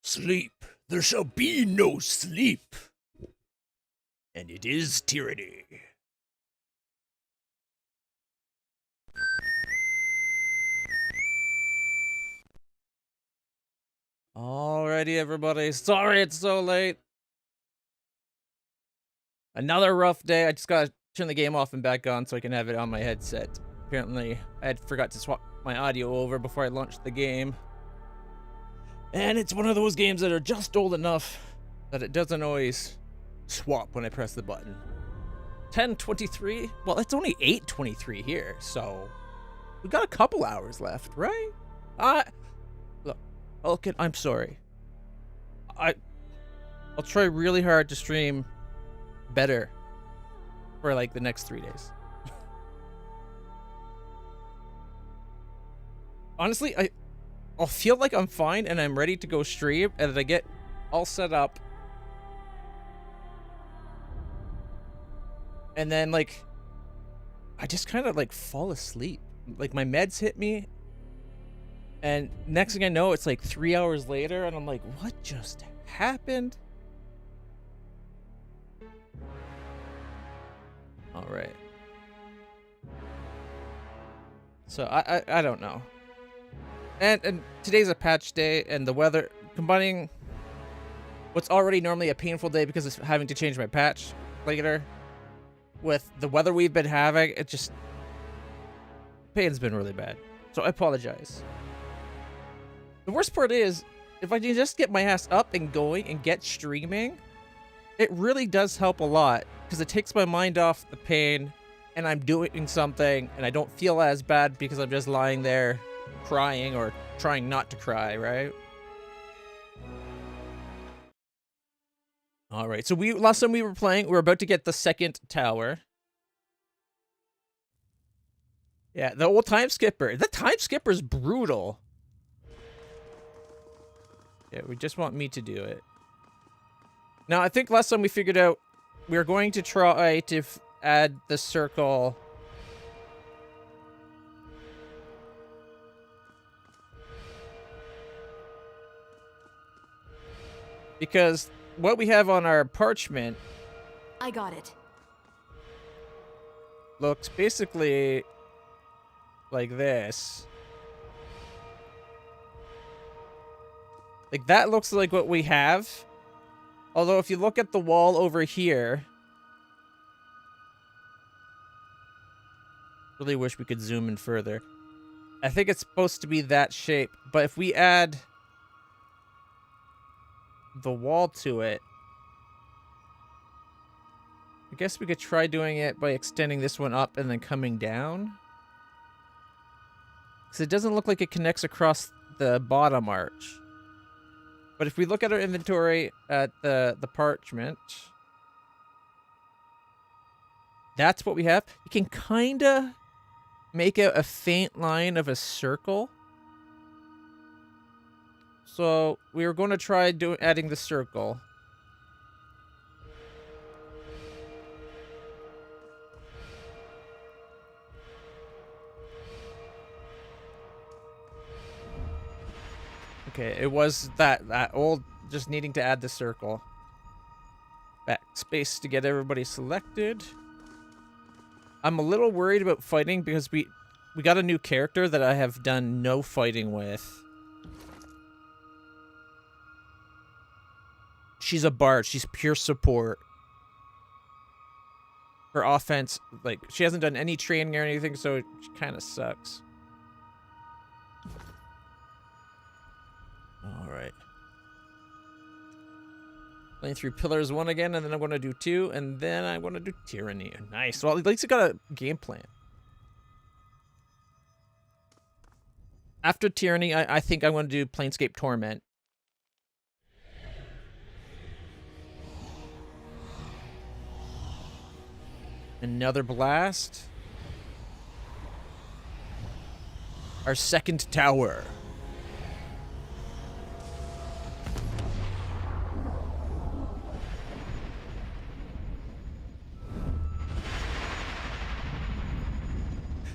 Sleep. There shall be no sleep. And it is tyranny. Alrighty, everybody. Sorry it's so late. Another rough day. I just gotta turn the game off and back on so I can have it on my headset. Apparently, I had forgot to swap my audio over before I launched the game. And it's one of those games that are just old enough that it doesn't always swap when I press the button. 10:23? Well, it's only 8:23 here, so we got a couple hours left, right? Look, okay, I'm sorry. I'll try really hard to stream better for like the next 3 days. Honestly, I'll feel like I'm fine and I'm ready to go stream, and then I get all set up. And then, like, I just kind of, like, fall asleep. Like, my meds hit me. And next thing I know, it's, like, 3 hours later, and I'm like, what just happened? All right. So, I don't know. And today's a patch day, and the weather, combining what's already normally a painful day because of having to change my patch later, with the weather we've been having, it just, pain's been really bad. So I apologize. The worst part is, if I can just get my ass up and going and get streaming, it really does help a lot, because it takes my mind off the pain, and I'm doing something, and I don't feel as bad because I'm just lying there crying or trying not to cry, right? All right, so last time we were playing, we were about to get the second tower. Yeah, the old time skipper. The time skipper's brutal. Yeah, we just want me to do it. Now, I think last time we figured out we were going to try to add the circle. Because what we have on our parchment, I got it. looks basically like this. Like, that looks like what we have. Although, if you look at the wall over here, really wish we could zoom in further. I think it's supposed to be that shape, but if we add the wall to it, I guess we could try doing it by extending this one up and then coming down. Because it doesn't look like it connects across the bottom arch. But if we look at our inventory at the parchment, that's what we have. You can kind of make out a faint line of a circle. So we were going to try adding the circle. Okay, it was that old, just needing to add the circle. Backspace to get everybody selected. I'm a little worried about fighting because we got a new character that I have done no fighting with. She's a bard. She's pure support. Her offense, like, she hasn't done any training or anything, so she kind of sucks. All right. Playing through Pillars 1 again, and then I'm going to do 2, and then I'm going to do Tyranny. Nice. Well, at least I got a game plan. After Tyranny, I think I'm going to do Planescape Torment. Another blast. Our second tower.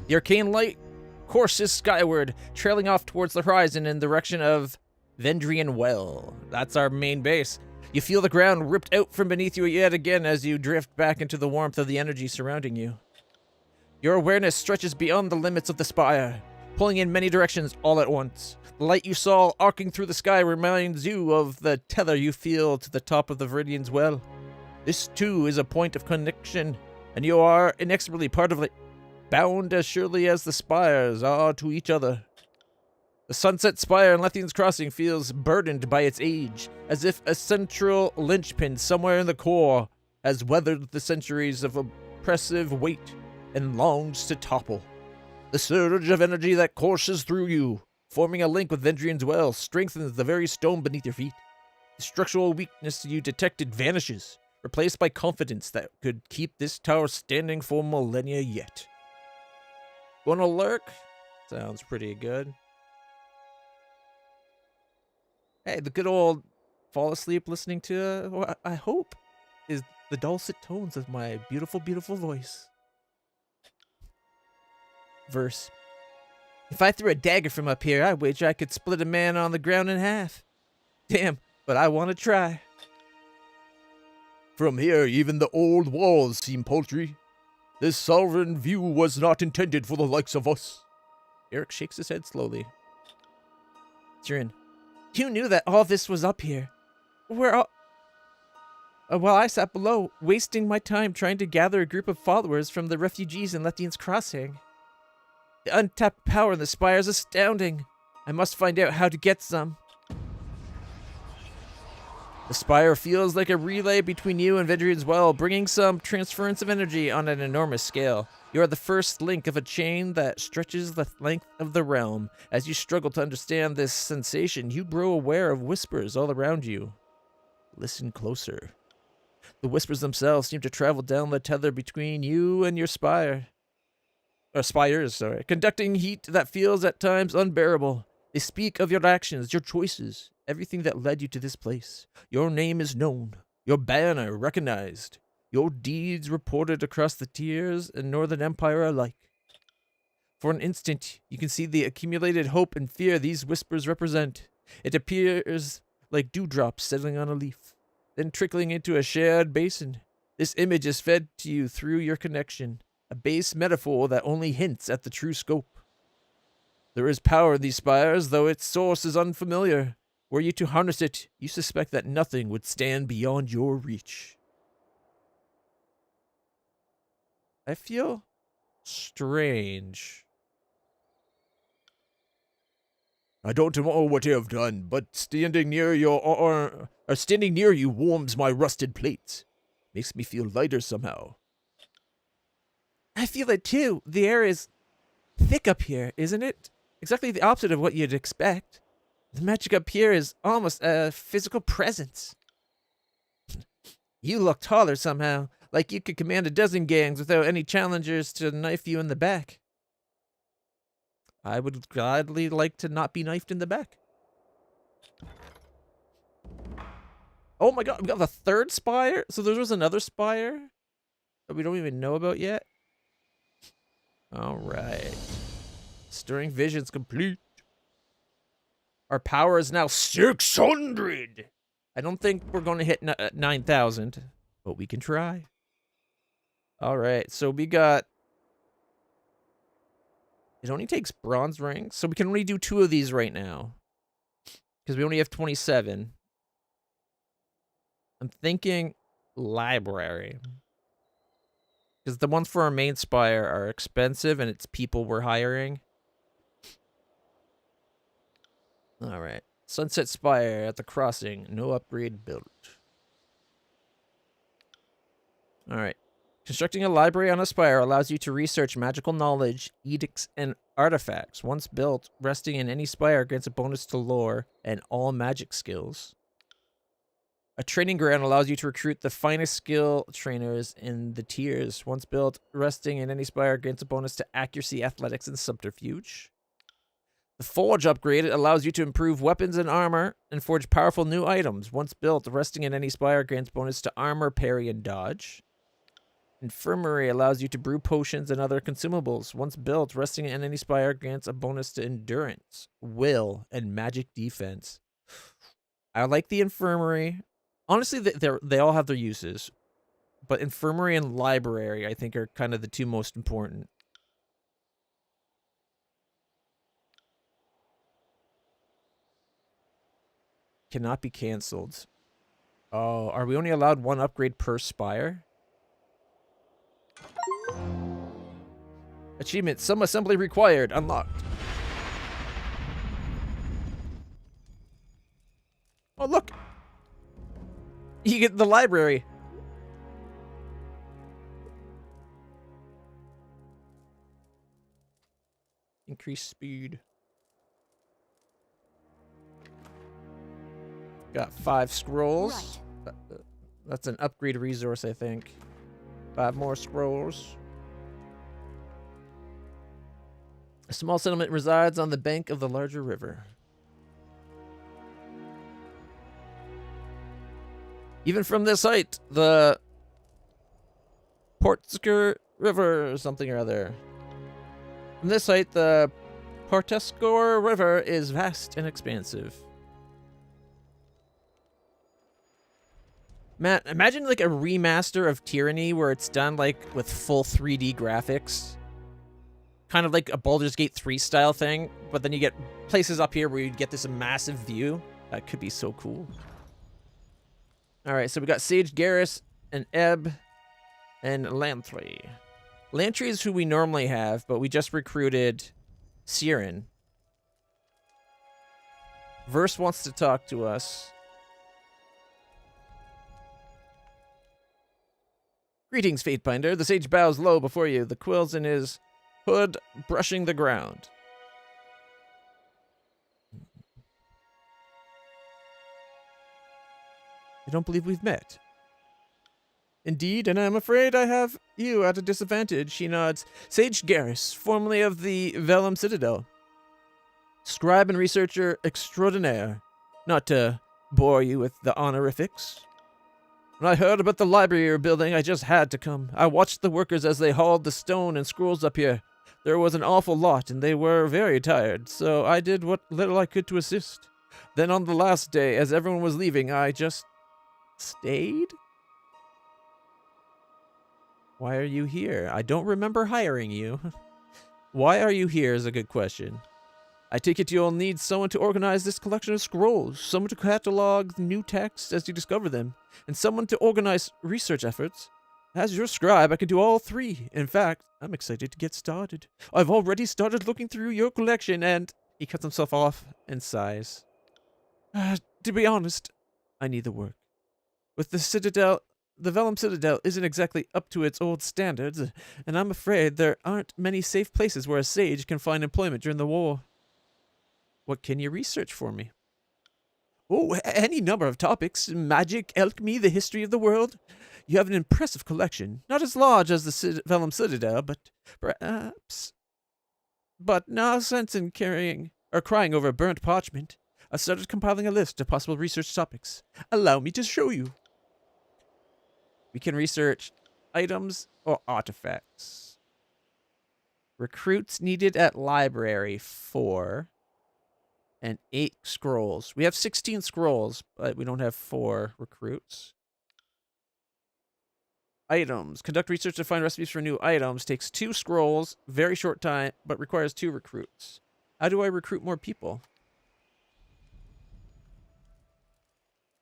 The arcane light courses skyward, trailing off towards the horizon in the direction of Vendrian Well. That's our main base. You feel the ground ripped out from beneath you yet again as you drift back into the warmth of the energy surrounding you. Your awareness stretches beyond the limits of the spire, pulling in many directions all at once. The light you saw arcing through the sky reminds you of the tether you feel to the top of the Viridian's Well. This, too, is a point of connection, and you are inexorably part of it, bound as surely as the spires are to each other. The Sunset Spire in Lethian's Crossing feels burdened by its age, as if a central linchpin somewhere in the core has weathered the centuries of oppressive weight and longs to topple. The surge of energy that courses through you, forming a link with Vendrian's Well, strengthens the very stone beneath your feet. The structural weakness you detected vanishes, replaced by confidence that could keep this tower standing for millennia yet. Gonna lurk? Sounds pretty good. Hey, the good old fall asleep listening to what I hope is the dulcet tones of my beautiful, beautiful voice. Verse. If I threw a dagger from up here, I wager I could split a man on the ground in half. Damn, but I want to try. From here, even the old walls seem paltry. This sovereign view was not intended for the likes of us. Eric shakes his head slowly. Tyranny. You knew that all this was up here. While I sat below, wasting my time trying to gather a group of followers from the refugees in Lethian's Crossing. The untapped power in the spire is astounding. I must find out how to get some. The spire feels like a relay between you and Vendrian's Well, bringing some transference of energy on an enormous scale. You are the first link of a chain that stretches the length of the realm. As you struggle to understand this sensation, you grow aware of whispers all around you. Listen closer. The whispers themselves seem to travel down the tether between you and your spire. Or spires, sorry. Conducting heat that feels at times unbearable. They speak of your actions, your choices, everything that led you to this place. Your name is known, your banner recognized, your deeds reported across the tiers and Northern Empire alike. For an instant, you can see the accumulated hope and fear these whispers represent. It appears like dewdrops settling on a leaf, then trickling into a shared basin. This image is fed to you through your connection, a base metaphor that only hints at the true scope. There is power in these spires, though its source is unfamiliar. Were you to harness it, you suspect that nothing would stand beyond your reach. I feel strange. I don't know what you have done, but standing near you warms my rusted plates. Makes me feel lighter somehow. I feel it too. The air is thick up here, isn't it? Exactly the opposite of what you'd expect. The magic up here is almost a physical presence. You look taller somehow, like you could command a dozen gangs without any challengers to knife you in the back. I would gladly like to not be knifed in the back. Oh my god, we got the third spire? So there was another spire that we don't even know about yet? Alright. Stirring visions complete. Our power is now 600! I don't think we're going to hit 9,000, but we can try. Alright, so we got... It only takes bronze rings, so we can only do 2 of these right now. Because we only have 27. I'm thinking library. Because the ones for our main spire are expensive, and it's people we're hiring. Alright. Sunset Spire at the crossing. No upgrade built. Alright. Constructing a library on a spire allows you to research magical knowledge, edicts, and artifacts. Once built, resting in any spire grants a bonus to lore and all magic skills. A training ground allows you to recruit the finest skill trainers in the tiers. Once built, resting in any spire grants a bonus to accuracy, athletics, and subterfuge. The Forge upgrade allows you to improve weapons and armor and forge powerful new items. Once built, resting in any spire grants bonus to armor, parry, and dodge. Infirmary allows you to brew potions and other consumables. Once built, resting in any spire grants a bonus to endurance, will, and magic defense. I like the infirmary. Honestly, they all have their uses, but infirmary and library I think are kind of the two most important. Cannot be canceled. Oh, are we only allowed one upgrade per spire? Achievement, some assembly required, unlocked. Oh, look! You get the library. Increase speed. Got 5 scrolls. Right. That's an upgrade resource, I think. 5 more scrolls. A small settlement resides on the bank of the larger river. Even from this height, the Portsker River or something or other. From this height, the Portsker River is vast and expansive. Matt, imagine like a remaster of Tyranny where it's done like with full 3D graphics. Kind of like a Baldur's Gate 3 style thing, but then you get places up here where you get this massive view. That could be so cool. Alright, so we got Sage Garrus and Ebb and Lantry. Lantry is who we normally have, but we just recruited Siren. Verse wants to talk to us. Greetings, Fatebinder. The sage bows low before you, the quills in his hood brushing the ground. I don't believe we've met. Indeed, and I'm afraid I have you at a disadvantage, she nods. Sage Garrus, formerly of the Vellum Citadel. Scribe and researcher extraordinaire. Not to bore you with the honorifics. When I heard about the library you're building, I just had to come. I watched the workers as they hauled the stone and scrolls up here. There was an awful lot, and they were very tired, so I did what little I could to assist. Then on the last day, as everyone was leaving, I just stayed? Why are you here? I don't remember hiring you. Why are you here is a good question. I take it you'll need someone to organize this collection of scrolls, someone to catalog new texts as you discover them, and someone to organize research efforts. As your scribe, I can do all 3. In fact, I'm excited to get started. I've already started looking through your collection and... He cuts himself off and sighs. To be honest, I need the work. With the Citadel... The Vellum Citadel isn't exactly up to its old standards, and I'm afraid there aren't many safe places where a sage can find employment during the war. What can you research for me? Oh, any number of topics. Magic, alchemy, the history of the world. You have an impressive collection. Not as large as the Vellum Citadel, but perhaps... But no sense in crying over burnt parchment. I've started compiling a list of possible research topics. Allow me to show you. We can research items or artifacts. Recruits needed at library 4. And 8 scrolls. We have 16 scrolls, but we don't have 4 recruits. Items. Conduct research to find recipes for new items. Takes 2 scrolls, very short time, but requires 2 recruits. How do I recruit more people?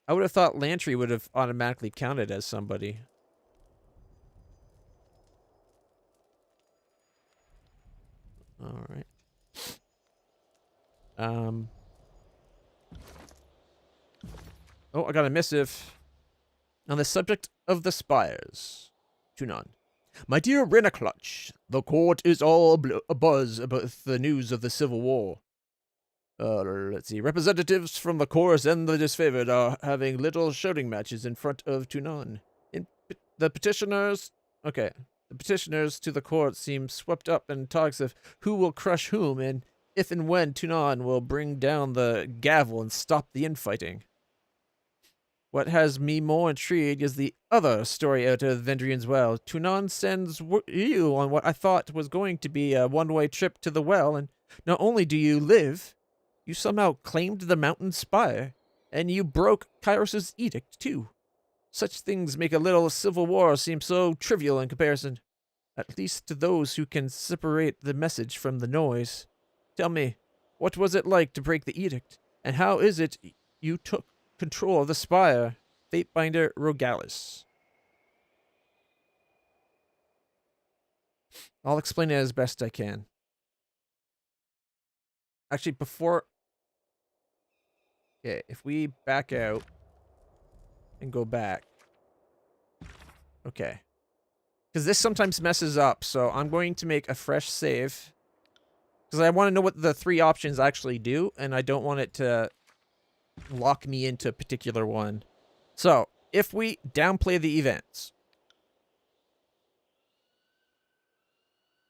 I would have thought Lantry would have automatically counted as somebody. Alright. Oh, I got a missive. On the subject of the spires. To none. My dear LitlClutch, the court is all abuzz about the news of the Civil War. Let's see. Representatives from the chorus and the disfavored are having little shouting matches in front of Tunon. The petitioners to the court seem swept up in talks of who will crush whom and if and when Tunon will bring down the gavel and stop the infighting. What has me more intrigued is the other story out of Vendrian's Well. Tunon sends you on what I thought was going to be a one-way trip to the well, and not only do you live, you somehow claimed the mountain spire. And you broke Kairos' edict, too. Such things make a little civil war seem so trivial in comparison. At least to those who can separate the message from the noise. Tell me, what was it like to break the edict? And how is it you took control of the spire? Fatebinder Rogalis. I'll explain it as best I can. Actually, before... Okay, if we back out and go back. Okay. Because this sometimes messes up, so I'm going to make a fresh save. Because I want to know what the 3 options actually do, and I don't want it to lock me into a particular one. So, if we downplay the events.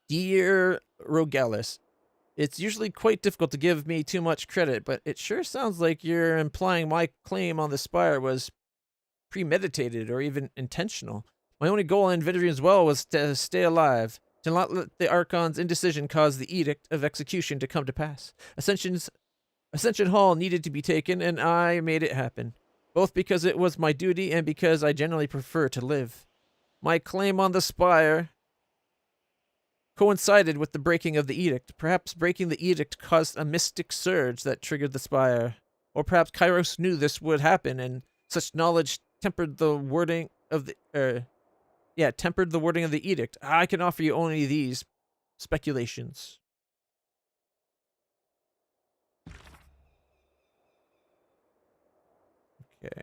Dear Rogalis, it's usually quite difficult to give me too much credit, but it sure sounds like you're implying my claim on the spire was premeditated or even intentional. My only goal in Vidrian's Well was to stay alive, to not let the Archon's indecision cause the Edict of Execution to come to pass. Ascension Hall needed to be taken, and I made it happen, both because it was my duty and because I generally prefer to live. My claim on the spire coincided with the breaking of the edict. Perhaps breaking the edict caused a mystic surge that triggered the spire. Or perhaps Kairos knew this would happen, and such knowledge tempered the wording of the edict. I can offer you only these speculations. Okay.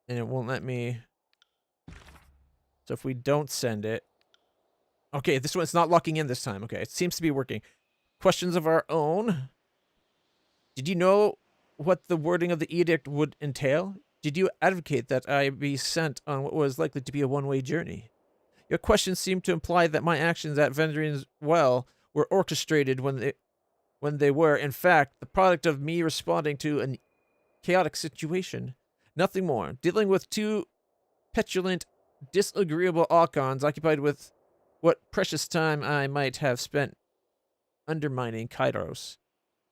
And it won't let me... So if we don't send it... Okay, this one's not locking in this time. Okay, it seems to be working. Questions of our own. Did you know what the wording of the edict would entail? Did you advocate that I be sent on what was likely to be a one-way journey? Your questions seem to imply that my actions at Vendrian's Well were orchestrated when they were, in fact, the product of me responding to a chaotic situation. Nothing more. Dealing with 2 petulant, disagreeable Archons occupied with what precious time I might have spent undermining Kairos.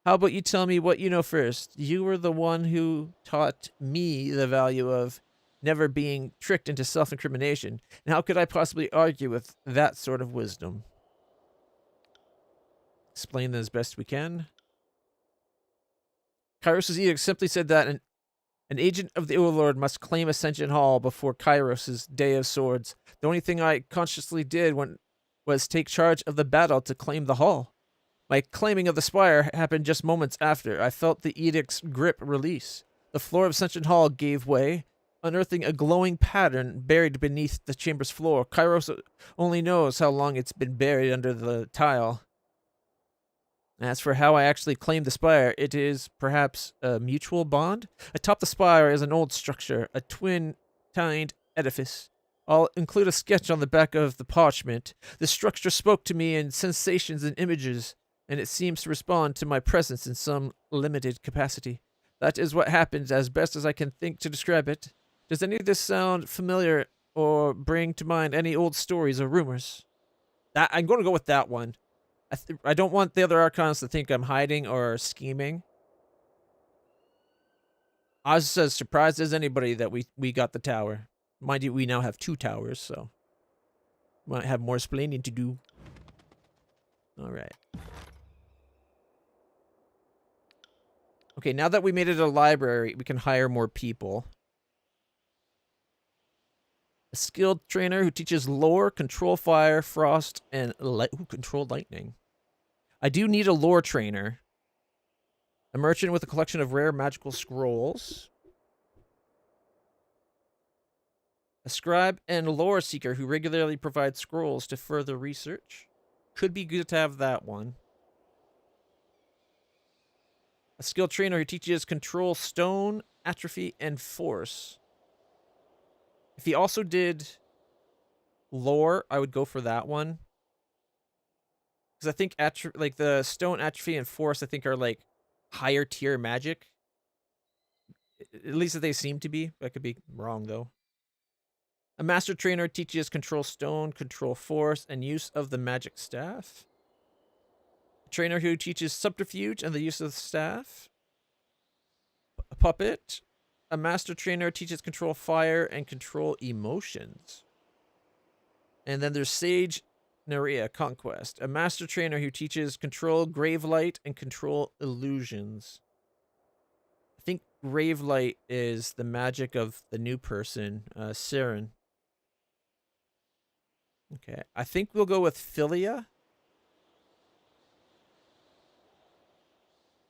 How about you tell me what you know first? You were the one who taught me the value of never being tricked into self-incrimination, and how could I possibly argue with that sort of wisdom? Explain that as best we can. Kairos' edict simply said that an agent of the Overlord must claim Ascension Hall before Kairos' Day of Swords. The only thing I consciously did was take charge of the battle to claim the hall. My claiming of the spire happened just moments after. I felt the edict's grip release. The floor of Ascension Hall gave way, unearthing a glowing pattern buried beneath the chamber's floor. Kairos only knows how long it's been buried under the tile. As for how I actually claimed the spire, it is perhaps a mutual bond. Atop the spire is an old structure, a twin-tined edifice. I'll include a sketch on the back of the parchment. The structure spoke to me in sensations and images, and it seems to respond to my presence in some limited capacity. That is what happened as best as I can think to describe it. Does any of this sound familiar or bring to mind any old stories or rumors? I'm going to go with that one. I don't want the other Archons to think I'm hiding or scheming. I was as surprised as anybody that we got the tower. Mind you, we now have 2 towers, so might have more explaining to do. All right. Okay, now that we made it a library, we can hire more people. A skilled trainer who teaches lore, control fire, frost, and control lightning. I do need a lore trainer. A merchant with a collection of rare magical scrolls. A scribe and lore seeker who regularly provides scrolls to further research. Could be good to have that one. A skilled trainer who teaches control stone, atrophy, and force. If he also did lore, I would go for that one. Because I think like the stone, atrophy, and force, I think are like higher tier magic. At least they seem to be. I could be wrong though. A master trainer teaches control stone, control force, and use of the magic staff. A trainer who teaches subterfuge and the use of the staff. A puppet. A master trainer teaches control fire and control emotions. And then there's Sage Nerea Conquest, a master trainer who teaches control Gravelight and control illusions. I think Gravelight is the magic of the new person, Siren. Okay, I think we'll go with Philia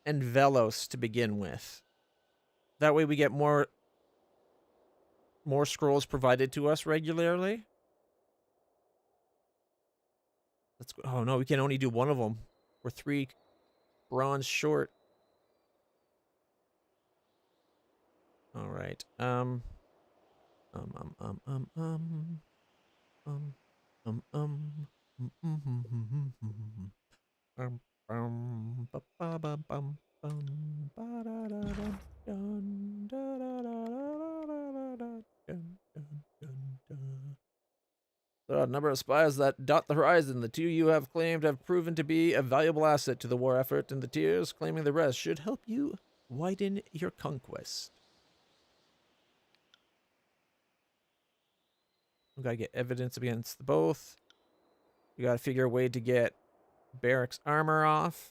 and Velos to begin with. That way we get more scrolls provided to us regularly. Let's go. Oh no, we can only do one of them. We're 3 bronze short. All right. Um. There are a number of spies that dot the horizon. The 2 you have claimed have proven to be a valuable asset to the war effort, and the tiers claiming the rest should help you widen your conquest. We gotta get evidence against both. We gotta figure a way to get Barrack's armor off.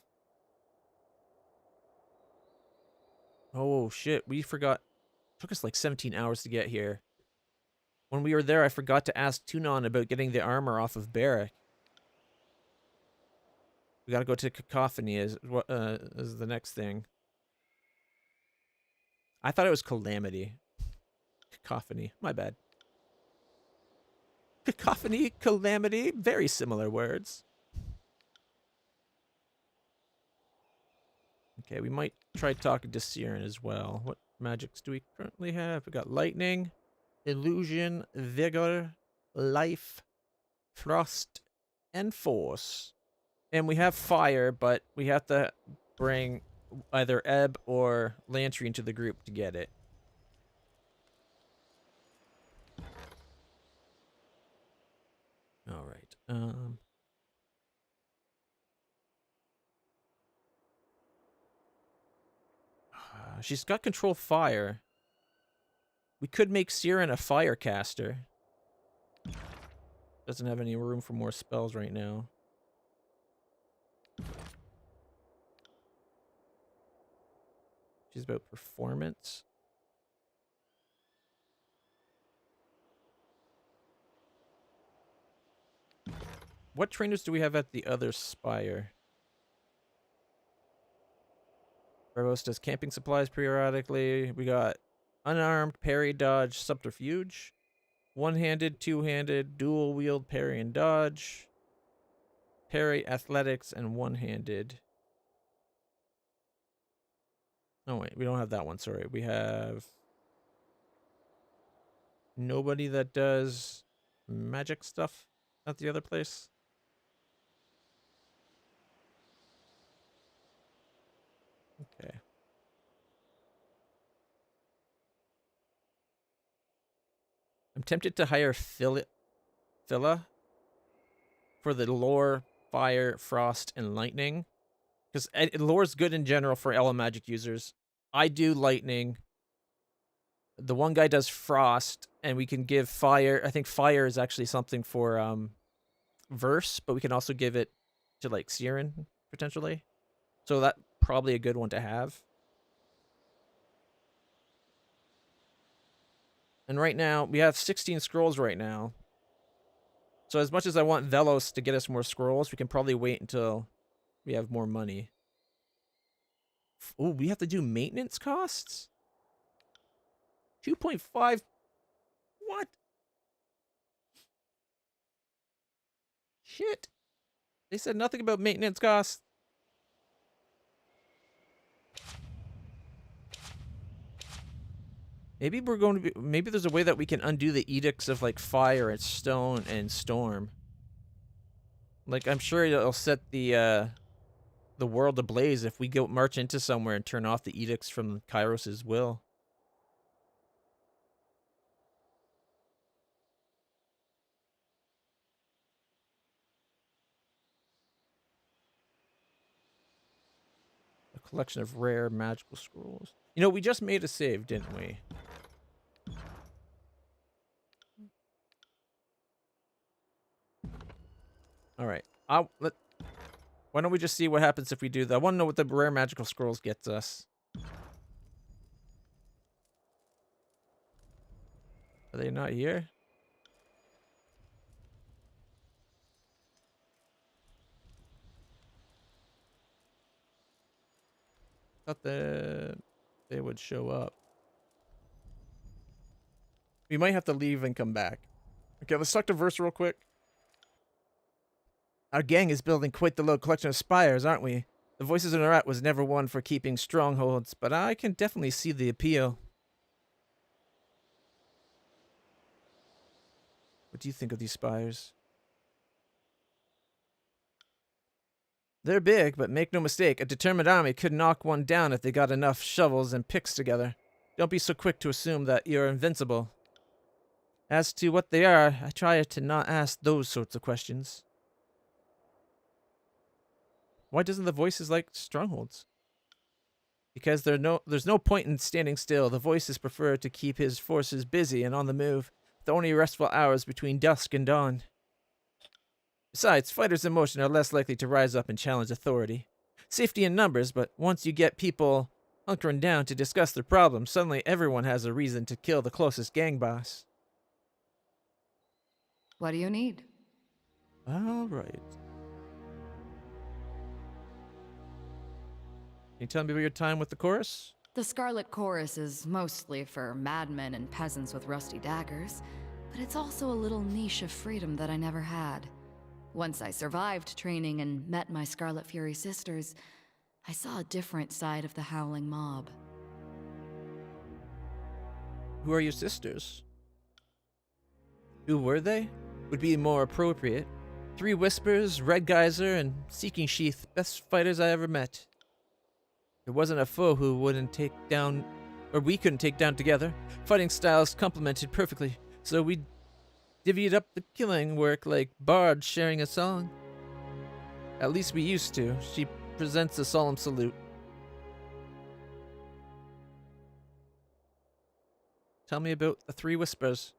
Oh shit, we forgot. It took us like 17 hours to get here. When we were there, I forgot to ask Tunon about getting the armor off of Barrack. We gotta go to Cacophony as the next thing. I thought it was Calamity. Cacophony. My bad. Cacophony, Calamity, very similar words. Okay, we might try talking to Siren as well. What magics do we currently have? We got Lightning, Illusion, Vigor, Life, Frost, and Force. And we have Fire, but we have to bring either Ebb or Lantry into the group to get it. All right. She's got control fire. We could make Siren a fire caster. Doesn't have any room for more spells right now. She's about performance. What trainers do we have at the other spire? Bravos does camping supplies periodically. We got unarmed, parry, dodge, subterfuge. One-handed, two-handed, dual-wield, parry, and dodge. Parry, athletics, and one-handed. Oh, wait. We don't have that one. Sorry. We have nobody that does magic stuff at the other place. Okay. I'm tempted to hire Phila for the lore, fire, frost, and lightning. Because lore's good in general for Ela magic users. I do lightning. The one guy does frost, and we can give fire. I think fire is actually something for verse, but we can also give it to like Siren potentially. So that probably a good one to have. And right now, we have 16 scrolls right now. So as much as I want Velos to get us more scrolls, we can probably wait until we have more money. Oh, we have to do maintenance costs? 2.5. What? Shit. They said nothing about maintenance costs. Maybe we're going to be... Maybe there's a way that we can undo the edicts of, like, fire and stone and storm. Like, I'm sure it'll set the world ablaze if we go march into somewhere and turn off the edicts from Kairos' will. Collection of rare magical scrolls. You know, we just made a save, didn't we? All right. Why don't we just see what happens if we do that? I want to know what the rare magical scrolls gets us. Are they not here? Thought that they would show up. We might have to leave and come back. Okay, let's talk to Verse real quick. Our gang is building quite the low collection of spires, aren't we? The Voices in our Rat was never one for keeping strongholds, but I can definitely see the appeal. What do you think of these spires? They're big, but make no mistake, a determined army could knock one down if they got enough shovels and picks together. Don't be so quick to assume that you're invincible. As to what they are, I try to not ask those sorts of questions. Why doesn't the Voices like strongholds? Because there's no point in standing still. The Voices prefer to keep his forces busy and on the move, with only restful hours between dusk and dawn. Besides, fighters in motion are less likely to rise up and challenge authority. Safety in numbers, but once you get people hunkering down to discuss their problems, suddenly everyone has a reason to kill the closest gang boss. What do you need? All right. Can you tell me about your time with the chorus? The Scarlet Chorus is mostly for madmen and peasants with rusty daggers, but it's also a little niche of freedom that I never had. Once I survived training and met my Scarlet Fury sisters, I saw a different side of the howling mob. Who are your sisters? Who were they? Would be more appropriate. Three Whispers, Red Geyser, and Seeking Sheath, best fighters I ever met. There wasn't a foe who wouldn't take down, or we couldn't take down together. Fighting styles complemented perfectly, so we divvied up the killing work like bards sharing a song. At least we used to. She presents a solemn salute. Tell me about the Three Whispers.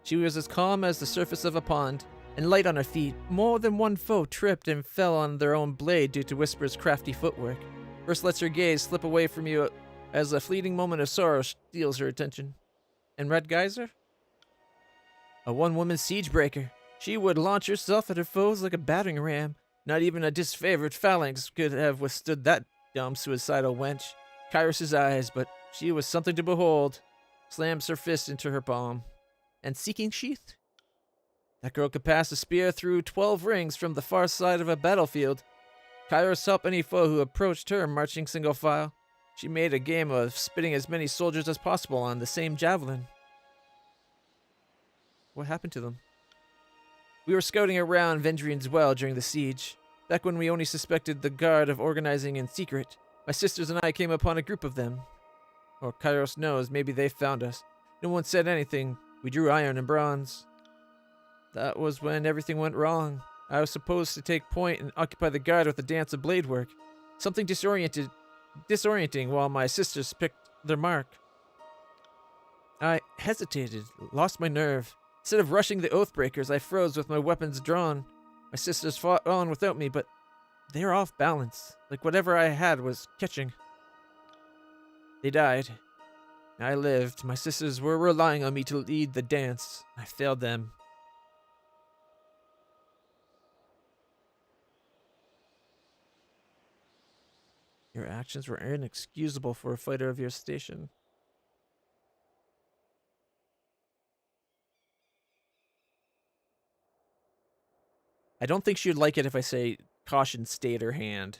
She was as calm as the surface of a pond, and light on her feet. More than one foe tripped and fell on their own blade due to Whisper's crafty footwork. First lets her gaze slip away from you as a fleeting moment of sorrow steals her attention. And Red Geyser? A one-woman siege breaker. She would launch herself at her foes like a battering ram. Not even a disfavored phalanx could have withstood that dumb suicidal wench. Kairos' eyes, but she was something to behold. Slams her fist into her palm. And Seeking Sheath? That girl could pass a spear through 12 rings from the far side of a battlefield. Kairos helped any foe who approached her marching single file. She made a game of spitting as many soldiers as possible on the same javelin. What happened to them? We were scouting around Vendrian's Well during the siege. Back when we only suspected the guard of organizing in secret, my sisters and I came upon a group of them. Or Kairos knows, maybe they found us. No one said anything. We drew iron and bronze. That was when everything went wrong. I was supposed to take point and occupy the guard with a dance of blade work. Something disorienting while my sisters picked their mark. I hesitated, lost my nerve. Instead of rushing the Oathbreakers, I froze with my weapons drawn. My sisters fought on without me, but they were off balance, like whatever I had was catching. They died. I lived. My sisters were relying on me to lead the dance. I failed them. Your actions were inexcusable for a fighter of your station. I don't think she'd like it if I say caution stayed her hand.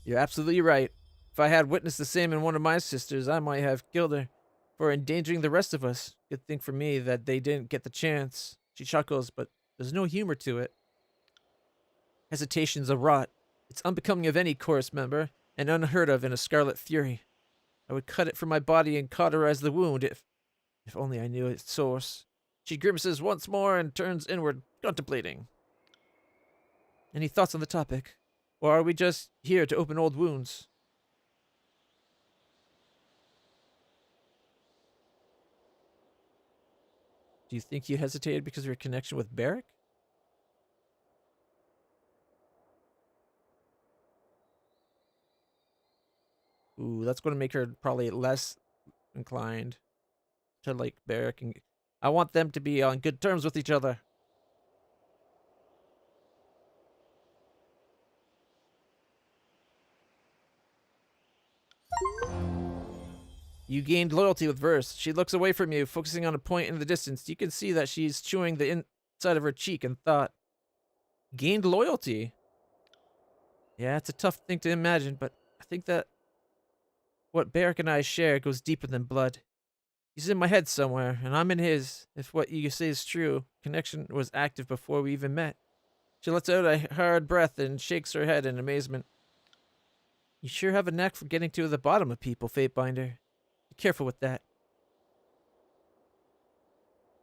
You're absolutely right. If I had witnessed the same in one of my sisters, I might have killed her for endangering the rest of us. Good thing for me that they didn't get the chance. She chuckles, but there's no humor to it. Hesitation's a rot. It's unbecoming of any chorus member, and unheard of in a Scarlet Fury. I would cut it from my body and cauterize the wound if only I knew its source. She grimaces once more and turns inward, contemplating. Any thoughts on the topic? Or are we just here to open old wounds? Do you think you hesitated because of your connection with Barrick? Ooh, that's going to make her probably less inclined to like Barrick. And I want them to be on good terms with each other. You gained loyalty with Verse. She looks away from you, focusing on a point in the distance. You can see that she's chewing the inside of her cheek and thought. Gained loyalty? Yeah, it's a tough thing to imagine, but I think that what Barrick and I share goes deeper than blood. He's in my head somewhere, and I'm in his. If what you say is true, connection was active before we even met. She lets out a hard breath and shakes her head in amazement. You sure have a knack for getting to the bottom of people, Fatebinder. Be careful with that.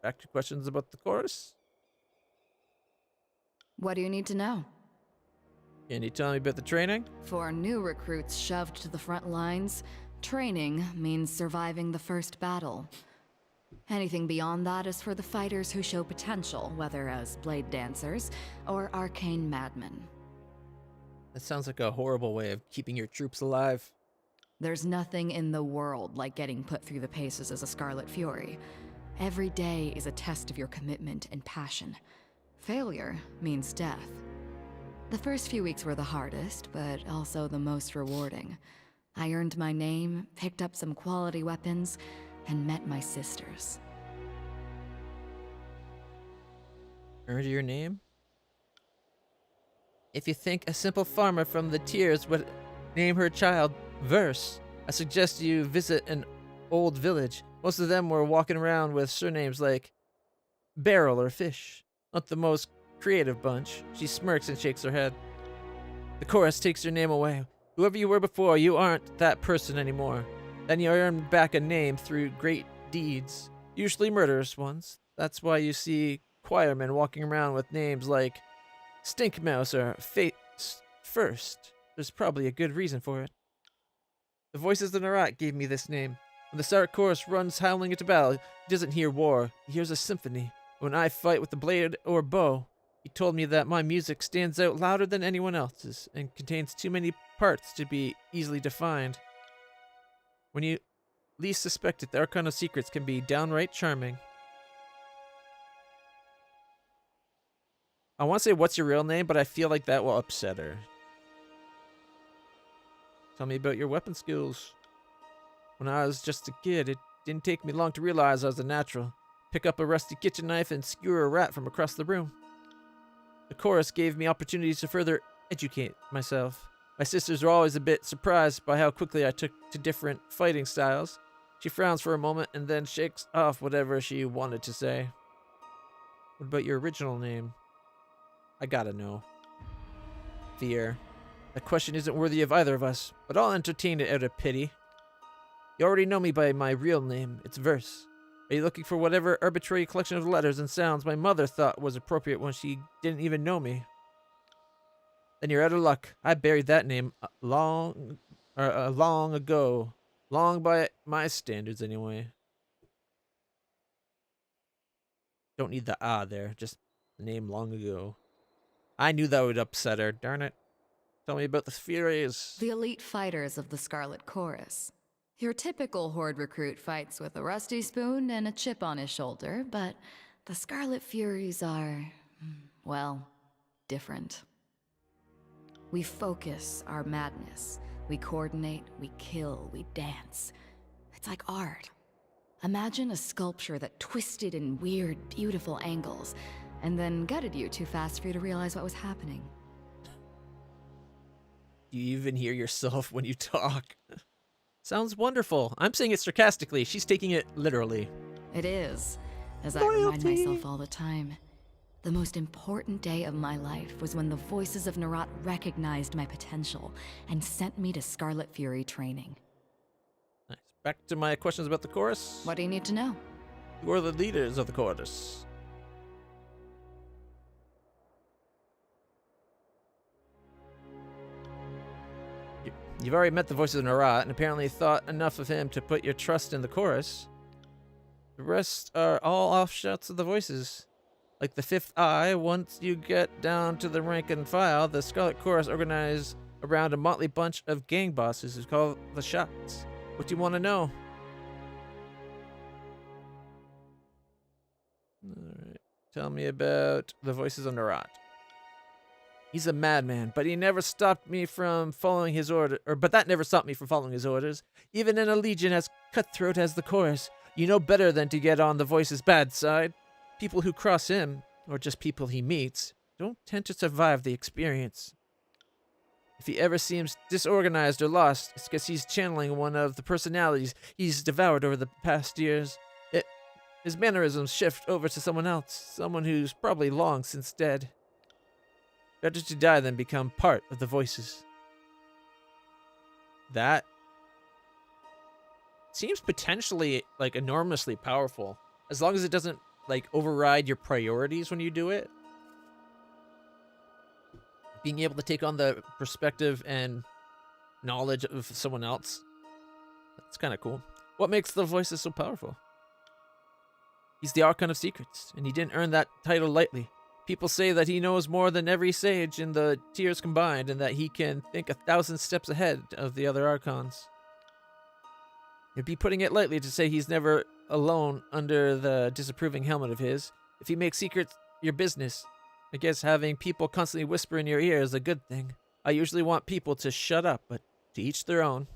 Back to questions about the chorus. What do you need to know? Can you tell me about the training? For new recruits shoved to the front lines, training means surviving the first battle. Anything beyond that is for the fighters who show potential, whether as blade dancers or arcane madmen. That sounds like a horrible way of keeping your troops alive. There's nothing in the world like getting put through the paces as a Scarlet Fury. Every day is a test of your commitment and passion. Failure means death. The first few weeks were the hardest, but also the most rewarding. I earned my name, picked up some quality weapons, and met my sisters. Earned your name? If you think a simple farmer from the Tiers would name her child Verse, I suggest you visit an old village. Most of them were walking around with surnames like Barrel or Fish. Not the most creative bunch. She smirks and shakes her head. The chorus takes your name away. Whoever you were before, you aren't that person anymore. Then you earn back a name through great deeds, usually murderous ones. That's why you see choirmen walking around with names like Stink Mouse or Fate First. There's probably a good reason for it. The voices of Narat gave me this name. When the Scarlet Chorus runs howling into battle, he doesn't hear war. He hears a symphony. When I fight with the blade or bow, he told me that my music stands out louder than anyone else's and contains too many parts to be easily defined. When you least suspect it, the Arcana secrets can be downright charming. I want to say what's your real name, but I feel like that will upset her. Tell me about your weapon skills. When I was just a kid, it didn't take me long to realize I was a natural. Pick up a rusty kitchen knife and skewer a rat from across the room. The chorus gave me opportunities to further educate myself. My sisters were always a bit surprised by how quickly I took to different fighting styles. She frowns for a moment and then shakes off whatever she wanted to say. What about your original name? I gotta know. Fear. That question isn't worthy of either of us, but I'll entertain it out of pity. You already know me by my real name. It's Verse. Are you looking for whatever arbitrary collection of letters and sounds my mother thought was appropriate when she didn't even know me? Then you're out of luck. I buried that name long ago. Long by my standards, anyway. Don't need the ah there. Just the name long ago. I knew that would upset her. Darn it. Tell me about the Furies. The elite fighters of the Scarlet Chorus. Your typical Horde recruit fights with a rusty spoon and a chip on his shoulder, but the Scarlet Furies are, well, different. We focus our madness. We coordinate, we kill, we dance. It's like art. Imagine a sculpture that twisted in weird, beautiful angles, and then gutted you too fast for you to realize what was happening. Do you even hear yourself when you talk? Sounds wonderful. I'm saying it sarcastically. She's taking it literally. It is, as I remind myself all the time. The most important day of my life was when the voices of Narat recognized my potential and sent me to Scarlet Fury training. Nice. Back to my questions about the chorus. What do you need to know? Who are the leaders of the chorus? You've already met the voices of Narat and apparently thought enough of him to put your trust in the chorus. The rest are all offshoots of the voices. Like the Fifth Eye, once you get down to the rank and file, the Scarlet Chorus organized around a motley bunch of gang bosses who call the shots. What do you want to know? Alright. Tell me about the voices of Narat. He's a madman, but he never stopped me from following his order. But that never stopped me from following his orders. Even in a legion as cutthroat as the chorus, you know better than to get on the voice's bad side. People who cross him, or just people he meets, don't tend to survive the experience. If he ever seems disorganized or lost, it's because he's channeling one of the personalities he's devoured over the past years. His mannerisms shift over to someone else, someone who's probably long since dead. Better to die than become part of the voices. That seems potentially, like, enormously powerful. As long as it doesn't, like, override your priorities when you do it. Being able to take on the perspective and knowledge of someone else. That's kind of cool. What makes the voices so powerful? He's the Archon of Secrets, and he didn't earn that title lightly. People say that he knows more than every sage in the tiers combined, and that he can think 1,000 steps ahead of the other Archons. It'd be putting it lightly to say he's never alone under the disapproving helmet of his. If he makes secrets your business, I guess having people constantly whisper in your ear is a good thing. I usually want people to shut up, but to each their own.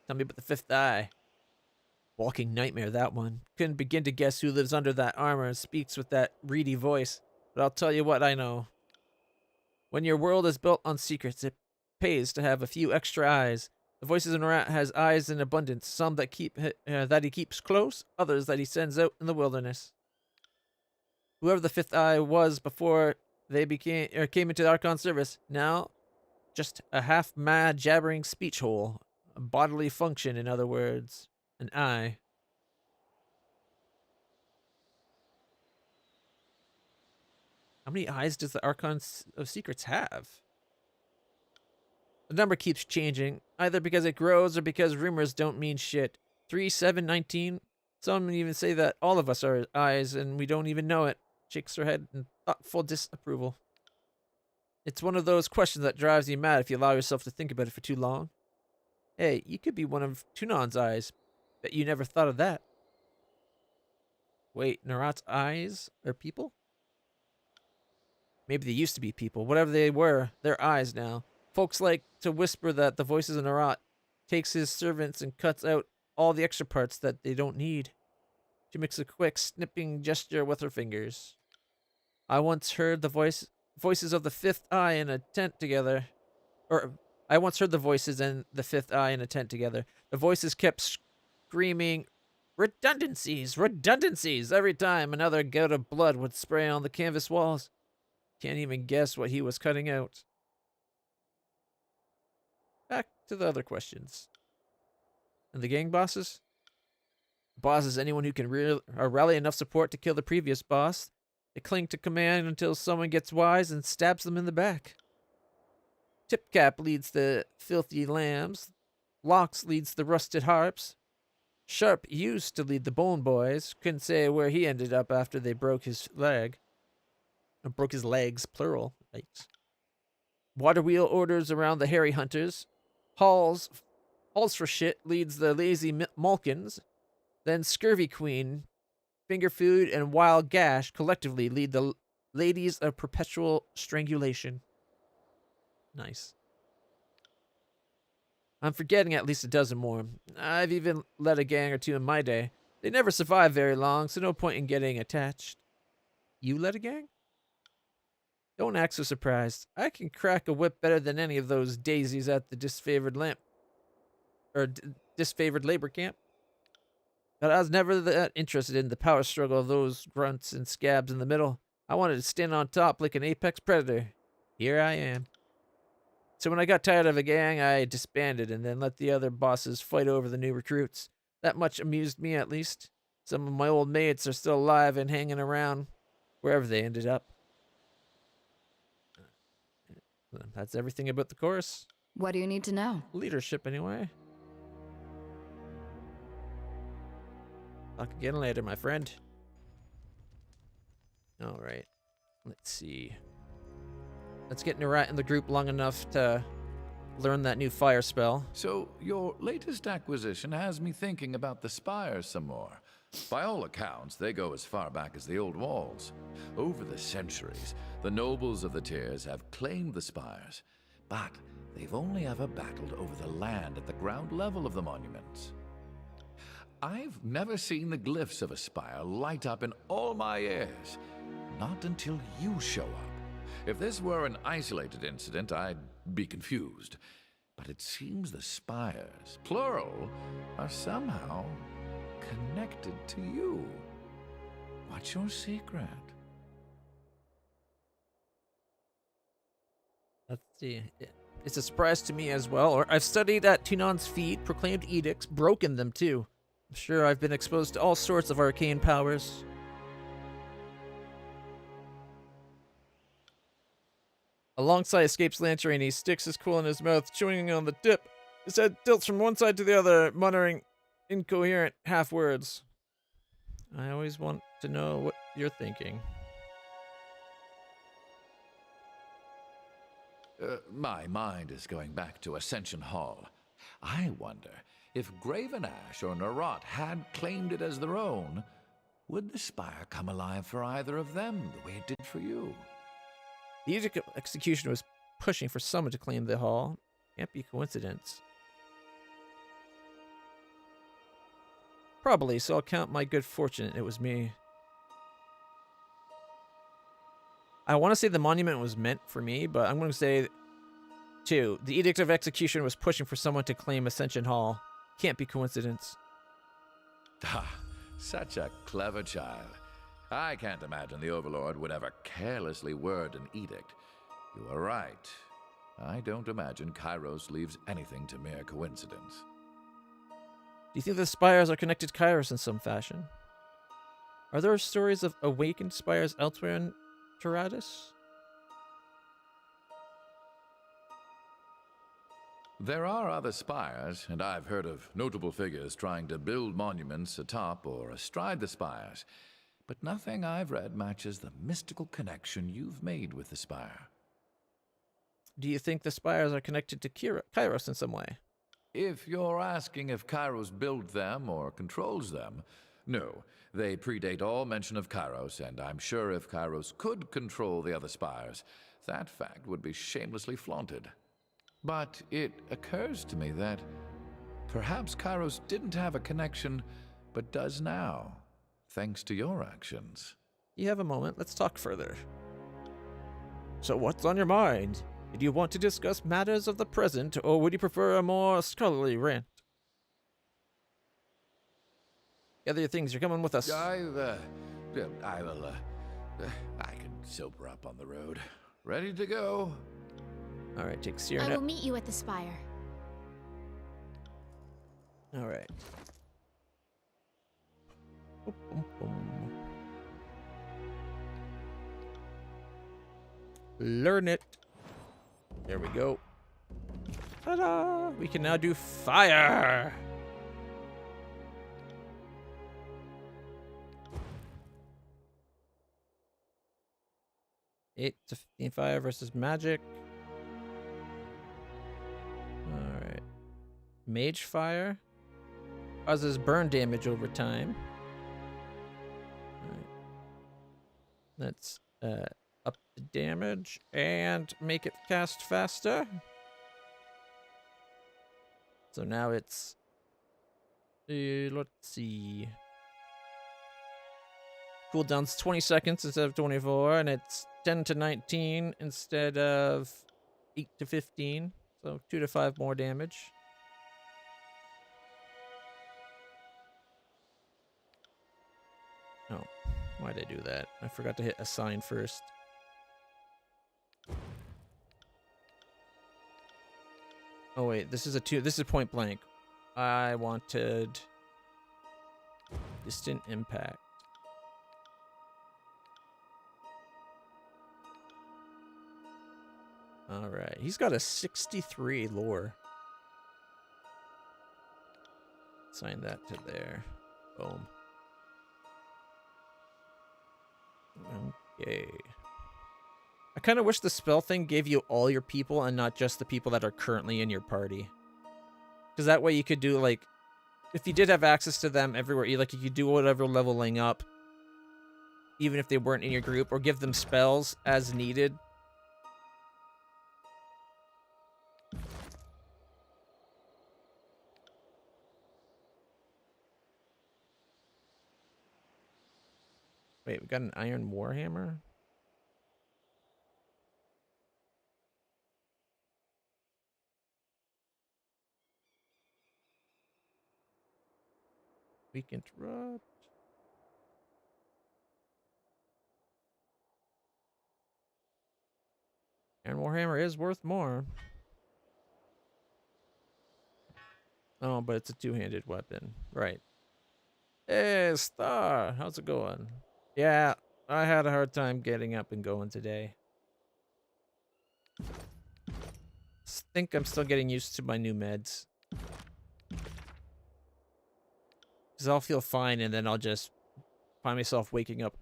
Tell me about the Fifth Eye. Walking nightmare, that one. Couldn't begin to guess who lives under that armor and speaks with that reedy voice, but I'll tell you what I know. When your world is built on secrets, it pays to have a few extra eyes. The voices in Narat has eyes in abundance, some that he keeps close, others that he sends out in the wilderness. Whoever the Fifth Eye was before they came into the Archon service, now just a half-mad jabbering speech hole, a bodily function, in other words. An eye. How many eyes does the Archon of Secrets have? The number keeps changing, either because it grows or because rumors don't mean shit. 3, 7, 19. Some even say that all of us are eyes and we don't even know it. Shakes her head in thoughtful disapproval. It's one of those questions that drives you mad if you allow yourself to think about it for too long. Hey, you could be one of Tunon's eyes. Bet you never thought of that. Wait, Narat's eyes are people? Maybe they used to be people. Whatever they were, they're eyes now. Folks like to whisper that the voices of Narat takes his servants and cuts out all the extra parts that they don't need. She makes a quick snipping gesture with her fingers. I once heard the voices of the Fifth Eye in a tent together. I once heard the voices and the Fifth Eye in a tent together. The voices kept screaming, redundancies, redundancies, every time another gout of blood would spray on the canvas walls. Can't even guess what he was cutting out. Back to the other questions. And the gang bosses? Boss is anyone who can rally enough support to kill the previous boss. They cling to command until someone gets wise and stabs them in the back. Tipcap leads the filthy lambs. Locks leads the rusted harps. Sharp used to lead the Bone Boys. Couldn't say where he ended up after they broke his leg. Or broke his legs, plural. Yikes. Waterwheel orders around the Hairy Hunters. Halls for shit leads the Lazy Malkins. Then Scurvy Queen, Finger Food, and Wild Gash collectively lead the Ladies of Perpetual Strangulation. Nice. I'm forgetting at least a dozen more. I've even led a gang or two in my day. They never survive very long, so no point in getting attached. You led a gang? Don't act so surprised. I can crack a whip better than any of those daisies at the disfavored labor camp. But I was never that interested in the power struggle of those grunts and scabs in the middle. I wanted to stand on top like an apex predator. Here I am. So when I got tired of a gang, I disbanded and then let the other bosses fight over the new recruits. That much amused me, at least. Some of my old mates are still alive and hanging around wherever they ended up. That's everything about the chorus. What do you need to know? Leadership, anyway. Talk again later, my friend. Alright. Let's see. Let's get Nerat in the group long enough to learn that new fire spell. So, your latest acquisition has me thinking about the spires some more. By all accounts, they go as far back as the old walls. Over the centuries, the nobles of the tiers have claimed the spires, but they've only ever battled over the land at the ground level of the monuments. I've never seen the glyphs of a spire light up in all my years. Not until you show up. If this were an isolated incident, I'd be confused. But it seems the spires, plural, are somehow connected to you. What's your secret? Let's see. It's a surprise to me as well. Or I've studied at Tunan's feet, proclaimed edicts, broken them too. I'm sure I've been exposed to all sorts of arcane powers. Alongside escapes Tyranny, sticks his cool in his mouth, chewing on the tip. His head tilts from one side to the other, muttering incoherent half-words. I always want to know what you're thinking. My mind is going back to Ascension Hall. I wonder if Graven Ash or Narot had claimed it as their own, would the spire come alive for either of them the way it did for you? The Edict of Execution was pushing for someone to claim the hall. Can't be coincidence. Probably, so I'll count my good fortune it was me. I want to say the monument was meant for me, but I'm going to say, too, the Edict of Execution was pushing for someone to claim Ascension Hall. Can't be coincidence. Ah, such a clever child. I can't imagine the Overlord would ever carelessly word an edict. You are right. I don't imagine Kairos leaves anything to mere coincidence. Do you think the spires are connected to Kairos in some fashion? Are there stories of awakened spires elsewhere in Tyradus? There are other spires, and I've heard of notable figures trying to build monuments atop or astride the spires. But nothing I've read matches the mystical connection you've made with the spire. Do you think the spires are connected to Kairos in some way? If you're asking if Kairos built them or controls them, no. They predate all mention of Kairos, and I'm sure if Kairos could control the other spires, that fact would be shamelessly flaunted. But it occurs to me that perhaps Kairos didn't have a connection, but does now. Thanks to your actions. You have a moment. Let's talk further. So what's on your mind? Did you want to discuss matters of the present, or would you prefer a more scholarly rant? Gather your things. You're coming with us. I can sober up on the road. Ready to go. All right, take Seer I now. will meet you at the spire. All right. Boom, boom, boom. Learn it. There we go. Ta-da! We can now do fire. Eight to 15 fire versus magic. All right. Mage fire causes burn damage over time. All right. Let's up the damage and make it cast faster. So now it's let's see. Cooldown's 20 seconds instead of 24, and it's 10 to 19 instead of 8 to 15. So 2 to 5 more damage. Oh, why'd I do that? I forgot to hit assign first. Oh wait, this is a 2. This is point blank. I wanted distant impact. Alright, he's got a 63 lore. Assign that to there. Boom. Okay. I kind of wish the spell thing gave you all your people and not just the people that are currently in your party. Because that way you could do, like, if you did have access to them everywhere, you could do whatever leveling up, even if they weren't in your group, or give them spells as needed. Wait, we got an iron warhammer? Weak interrupt. Iron warhammer is worth more. Oh, but it's a two-handed weapon. Right. Hey, Star, how's it going? Yeah, I had a hard time getting up and going today. Think I'm still getting used to my new meds. Because I'll feel fine and then I'll just find myself waking up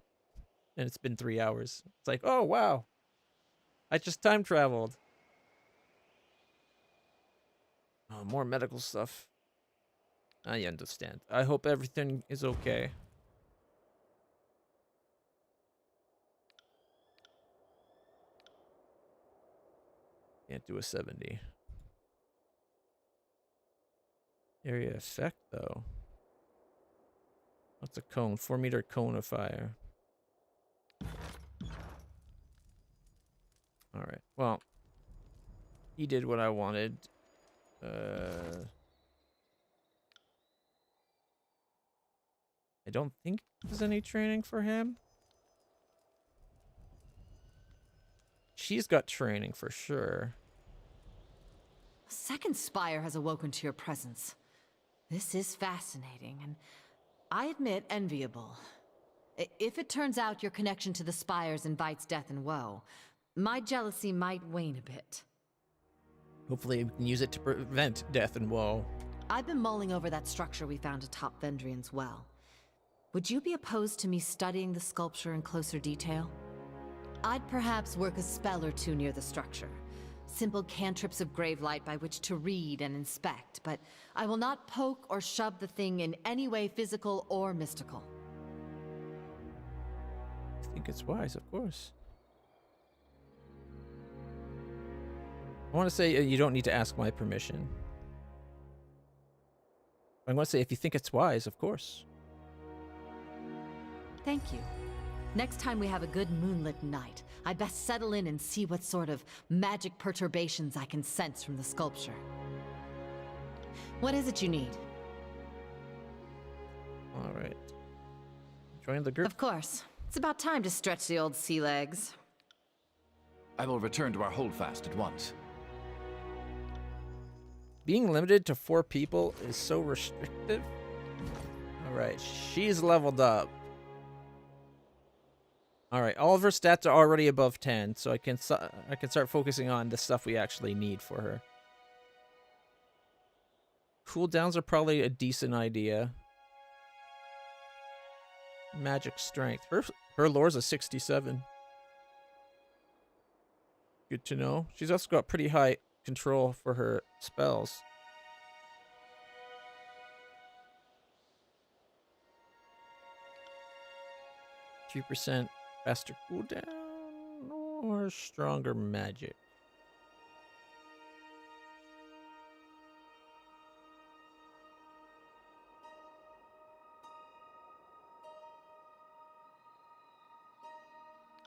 and it's been 3 hours. It's like, oh, wow. I just time traveled. Oh, more medical stuff. I understand. I hope everything is okay. Can't do a 70. Area effect, though. What's a cone? 4-meter cone of fire. Alright, well. He did what I wanted. I don't think there's any training for him. She's got training for sure. A second spire has awoken to your presence. This is fascinating, and I admit enviable. If it turns out your connection to the spires invites death and woe, my jealousy might wane a bit. Hopefully we can use it to prevent death and woe. I've been mulling over that structure we found atop Vendrian's well. Would you be opposed to me studying the sculpture in closer detail? I'd perhaps work a spell or two near the structure. Simple cantrips of gravelight by which to read and inspect, but I will not poke or shove the thing in any way physical or mystical. I think it's wise, of course. I want to say you don't need to ask my permission. I'm going to say if you think it's wise, of course. Thank you. Next time we have a good moonlit night, I'd best settle in and see what sort of magic perturbations I can sense from the sculpture. What is it you need? All right. Join the group. Of course. It's about time to stretch the old sea legs. I will return to our holdfast at once. Being limited to 4 people is so restrictive. All right, she's leveled up. All right, all of her stats are already above 10, so I can start focusing on the stuff we actually need for her. Cooldowns are probably a decent idea. Magic strength. Her lore's a 67. Good to know. She's also got pretty high control for her spells. %3 faster cooldown or stronger magic.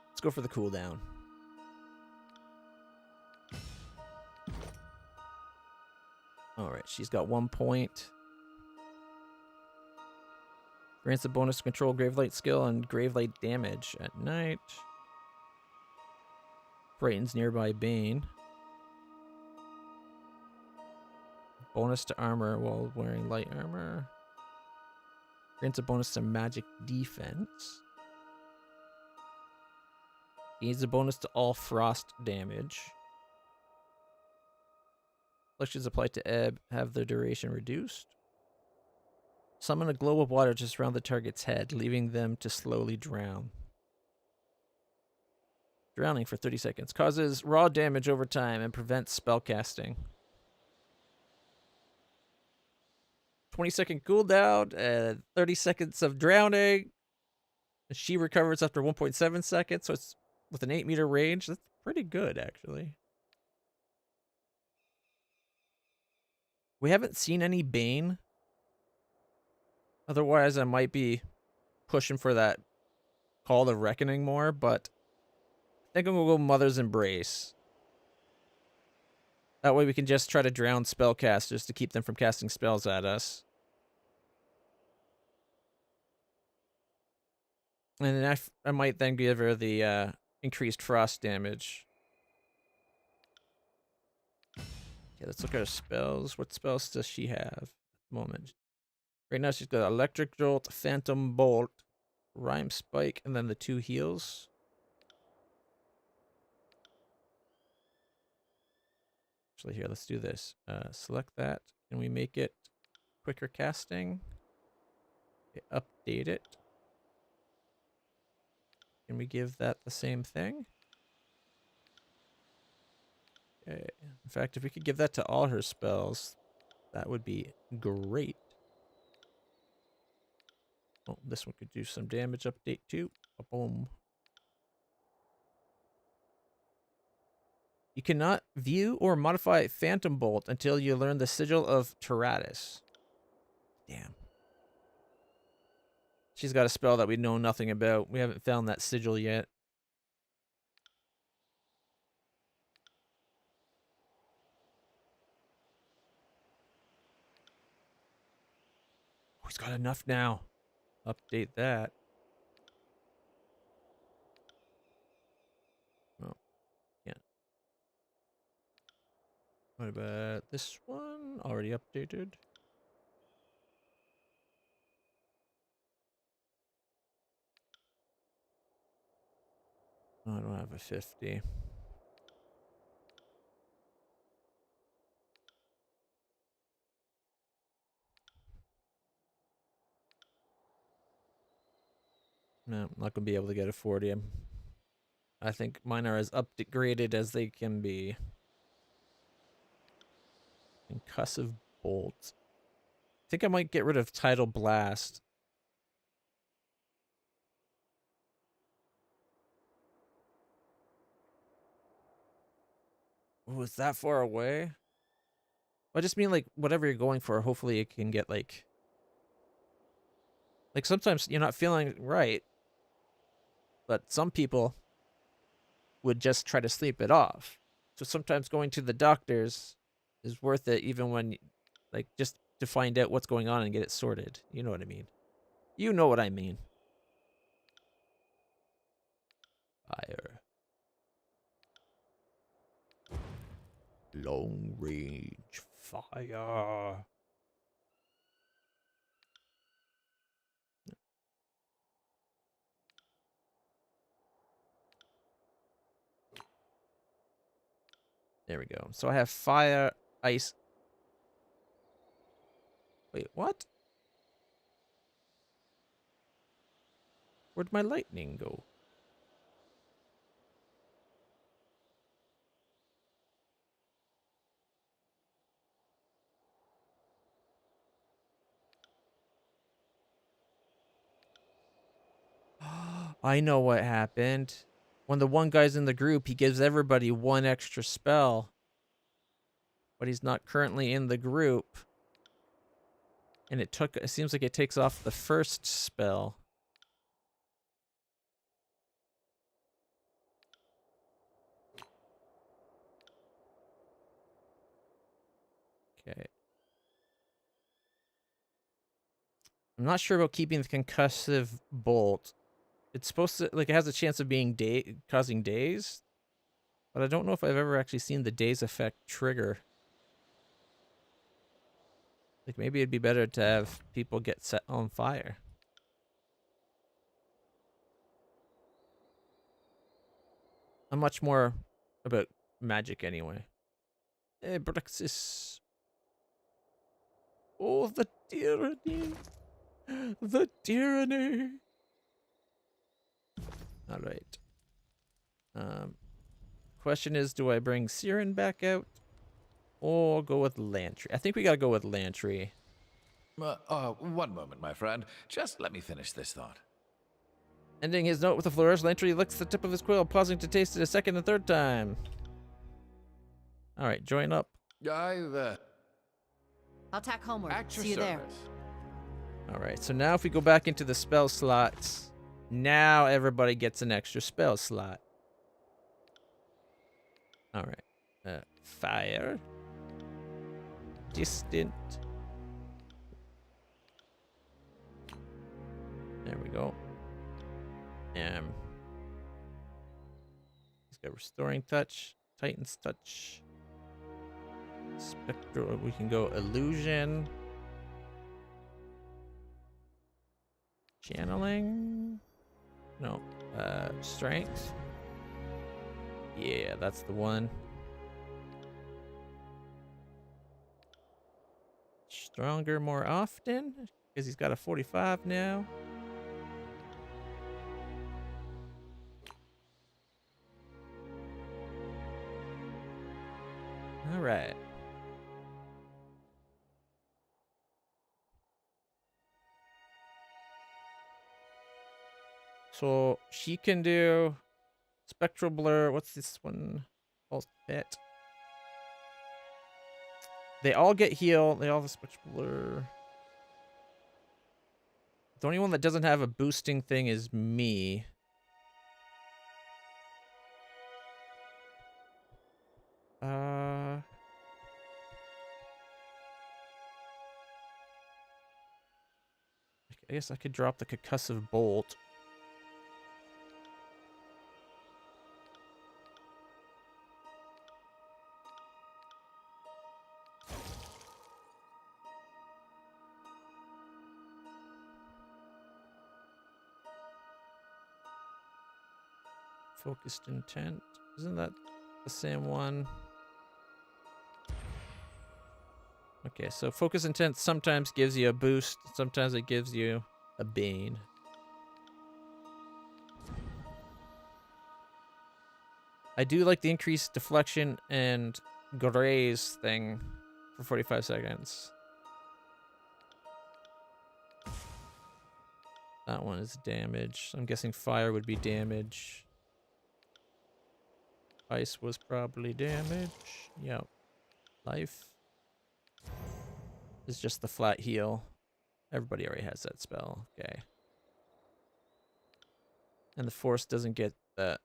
Let's go for the cooldown. All right, she's got 1 point. Grants a bonus to control Gravelight skill and Gravelight damage at night. Frightens nearby Bane. Bonus to armor while wearing light armor. Grants a bonus to magic defense. Gains a bonus to all frost damage. Afflictions applied to ebb have their duration reduced. Summon a globe of water just around the target's head, leaving them to slowly drown. Drowning for 30 seconds. Causes raw damage over time and prevents spellcasting. 20-second cooldown and 30 seconds of drowning. She recovers after 1.7 seconds, so it's with an 8-meter range. That's pretty good, actually. We haven't seen any Bane. Otherwise, I might be pushing for that Call of Reckoning more, but I think I'm going to go Mother's Embrace. That way we can just try to drown spellcasters to keep them from casting spells at us. And then I might then give her the increased frost damage. Okay, let's look at her spells. What spells does she have at the moment? Right now she's got Electric Jolt, Phantom Bolt, Rhyme Spike, and then the 2 heals. Actually, here, let's do this. Select that. Can we make it quicker casting? Okay, update it. Can we give that the same thing? Okay. In fact, if we could give that to all her spells, that would be great. Oh, this one could do some damage update too. Boom. You cannot view or modify Phantom Bolt until you learn the Sigil of Tyranny. Damn. She's got a spell that we know nothing about. We haven't found that sigil yet. Oh, he's got enough now. Update that. Oh, yeah. What about this one? Already updated. Oh, I don't have a 50. No, I'm not going to be able to get a 40. I think mine are as upgraded as they can be. Concussive Bolt. I think I might get rid of Tidal Blast. Oh, is that far away? I just mean, like, whatever you're going for, hopefully it can get, like sometimes you're not feeling right, but some people would just try to sleep it off. So sometimes going to the doctors is worth it, even when, like, just to find out what's going on and get it sorted. You know what I mean? You know what I mean. Fire. Long range fire. There we go. So I have fire, ice. Wait, what? Where'd my lightning go? I know what happened. When the one guy's in the group, he gives everybody one extra spell. But he's not currently in the group. And it seems like it takes off the first spell. Okay. I'm not sure about keeping the concussive bolt. It's supposed to, like, it has a chance of being causing daze. But I don't know if I've ever actually seen the daze effect trigger. Like, maybe it'd be better to have people get set on fire. I'm much more about magic anyway. Abraxas. Oh, the tyranny. The tyranny. Alright. Question is, do I bring Siren back out? Or go with Lantry? I think we gotta go with Lantry. One moment, my friend. Just let me finish this thought. Ending his note with a flourish, Lantry licks the tip of his quill, pausing to taste it a second and third time. Alright, join up. I've, I'll tack homeward. at your See you there. service. Alright, so now if we go back into the spell slots, now everybody gets an extra spell slot. Alright. Fire. Distant. There we go. He's got Restoring Touch, Titan's Touch, Spectral. We can go Illusion, Channeling. No, Strength. Yeah, that's the one. Stronger more often because he's got a 45 now. All right. So she can do Spectral Blur. What's this one? Pulse Pit. They all get heal. They all have Spectral Blur. The only one that doesn't have a boosting thing is me. I guess I could drop the Concussive Bolt. Focused Intent. Isn't that the same one? Okay, so Focus Intent sometimes gives you a boost, sometimes it gives you a bane. I do like the increased deflection and graze thing for 45 seconds. That one is damage. I'm guessing fire would be damage. Ice was probably damage. Yep. Life is just the flat heal. Everybody already has that spell. Okay. And the force doesn't get that.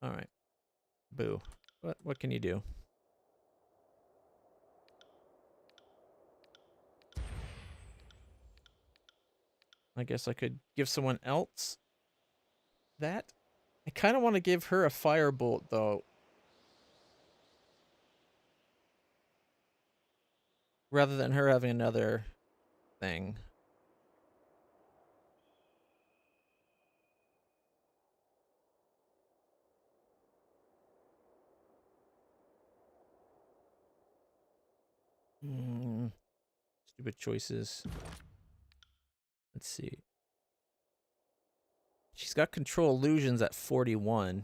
All right. Boo. What can you do? I guess I could give someone else that. I kind of want to give her a firebolt though. Rather than her having another thing. Stupid choices. Let's see. She's got control illusions at 41.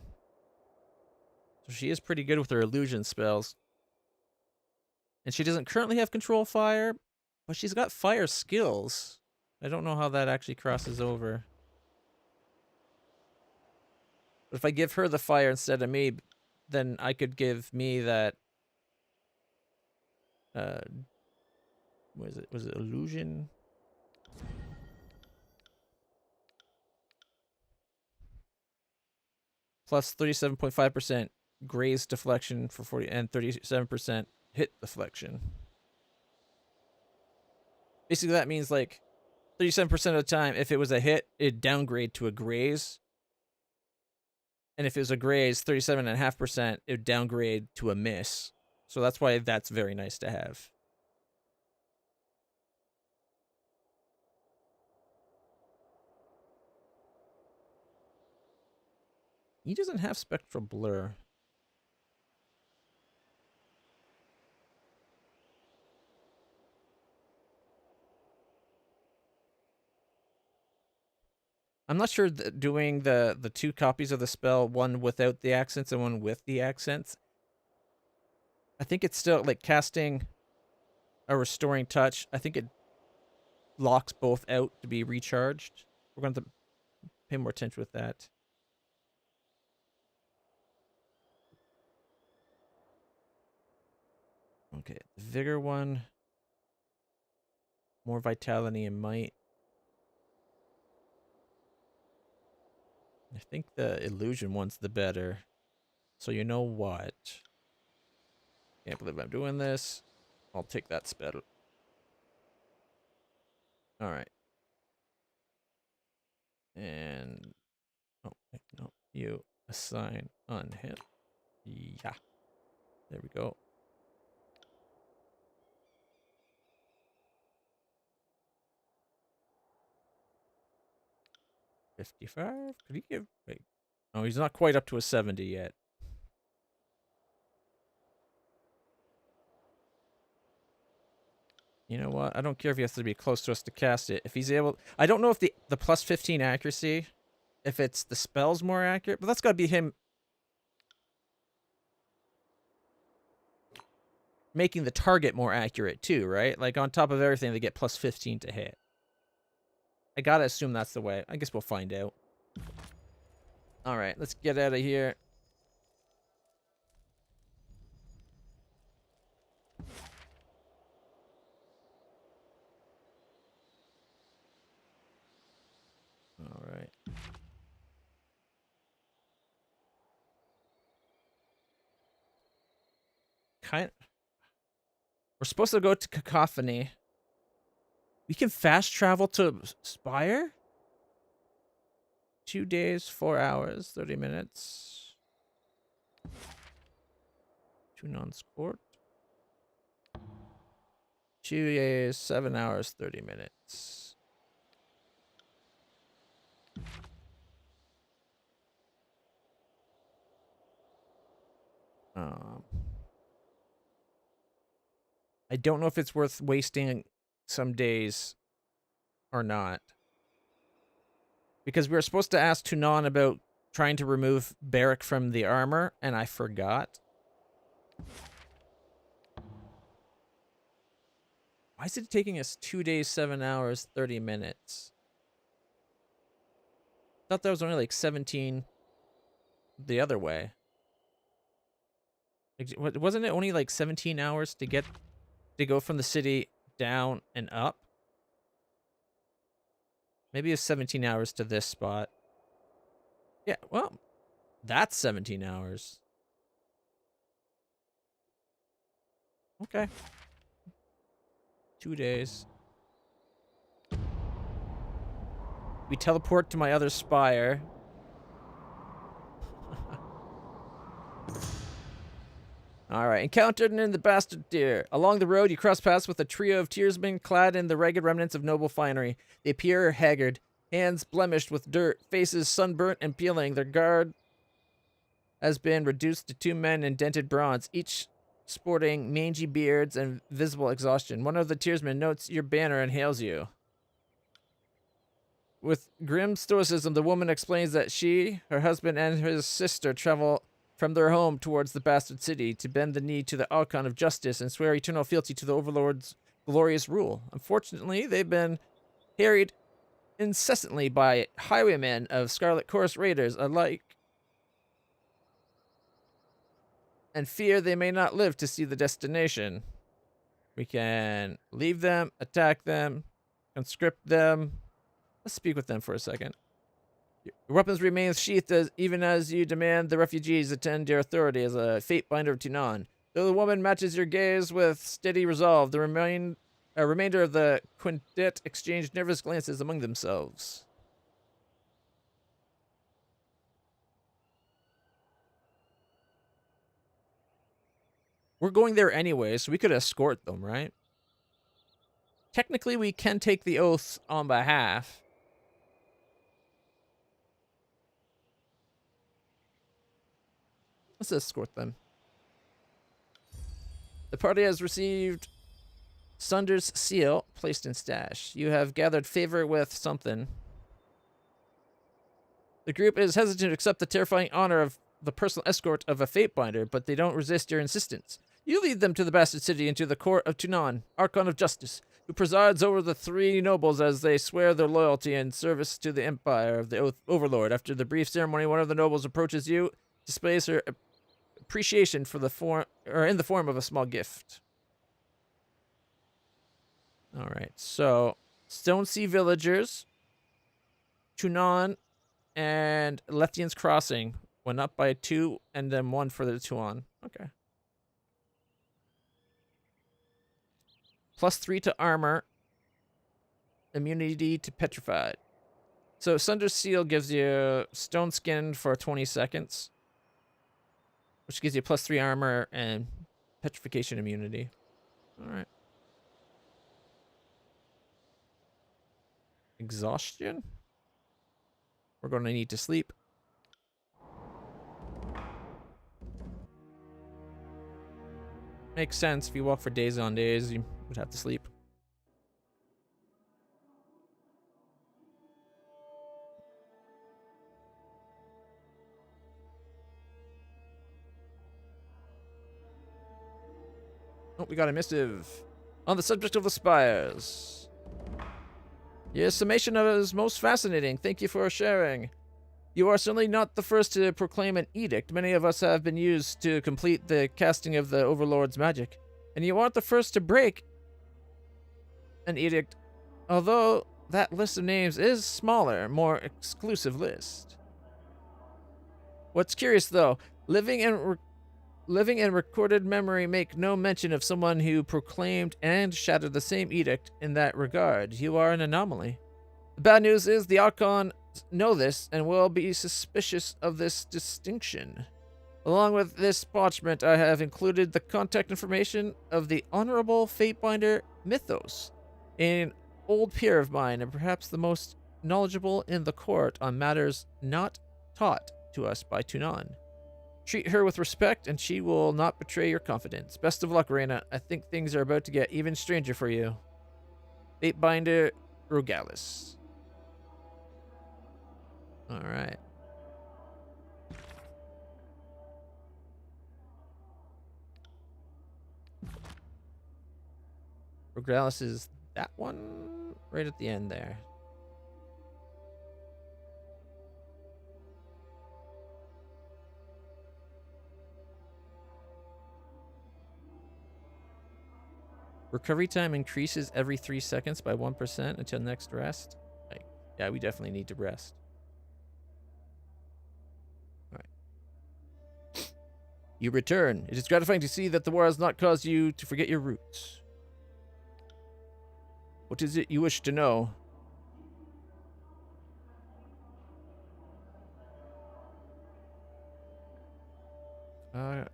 So she is pretty good with her illusion spells. And she doesn't currently have control fire, but she's got fire skills. I don't know how that actually crosses over. But if I give her the fire instead of me, then I could give me that what is it? Was it illusion? Plus 37.5% graze deflection for 40 and 37% hit deflection. Basically that means like 37% of the time if it was a hit, it'd downgrade to a graze. And if it was a graze, 37.5%, it would downgrade to a miss. So that's why that's very nice to have. He doesn't have spectral blur. I'm not sure doing the two copies of the spell, one without the accents and one with the accents. I think it's still like casting a restoring touch. I think it locks both out to be recharged. We're going to pay more attention with that. Okay, the vigor one. More vitality and might. I think the illusion one's the better. So you know what? Can't believe I'm doing this. I'll take that spell. Alright. And... oh, no. You assign unhit. Yeah. There we go. $55? Could he give... wait. Oh, he's not quite up to a 70 yet. You know what? I don't care if he has to be close to us to cast it. If he's able... I don't know if the plus 15 accuracy, if it's the spell's more accurate, but that's got to be him making the target more accurate too, right? Like on top of everything, they get plus 15 to hit. I gotta assume that's the way. I guess we'll find out. Alright, let's get out of here. Alright. We're supposed to go to Cacophony. We can fast travel to Spire? 2 days, 4 hours, 30 minutes. To Non's Court. 2 days, 7 hours, 30 minutes. I don't know if it's worth wasting some days or not. Because we were supposed to ask Tunon about trying to remove Barrack from the armor, and I forgot. Why is it taking us 2 days, 7 hours, 30 minutes? I thought that was only like 17 the other way. Wasn't it only like 17 hours to go from the city down and up? Maybe it's 17 hours to this spot. Yeah, well, that's 17 hours. Okay. 2 days. We teleport to my other spire. Alright, encountered in the bastard deer. Along the road, you cross paths with a trio of tearsmen clad in the ragged remnants of noble finery. They appear haggard, hands blemished with dirt, faces sunburnt and peeling. Their guard has been reduced to 2 men in dented bronze, each sporting mangy beards and visible exhaustion. One of the tearsmen notes your banner and hails you. With grim stoicism, the woman explains that she, her husband, and his sister travel from their home towards the bastard city to bend the knee to the Archon of justice and swear eternal fealty to the Overlord's glorious rule. Unfortunately, they've been harried incessantly by highwaymen of Scarlet Chorus raiders alike, and fear they may not live to see the destination. We can leave them, attack them, conscript them. Let's speak with them for a second. Your weapons remain sheathed even as you demand the refugees attend your authority as a fate binder of Tunon. Though the woman matches your gaze with steady resolve, the remainder of the quintet exchange nervous glances among themselves. We're going there anyway, so we could escort them, right? Technically, we can take the oath on behalf. Let's escort them. The party has received Sunder's seal placed in stash. You have gathered favor with something. The group is hesitant to accept the terrifying honor of the personal escort of a Fatebinder, but they don't resist your insistence. You lead them to the Bastard City and to the court of Tunan, Archon of Justice, who presides over the three nobles as they swear their loyalty and service to the Empire of the Overlord. After the brief ceremony, one of the nobles approaches you, displays her appreciation for the in the form of a small gift. All right, so Stone Sea villagers, Tunan, and Lethian's Crossing went up by 2, and then 1 for the Tuan. Okay. +3 to armor, immunity to petrified. So Sunder's Seal gives you stone skin for 20 seconds, which gives you +3 armor and petrification immunity. All right. Exhaustion? We're going to need to sleep. Makes sense. If you walk for days on days, you would have to sleep. Oh, we got a missive. On the subject of the spires. Your summation of it is most fascinating. Thank you for sharing. You are certainly not the first to proclaim an edict. Many of us have been used to complete the casting of the Overlord's magic. And you aren't the first to break an edict, although that list of names is smaller, more exclusive list. What's curious, though, living and recorded memory make no mention of someone who proclaimed and shattered the same edict in that regard. You are an anomaly. The bad news is the Archon know this and will be suspicious of this distinction. Along with this parchment, I have included the contact information of the Honorable Fatebinder Mythos, an old peer of mine and perhaps the most knowledgeable in the court on matters not taught to us by Tunan. Treat her with respect, and she will not betray your confidence. Best of luck, Reina. I think things are about to get even stranger for you. Fatebinder Rogalis. Alright. Rogalis is that one right at the end there. Recovery time increases every 3 seconds by 1% until next rest. Like, yeah, we definitely need to rest. Alright. You return. It is gratifying to see that the war has not caused you to forget your roots. What is it you wish to know? I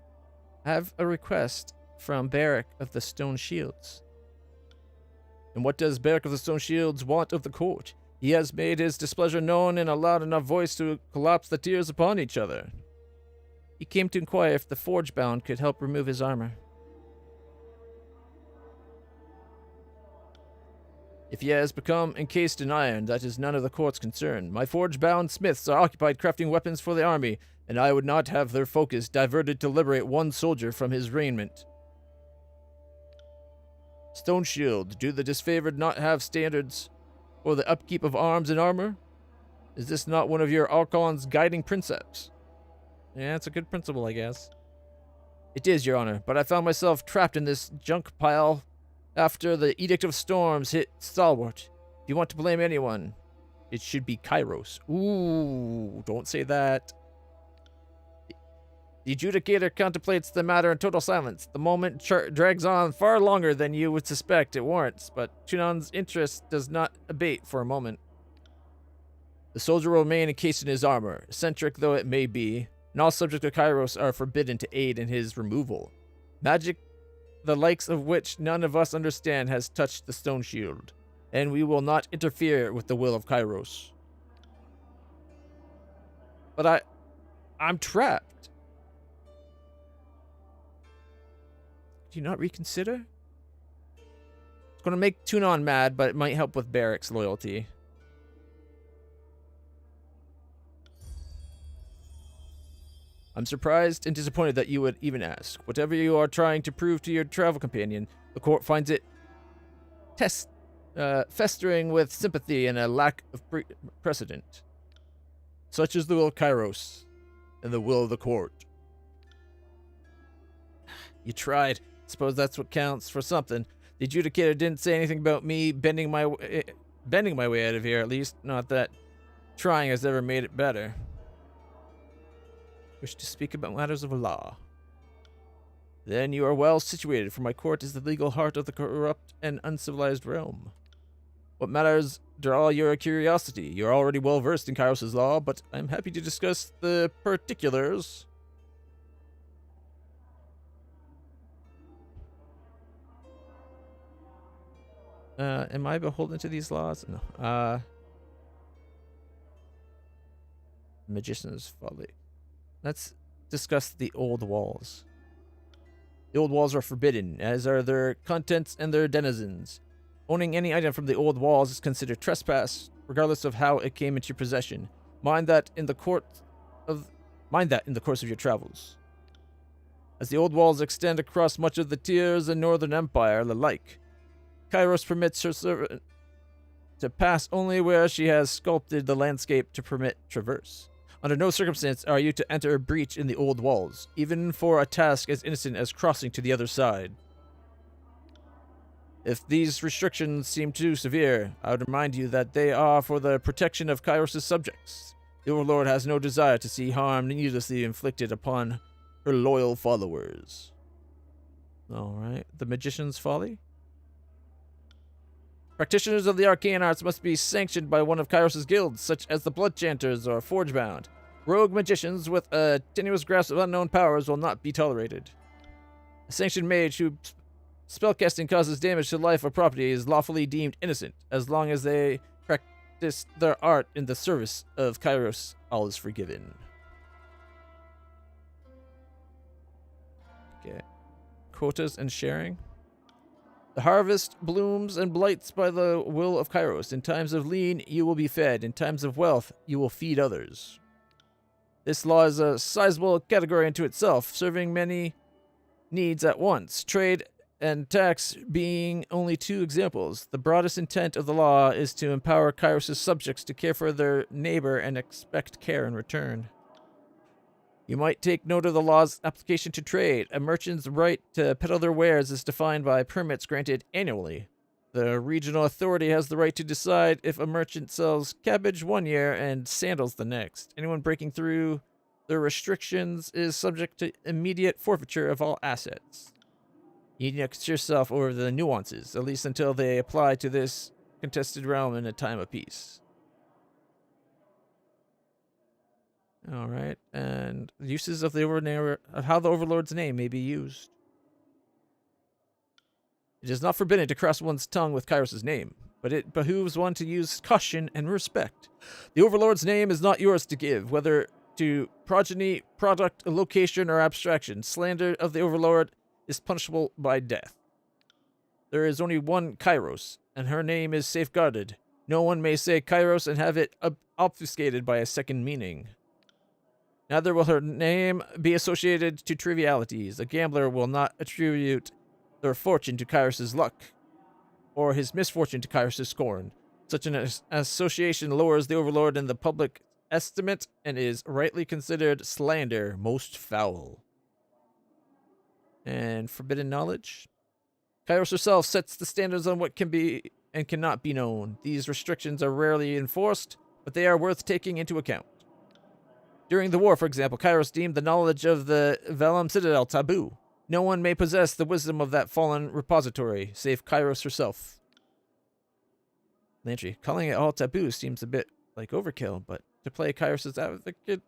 have a request from Barrack of the Stone Shields. And what does Barrack of the Stone Shields want of the court? He has made his displeasure known in a loud enough voice to collapse the tears upon each other. He came to inquire if the Forgebound could help remove his armor. If he has become encased in iron, that is none of the court's concern. My Forgebound smiths are occupied crafting weapons for the army, and I would not have their focus diverted to liberate one soldier from his raiment. Stone Shield, do the disfavored not have standards for the upkeep of arms and armor? Is this not one of your Archon's guiding precepts? Yeah, it's a good principle, I guess. It is, Your Honor, but I found myself trapped in this junk pile after the Edict of Storms hit Stalwart. If you want to blame anyone, it should be Kairos. Ooh, don't say that. The adjudicator contemplates the matter in total silence. The moment drags on far longer than you would suspect it warrants, but Tunan's interest does not abate for a moment. The soldier will remain encased in his armor, eccentric though it may be, and all subjects of Kairos are forbidden to aid in his removal. Magic, the likes of which none of us understand, has touched the Stone Shield, and we will not interfere with the will of Kairos. But I'm trapped. you not reconsider? It's going to make Tunon mad, but it might help with Barrick's loyalty. I'm surprised and disappointed that you would even ask. Whatever you are trying to prove to your travel companion, the court finds it festering with sympathy and a lack of precedent. Such is the will of Kairos and the will of the court. You tried. Suppose that's what counts for something. The adjudicator didn't say anything about me bending my way out of here, at least. Not that trying has ever made it better. Wish to speak about matters of law. Then you are well situated, for my court is the legal heart of the corrupt and uncivilized realm. What matters draw your curiosity? You're already well versed in Kairos' law, but I'm happy to discuss the particulars. Am I beholden to these laws? No. Magician's folly. Let's discuss the old walls. The old walls are forbidden, as are their contents and their denizens. Owning any item from the old walls is considered trespass, regardless of how it came into your possession. Mind that in the course of your travels. As the old walls extend across much of the tiers and Northern Empire alike, Kairos permits her servant to pass only where she has sculpted the landscape to permit traverse. Under no circumstance are you to enter a breach in the old walls, even for a task as innocent as crossing to the other side. If these restrictions seem too severe, I would remind you that they are for the protection of Kairos' subjects. The Overlord has no desire to see harm needlessly inflicted upon her loyal followers. Alright, the Magician's Folly? Practitioners of the arcane arts must be sanctioned by one of Kairos' guilds, such as the Blood Chanters or Forgebound. Rogue magicians with a tenuous grasp of unknown powers will not be tolerated. A sanctioned mage who spellcasting causes damage to life or property is lawfully deemed innocent, as long as they practice their art in the service of Kairos. All is forgiven. Okay. Quotas and sharing. The harvest blooms and blights by the will of Kairos. In times of lean, you will be fed. In times of wealth, you will feed others. This law is a sizable category unto itself, serving many needs at once. Trade and tax being only two examples. The broadest intent of the law is to empower Kairos' subjects to care for their neighbor and expect care in return. You might take note of the law's application to trade. A merchant's right to peddle their wares is defined by permits granted annually. The regional authority has the right to decide if a merchant sells cabbage one year and sandals the next. Anyone breaking through the restrictions is subject to immediate forfeiture of all assets. You need to exert yourself over the nuances, at least until they apply to this contested realm in a time of peace. All right, and uses of how the Overlord's name may be used. It is not forbidden to cross one's tongue with Kairos' name, but it behooves one to use caution and respect. The Overlord's name is not yours to give, whether to progeny, product, location, or abstraction. Slander of the Overlord is punishable by death. There is only one Kairos, and her name is safeguarded. No one may say Kairos and have it obfuscated by a second meaning. Neither will her name be associated to trivialities. A gambler will not attribute their fortune to Kairos' luck, or his misfortune to Kairos' scorn. Such an association lowers the Overlord in the public estimate and is rightly considered slander most foul. And forbidden knowledge. Kairos herself sets the standards on what can be and cannot be known. These restrictions are rarely enforced, but they are worth taking into account. During the war, for example, Kairos deemed the knowledge of the Vellum Citadel taboo. No one may possess the wisdom of that fallen repository, save Kairos herself. Lantry, calling it all taboo seems a bit like overkill, but to play Kairos' advocate,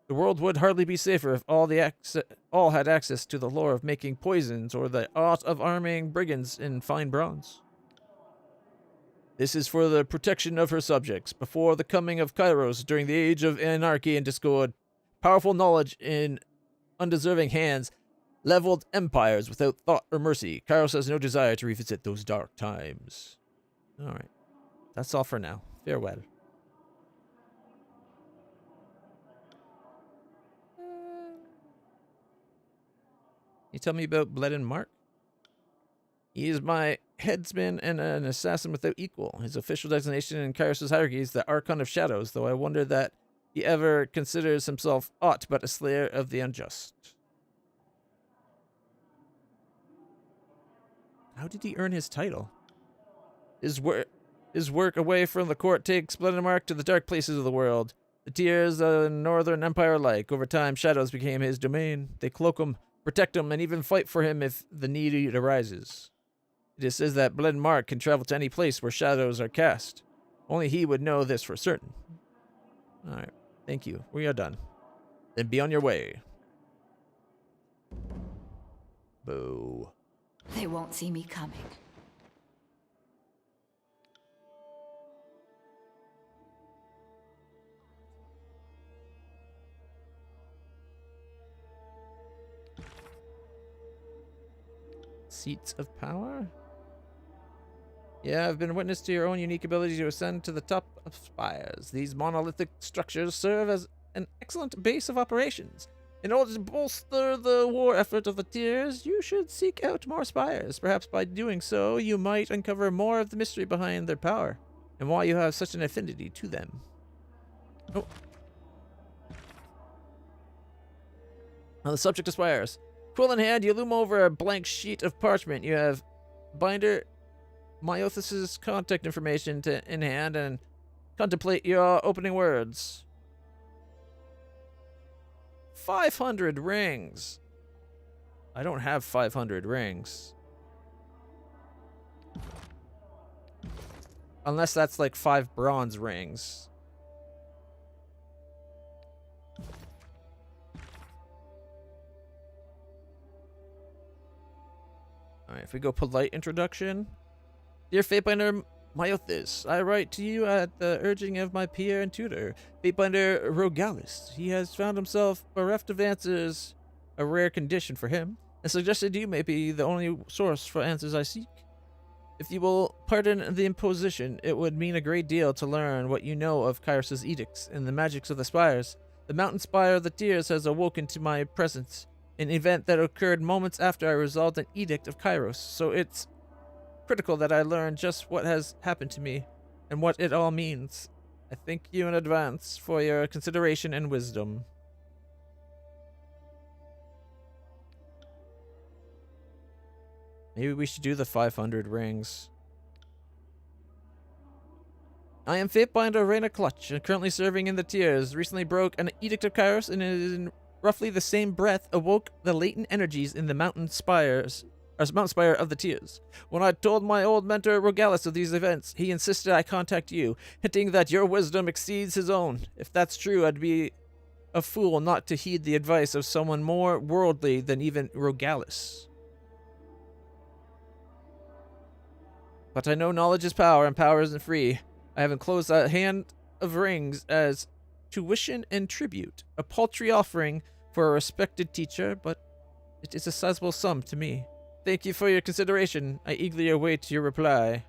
the world would hardly be safer if all had access to the lore of making poisons or the art of arming brigands in fine bronze. This is for the protection of her subjects. Before the coming of Kairos, during the age of anarchy and discord, powerful knowledge in undeserving hands leveled empires without thought or mercy. Kairos has no desire to revisit those dark times. Alright. That's all for now. Farewell. You tell me about Bled and Mark? He is my headsman and an assassin without equal. His official designation in Kairos' hierarchy is the Archon of Shadows, though I wonder that he ever considers himself aught but a slayer of the unjust. How did he earn his title? His work away from the court takes Blood and Mark to the dark places of the world. The tiers of the Northern Empire alike. Over time, Shadows became his domain. They cloak him, protect him, and even fight for him if the need arises. It is said that Blood and Mark can travel to any place where shadows are cast. Only he would know this for certain. Alright. Thank you. We are done. Then be on your way. Boo. They won't see me coming. Seats of power? Yeah, I've been witness to your own unique ability to ascend to the top of spires. These monolithic structures serve as an excellent base of operations. In order to bolster the war effort of the tiers, you should seek out more spires. Perhaps by doing so, you might uncover more of the mystery behind their power, and why you have such an affinity to them. Oh. On the subject of spires. Quill in hand, you loom over a blank sheet of parchment. You have binder Myothis' contact information in hand and contemplate your opening words. 500 rings. I don't have 500 rings. Unless that's like 5 bronze rings. Alright, if we go polite introduction. Dear Fatebinder Myothis, I write to you at the urging of my peer and tutor, Fatebinder Rogalis. He has found himself bereft of answers, a rare condition for him, and suggested you may be the only source for answers I seek. If you will pardon the imposition, it would mean a great deal to learn what you know of Kairos' edicts and the magics of the spires. The mountain spire of the Tiers has awoken to my presence, an event that occurred moments after I resolved an edict of Kairos, so it's critical that I learn just what has happened to me and what it all means. I thank you in advance for your consideration and wisdom. Maybe we should do the 500 rings. I am Fatebinder LitlClutch, and currently serving in the Tiers. Recently broke an edict of Kairos, and in roughly the same breath awoke the latent energies in the mountain spire of the Tiers. When I told my old mentor Rogalis of these events, he insisted I contact you, hinting that your wisdom exceeds his own. If that's true, I'd be a fool not to heed the advice of someone more worldly than even Rogalis. But I know knowledge is power, and power isn't free. I have enclosed a hand of rings as tuition and tribute, a paltry offering for a respected teacher, but it is a sizable sum to me. Thank you for your consideration. I eagerly await your reply.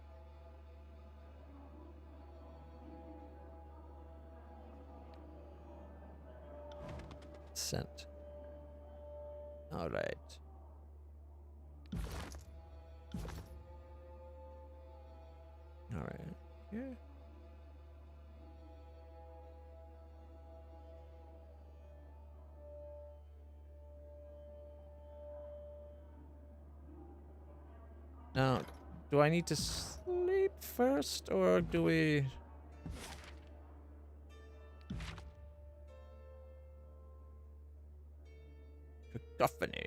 Sent. All right. All right. Yeah. Now, do I need to sleep first, or do we... Cacophony.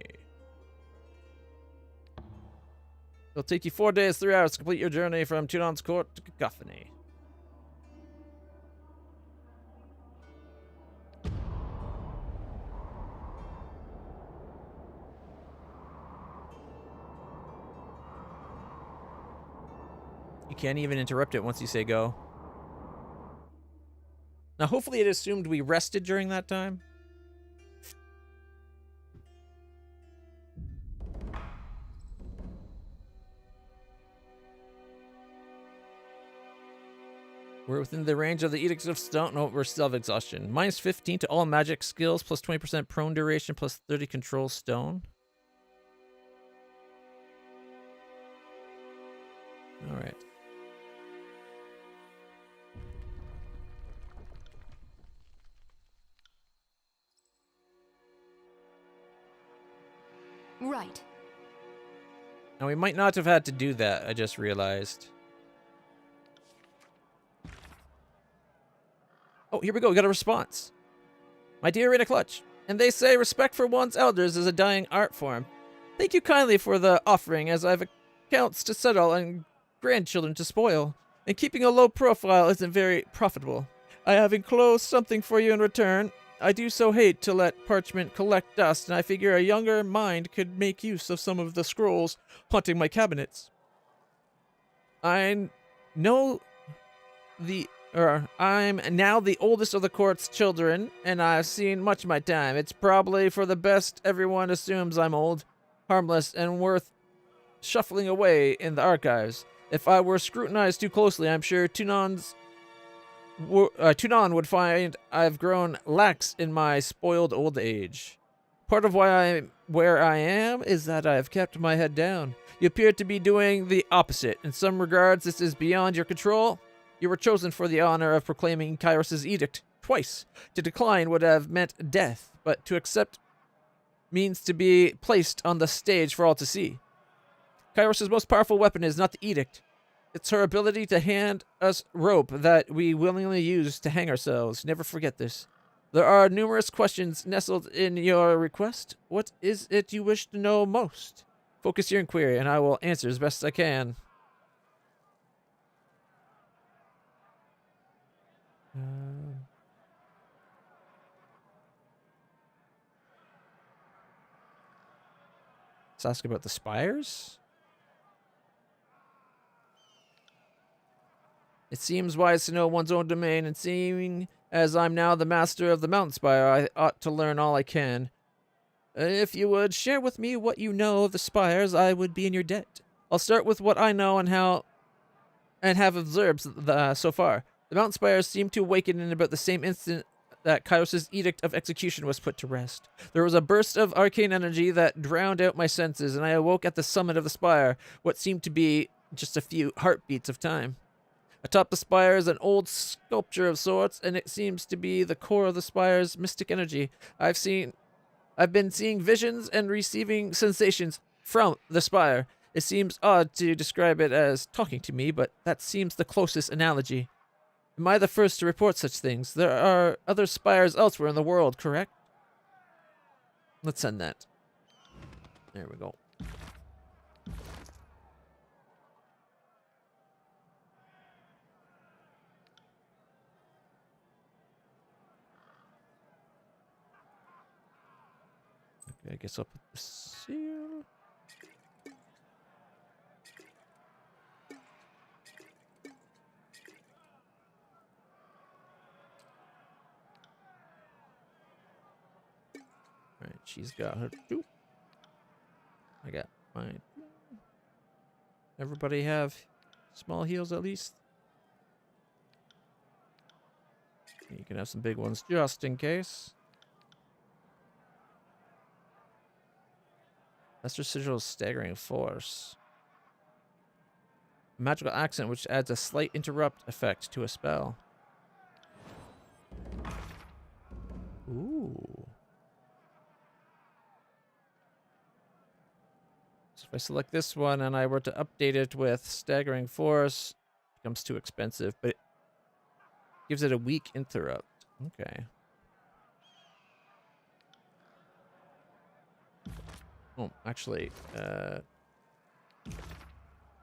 It'll take you 4 days, 3 hours to complete your journey from Tudon's Court to Cacophony. You can't even interrupt it once you say go. Now, hopefully it assumed we rested during that time. We're within the range of the Edict of Stone. No, we're still have exhaustion. Minus 15 to all magic skills, plus 20% prone duration, plus 30 control stone. All right. Right. Now, we might not have had to do that, I just realized. Oh, here we go. We got a response. My dear LitlClutch, and they say respect for one's elders is a dying art form. Thank you kindly for the offering, as I've accounts to settle and grandchildren to spoil, and keeping a low profile isn't very profitable. I have enclosed something for you in return. I do so hate to let parchment collect dust, and I figure a younger mind could make use of some of the scrolls haunting my cabinets. I'm now the oldest of the court's children, and I've seen much of my time. It's probably for the best everyone assumes I'm old, harmless, and worth shuffling away in the archives. If I were scrutinized too closely, I'm sure Tunon would find I've grown lax in my spoiled old age. Part of why I'm where I am is that I've kept my head down. You appear to be doing the opposite. In some regards, this is beyond your control. You were chosen for the honor of proclaiming Kairos' edict twice. To decline would have meant death, but to accept means to be placed on the stage for all to see. Kairos' most powerful weapon is not the edict. It's her ability to hand us rope that we willingly use to hang ourselves. Never forget this. There are numerous questions nestled in your request. What is it you wish to know most? Focus your inquiry, and I will answer as best I can. Let's ask about the spires. It seems wise to know one's own domain, and seeing as I'm now the master of the mountain spire, I ought to learn all I can. If you would share with me what you know of the spires, I would be in your debt. I'll start with what I know and have observed so far. The mountain spires seem to awaken in about the same instant that Kairos' edict of execution was put to rest. There was a burst of arcane energy that drowned out my senses, and I awoke at the summit of the spire, what seemed to be just a few heartbeats of time. Atop the spire is an old sculpture of sorts, and it seems to be the core of the spire's mystic energy. I've been seeing visions and receiving sensations from the spire. It seems odd to describe it as talking to me, but that seems the closest analogy. Am I the first to report such things? There are other spires elsewhere in the world, correct? Let's send that. There we go. Okay, I guess I'll put this here. Alright, she's got her two. I got mine. Everybody have small heals at least? You can have some big ones just in case. Master Sigil's staggering force. A magical accent which adds a slight interrupt effect to a spell. Ooh. So if I select this one and I were to update it with staggering force, it becomes too expensive, but it gives it a weak interrupt. Okay. Oh, actually,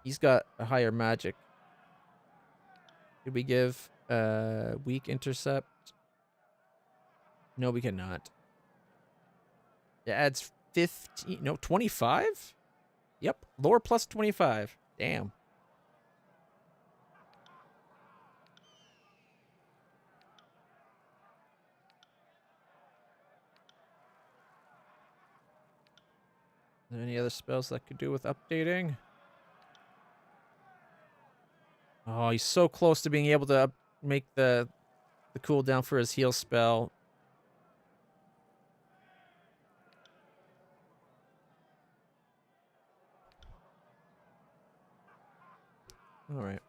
he's got a higher magic. Could we give weak intercept? No, we cannot. It adds 15, no, 25? Yep, lore plus 25. Damn. Are there any other spells that could do with updating? Oh, he's so close to being able to make the cooldown for his heal spell. All right.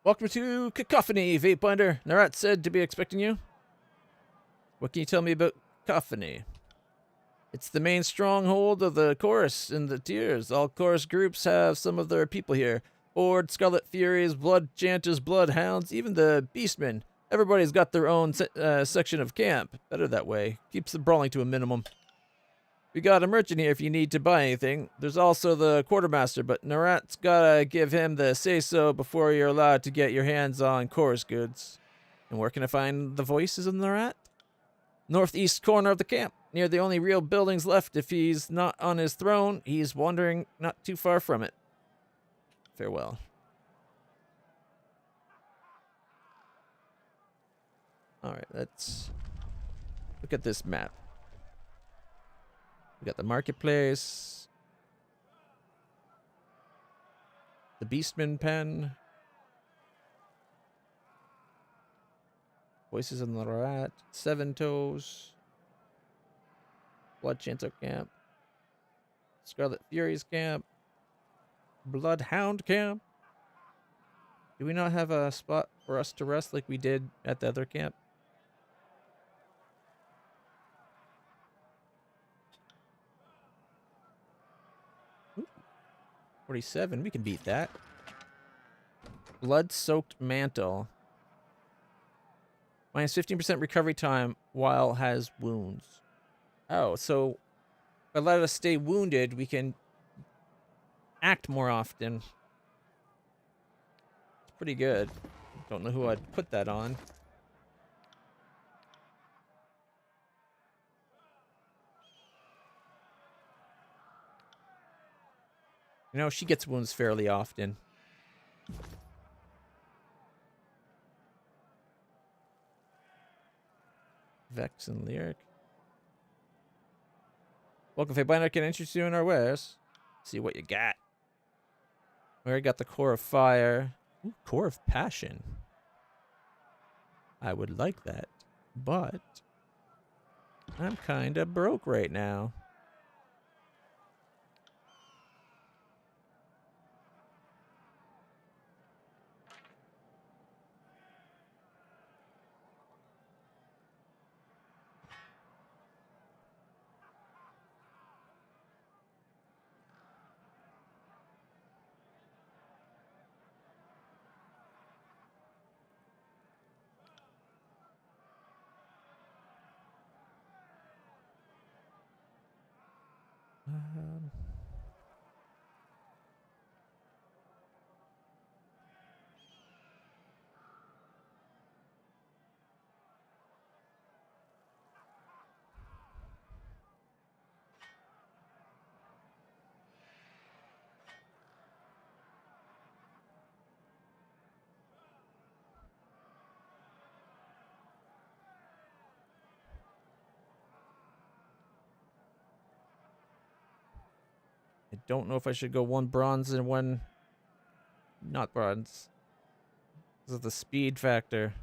Welcome to Cacophony, Vape Binder. Narat said to be expecting you. What can you tell me about Cacophony? It's the main stronghold of the chorus in the tiers. All chorus groups have some of their people here. Horde, Scarlet Furies, Blood Chanters, Bloodhounds, even the Beastmen. Everybody's got their own section of camp. Better that way. Keeps the brawling to a minimum. We got a merchant here if you need to buy anything. There's also the quartermaster, but Narat's gotta give him the say-so before you're allowed to get your hands on chorus goods. And where can I find the voices of Narat? Northeast corner of the camp, near the only real buildings left. If he's not on his throne, he's wandering not too far from it. Farewell. Alright, let's look at this map. We got the marketplace, the Beastman pen, Voices in the Rat, Seven Toes, Blood Chanter Camp, Scarlet Furies Camp, Bloodhound Camp. Do we not have a spot for us to rest like we did at the other camp? Ooh, 47, we can beat that. Blood-soaked mantle. Minus 15% recovery time while has wounds. Oh, so if I let us stay wounded, we can act more often. It's pretty good. Don't know who I'd put that on. You know, she gets wounds fairly often. Vex and Lyric. Welcome, Fabinder. Can interest you in our wares. See what you got. We already got the Core of Fire. Ooh, Core of Passion. I would like that, but I'm kind of broke right now. Um, I don't know if I should go one bronze and one not bronze. This is the speed factor.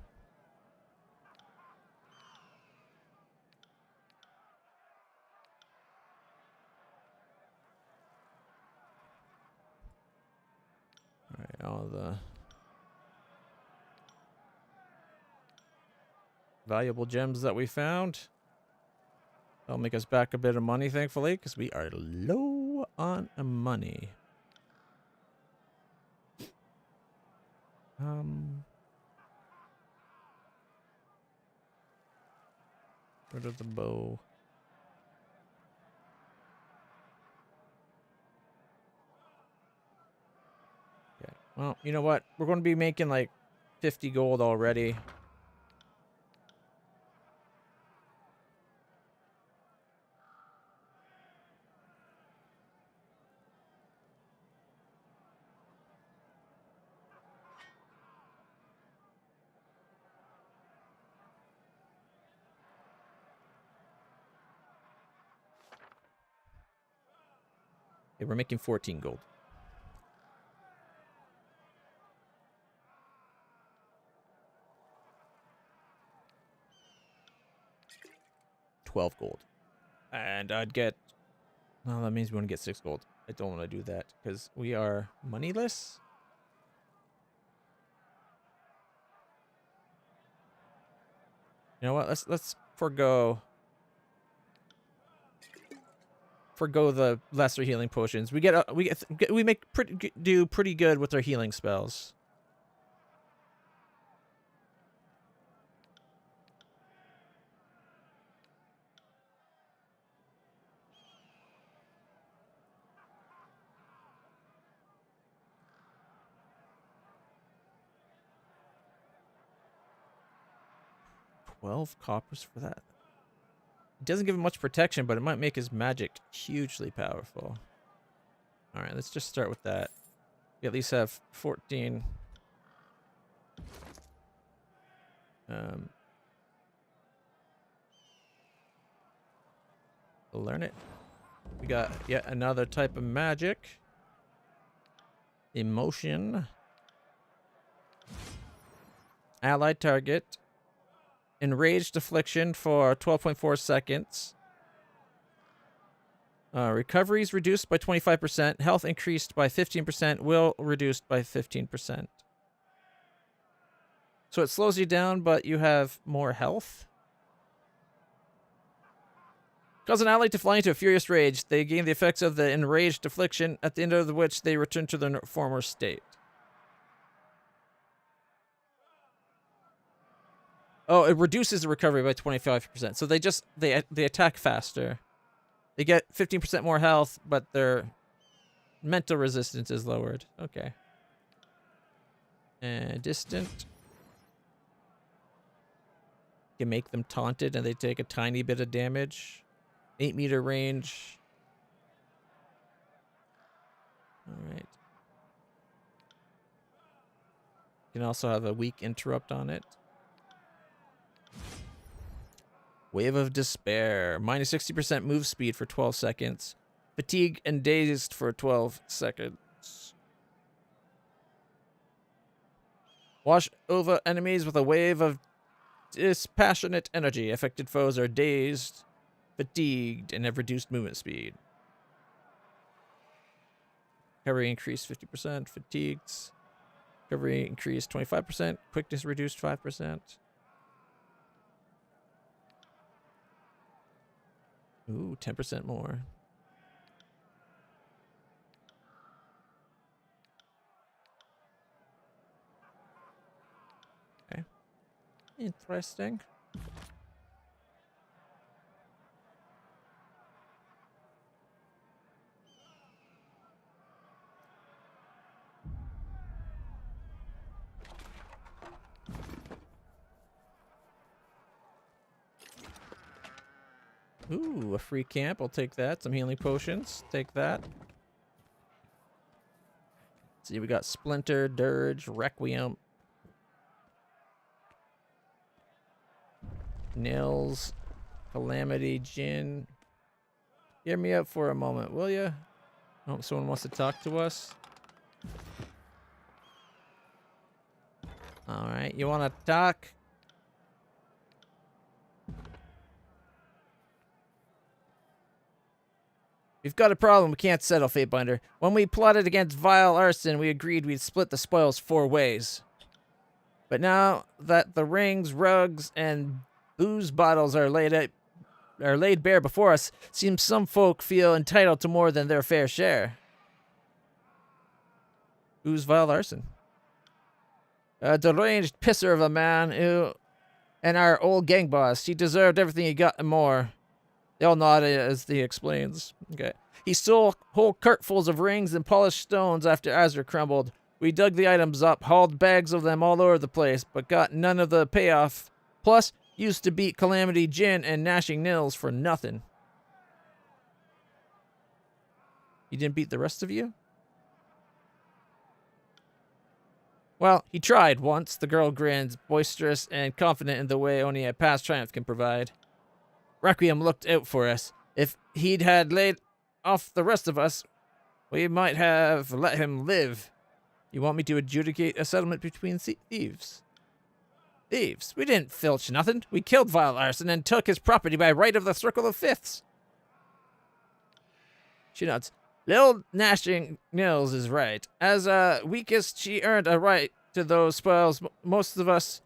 Alright, all the valuable gems that we found. That'll make us back a bit of money, thankfully, because we are low on money. Rid of the bow. Okay. Well, you know what? We're going to be making like 50 gold already. Okay, we're making 14 gold. $12 gold. And I'd get... Well, that means we want to get 6 gold. I don't want to do that because we are moneyless. You know what? Let's forgo the lesser healing potions. We do pretty good with our healing spells. $12 coppers for that. It doesn't give him much protection, but it might make his magic hugely powerful. Alright, let's just start with that. We at least have 14. We'll learn it. We got yet another type of magic. Emotion. Allied target. Enraged affliction for 12.4 seconds. Recovery is reduced by 25%. Health increased by 15%. Will reduced by 15%. So it slows you down, but you have more health. Cause an ally to fly into a furious rage. They gain the effects of the enraged affliction, at the end of which they return to their former state. Oh, it reduces the recovery by 25%. So they attack faster. They get 15% more health, but their mental resistance is lowered. Okay. And distant. You can make them taunted and they take a tiny bit of damage. 8-meter range. Alright. You can also have a weak interrupt on it. Wave of Despair. Minus 60% move speed for 12 seconds. Fatigue and dazed for 12 seconds. Wash over enemies with a wave of dispassionate energy. Affected foes are dazed, fatigued, and have reduced movement speed. Recovery increased 50%. Fatigued. Recovery increased 25%. Quickness reduced 5%. Ooh, 10% more. Okay. Interesting. Ooh, a free camp. I'll take that. Some healing potions. Take that. See, we got Splinter, Dirge, Requiem. Nils, Calamity, Jin. Hear me out for a moment, will ya? Oh, someone wants to talk to us. Alright, you want to talk? We've got a problem we can't settle, Fatebinder. When we plotted against vile arson, we agreed we'd split the spoils 4 ways. But now that the rings, rugs, and booze bottles are laid bare before us, seems some folk feel entitled to more than their fair share. Who's vile arson? A deranged pisser of a man who... And our old gang boss. He deserved everything he got and more. They all nod as he explains. Okay. He stole whole cartfuls of rings and polished stones after Azure crumbled. We dug the items up, hauled bags of them all over the place, but got none of the payoff. Plus, used to beat Calamity Jin and Gnashing Nils for nothing. He didn't beat the rest of you? Well, he tried once, the girl grins, boisterous and confident in the way only a past triumph can provide. Requiem looked out for us. If he'd had laid off the rest of us, We might have let him live. You want me to adjudicate a settlement between thieves? Thieves? We didn't filch nothing. We killed Vile Arson and took his property by right of the Circle of Fifths. She nods. Lil Gnashing Nils is right. As weakest, she earned a right to those spoils. Most of us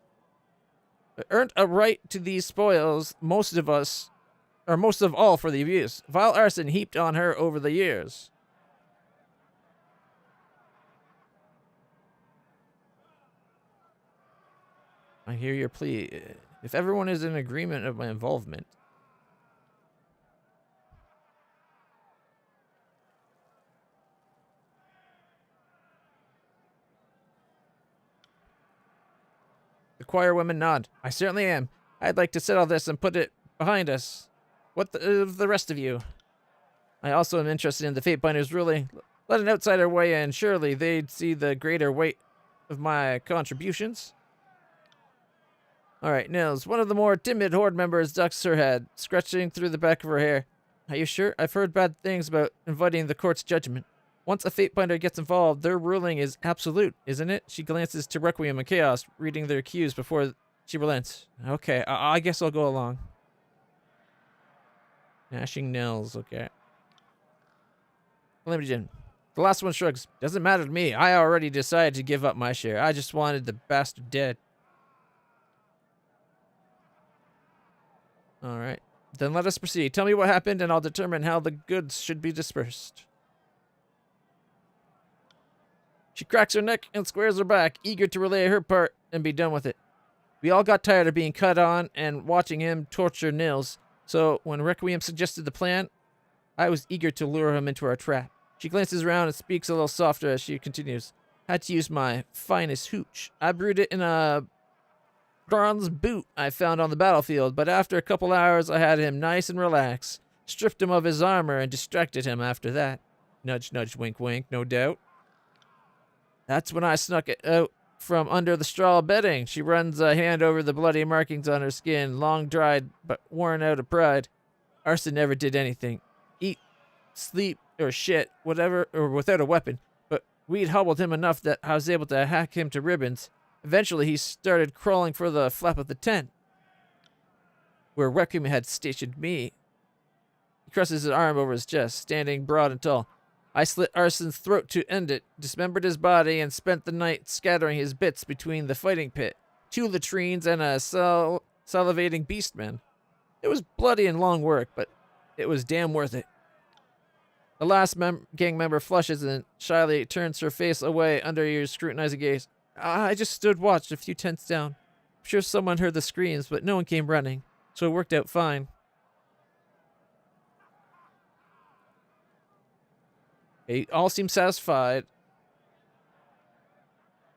earned a right to these spoils. Most of all for the abuse. Vile Arson heaped on her over the years. I hear your plea. If everyone is in agreement of my involvement. The choir women nod. I certainly am. I'd like to settle this and put it behind us. What of the rest of you? I also am interested in the Fatebinder's ruling. Let an outsider weigh in. Surely they'd see the greater weight of my contributions. All right, Nils. One of the more timid Horde members ducks her head, scratching through the back of her hair. Are you sure? I've heard bad things about inviting the court's judgment. Once a Fatebinder gets involved, their ruling is absolute, isn't it? She glances to Requiem and Chaos, reading their cues before she relents. Okay, I guess I'll go along. Gnashing Nils, okay. Calamity Jin. The last one shrugs. Doesn't matter to me. I already decided to give up my share. I just wanted the bastard dead. All right. Then let us proceed. Tell me what happened, and I'll determine how the goods should be dispersed. She cracks her neck and squares her back, eager to relay her part and be done with it. We all got tired of being cut on and watching him torture Nils, so when Requiem suggested the plan, I was eager to lure him into our trap. She glances around and speaks a little softer as she continues. Had to use my finest hooch. I brewed it in a bronze boot I found on the battlefield, but after a couple hours I had him nice and relaxed, stripped him of his armor and distracted him after that. Nudge, nudge, wink, wink, no doubt. That's when I snuck it out from under the straw bedding. She runs a hand over the bloody markings on her skin, long dried but worn out of pride. Arson never did anything. Eat, sleep, or shit, whatever, or without a weapon, but we'd hobbled him enough that I was able to hack him to ribbons. Eventually, he started crawling for the flap of the tent, where Requiem had stationed me. He crosses his arm over his chest, standing broad and tall. I slit Arson's throat to end it, dismembered his body, and spent the night scattering his bits between the fighting pit, 2 latrines, and a salivating beastman. It was bloody and long work, but it was damn worth it. The last gang member flushes and shyly turns her face away under your scrutinizing gaze. I just stood watched a few tents down. I'm sure someone heard the screams, but no one came running, so it worked out fine. They all seem satisfied.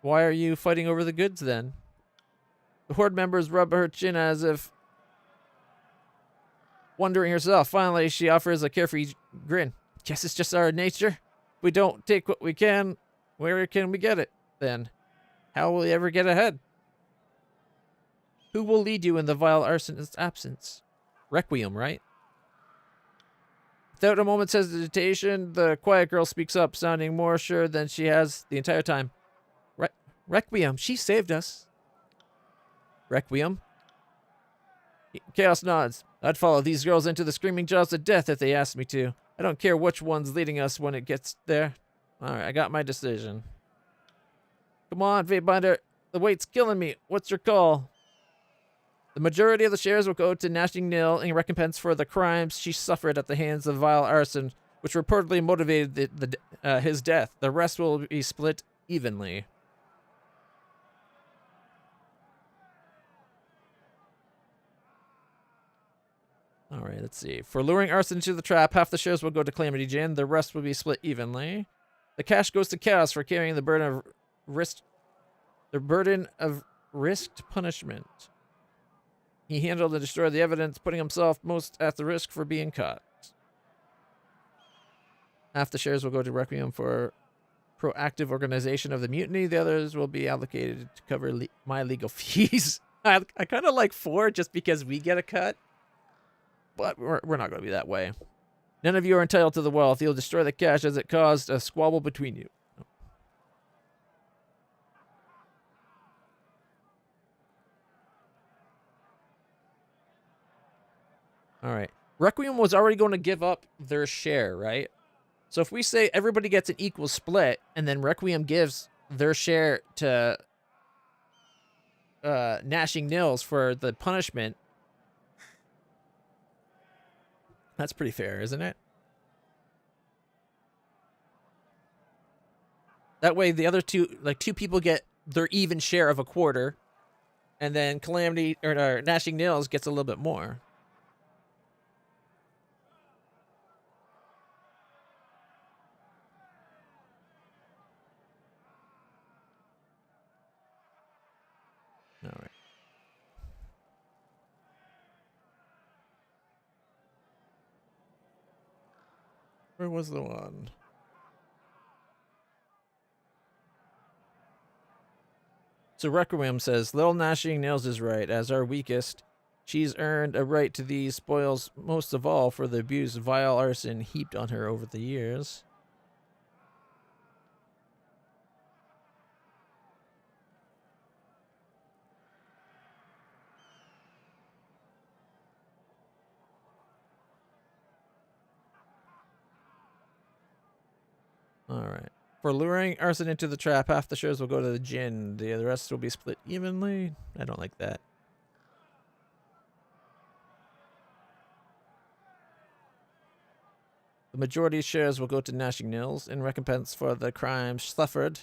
Why are you fighting over the goods, then? The Horde members rub her chin as if wondering herself. Finally, she offers a carefree grin. Guess it's just our nature. If we don't take what we can, where can we get it, then? How will we ever get ahead? Who will lead you in the vile arsonist's absence? Requiem, right? Without a moment's hesitation, the quiet girl speaks up, sounding more sure than she has the entire time. Requiem, she saved us. Requiem? Chaos nods. I'd follow these girls into the screaming jaws of death if they asked me to. I don't care which one's leading us when it gets there. Alright, I got my decision. Come on, Fatebinder. The weight's killing me. What's your call? The majority of the shares will go to Gnashing Nil in recompense for the crimes she suffered at the hands of vile arson, which reportedly motivated his death. The rest will be split evenly. All right, let's see. For luring arson into the trap, half the shares will go to Calamity Jin. The rest will be split evenly. The cash goes to Chaos for carrying the burden of risked punishment. He handled and destroyed the evidence, putting himself most at the risk for being caught. Half the shares will go to Requiem for proactive organization of the mutiny. The others will be allocated to cover my legal fees. I kind of like 4 just because we get a cut. But we're not going to be that way. None of you are entitled to the wealth. You'll destroy the cash as it caused a squabble between you. All right. Requiem was already going to give up their share, right? So if we say everybody gets an equal split, and then Requiem gives their share to Gnashing Nils for the punishment, that's pretty fair, isn't it? That way the other two, like two people get their even share of a quarter, and then Calamity or Gnashing Nils gets a little bit more. All right. Where was the one? So Requiem says, Little Gnashing Nils is right. As our weakest, she's earned a right to these spoils most of all for the abuse vile arson heaped on her over the years. All right. For luring arson into the trap, half the shares will go to the Jinn. The rest will be split evenly. I don't like that. The majority shares will go to Gnashing Nils in recompense for the crimes suffered.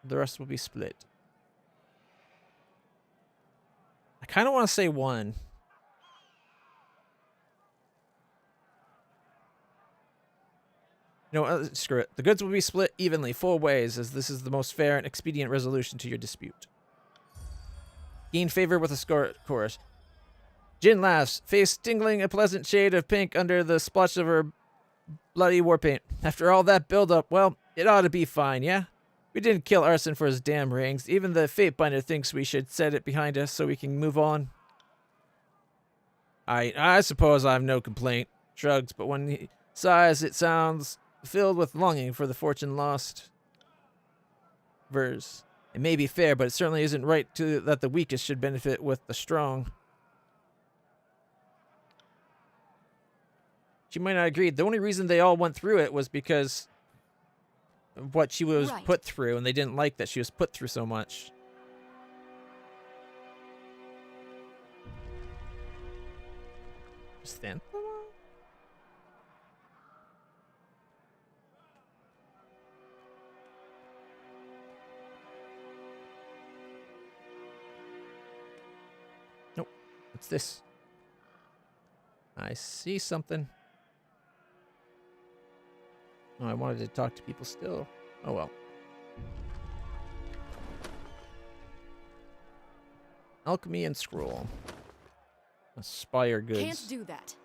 The rest will be split. I kind of want to say one. No, screw it. The goods will be split evenly, 4 ways, as this is the most fair and expedient resolution to your dispute. Gain favor with the chorus. Jin laughs, face tingling a pleasant shade of pink under the splotch of her bloody war paint. After all that build-up, well, it ought to be fine, yeah? We didn't kill Arson for his damn rings. Even the Fatebinder thinks we should set it behind us so we can move on. I suppose I have no complaint. Shrugs, but when he sighs, it sounds filled with longing for the fortune lost. Verse. It may be fair, but it certainly isn't right that the weakest should benefit with the strong. She might not agree. The only reason they all went through it was because of what she was put through, and they didn't like that she was put through so much. Stand. Nope. What's this? I see something. Oh, I wanted to talk to people still. Oh well. Alchemy and scroll. Aspire goods. Can't do that.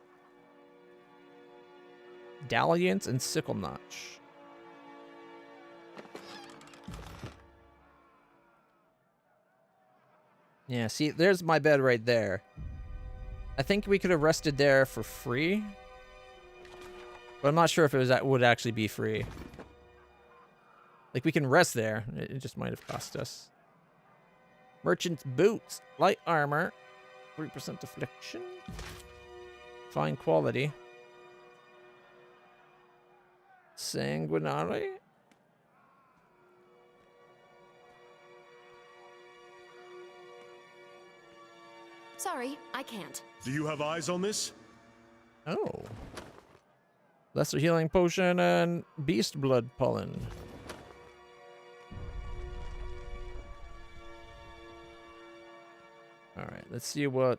Dalliance and sickle notch. Yeah, see, there's my bed right there. I think we could have rested there for free. But I'm not sure if it would actually be free. Like, we can rest there. It just might have cost us. Merchant's boots. Light armor. 3% affliction. Fine quality. Sanguinary. Sorry, I can't. Do you have eyes on this? Oh. Lesser healing potion and beast blood pollen. Alright, let's see what...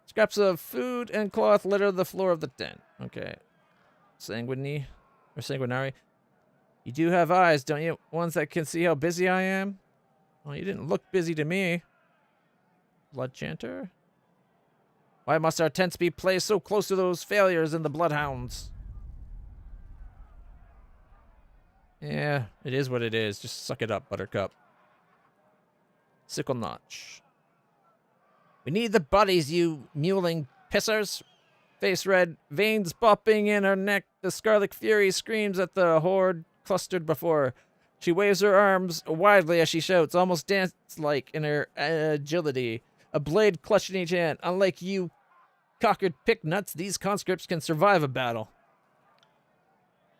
Scraps of food and cloth litter the floor of the tent. Okay. Sanguinary. You do have eyes, don't you? Ones that can see how busy I am? Well, you didn't look busy to me. Blood chanter? Why must our tents be placed so close to those failures in the bloodhounds? Yeah, it is what it is. Just suck it up, Buttercup. Sickle notch. We need the bodies, you muling pissers. face red, veins popping in her neck. The Scarlet Fury screams at the horde clustered before her. She waves her arms widely as she shouts, almost dance-like in her agility. A blade clutched in each hand. Unlike you cockered picknuts, these conscripts can survive a battle.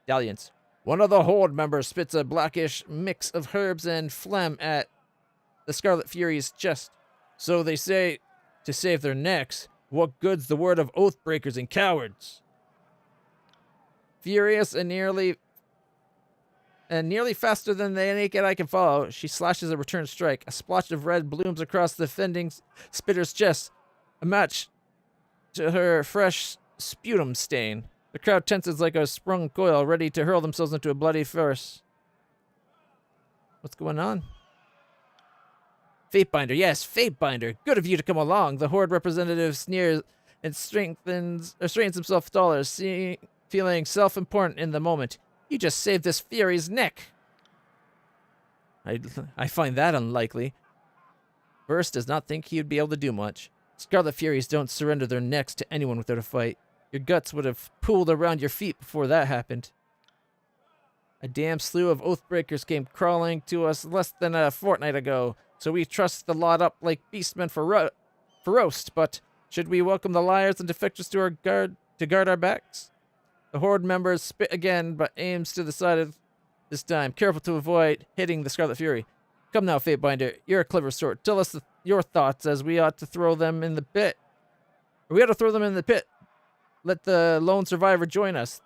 Dalliance. One of the horde members spits a blackish mix of herbs and phlegm at the Scarlet Fury's chest. So they say to save their necks. What good's the word of oath-breakers and cowards? Furious and nearly faster than the naked eye can follow, she slashes a return strike. A splotch of red blooms across the fending spitter's chest, a match to her fresh sputum stain. The crowd tenses like a sprung coil, ready to hurl themselves into a bloody farce. What's going on? Fatebinder, yes, Fatebinder. Good of you to come along. The horde representative sneers and straightens himself taller, feeling self-important in the moment. You just saved this Fury's neck. I find that unlikely. Burst does not think he'd be able to do much. Scarlet Furies don't surrender their necks to anyone without a fight. Your guts would have pooled around your feet before that happened. A damn slew of Oathbreakers came crawling to us less than a fortnight ago, so we trussed the lot up like beastmen for roast, but should we welcome the liars and defectors to guard our backs? The horde members spit again, but aims to the side of this time, careful to avoid hitting the Scarlet Fury. Come now, Fatebinder, you're a clever sort. Tell us your thoughts, as we ought to throw them in the pit. We ought to throw them in the pit. Let the lone survivor join us.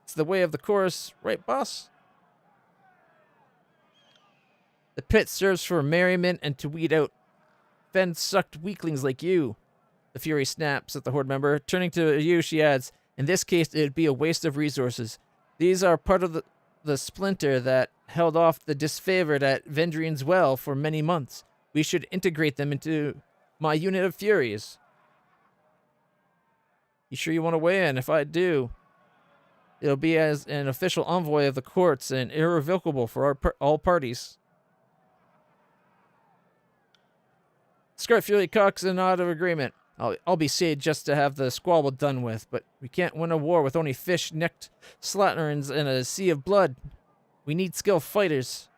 It's the way of the chorus, right, boss? The pit serves for merriment and to weed out fen-sucked weaklings like you. The Fury snaps at the horde member. Turning to you, she adds, in this case, it'd be a waste of resources. These are part of the splinter that held off the disfavored at Vendrian's Well for many months. We should integrate them into my unit of Furies. You sure you want to weigh in? If I do, it'll be as an official envoy of the courts and irrevocable for all parties. Scarlet Fury cocks a nod of agreement. I'll be sad just to have the squabble done with, but we can't win a war with only fish-necked slatterns and a sea of blood. We need skilled fighters.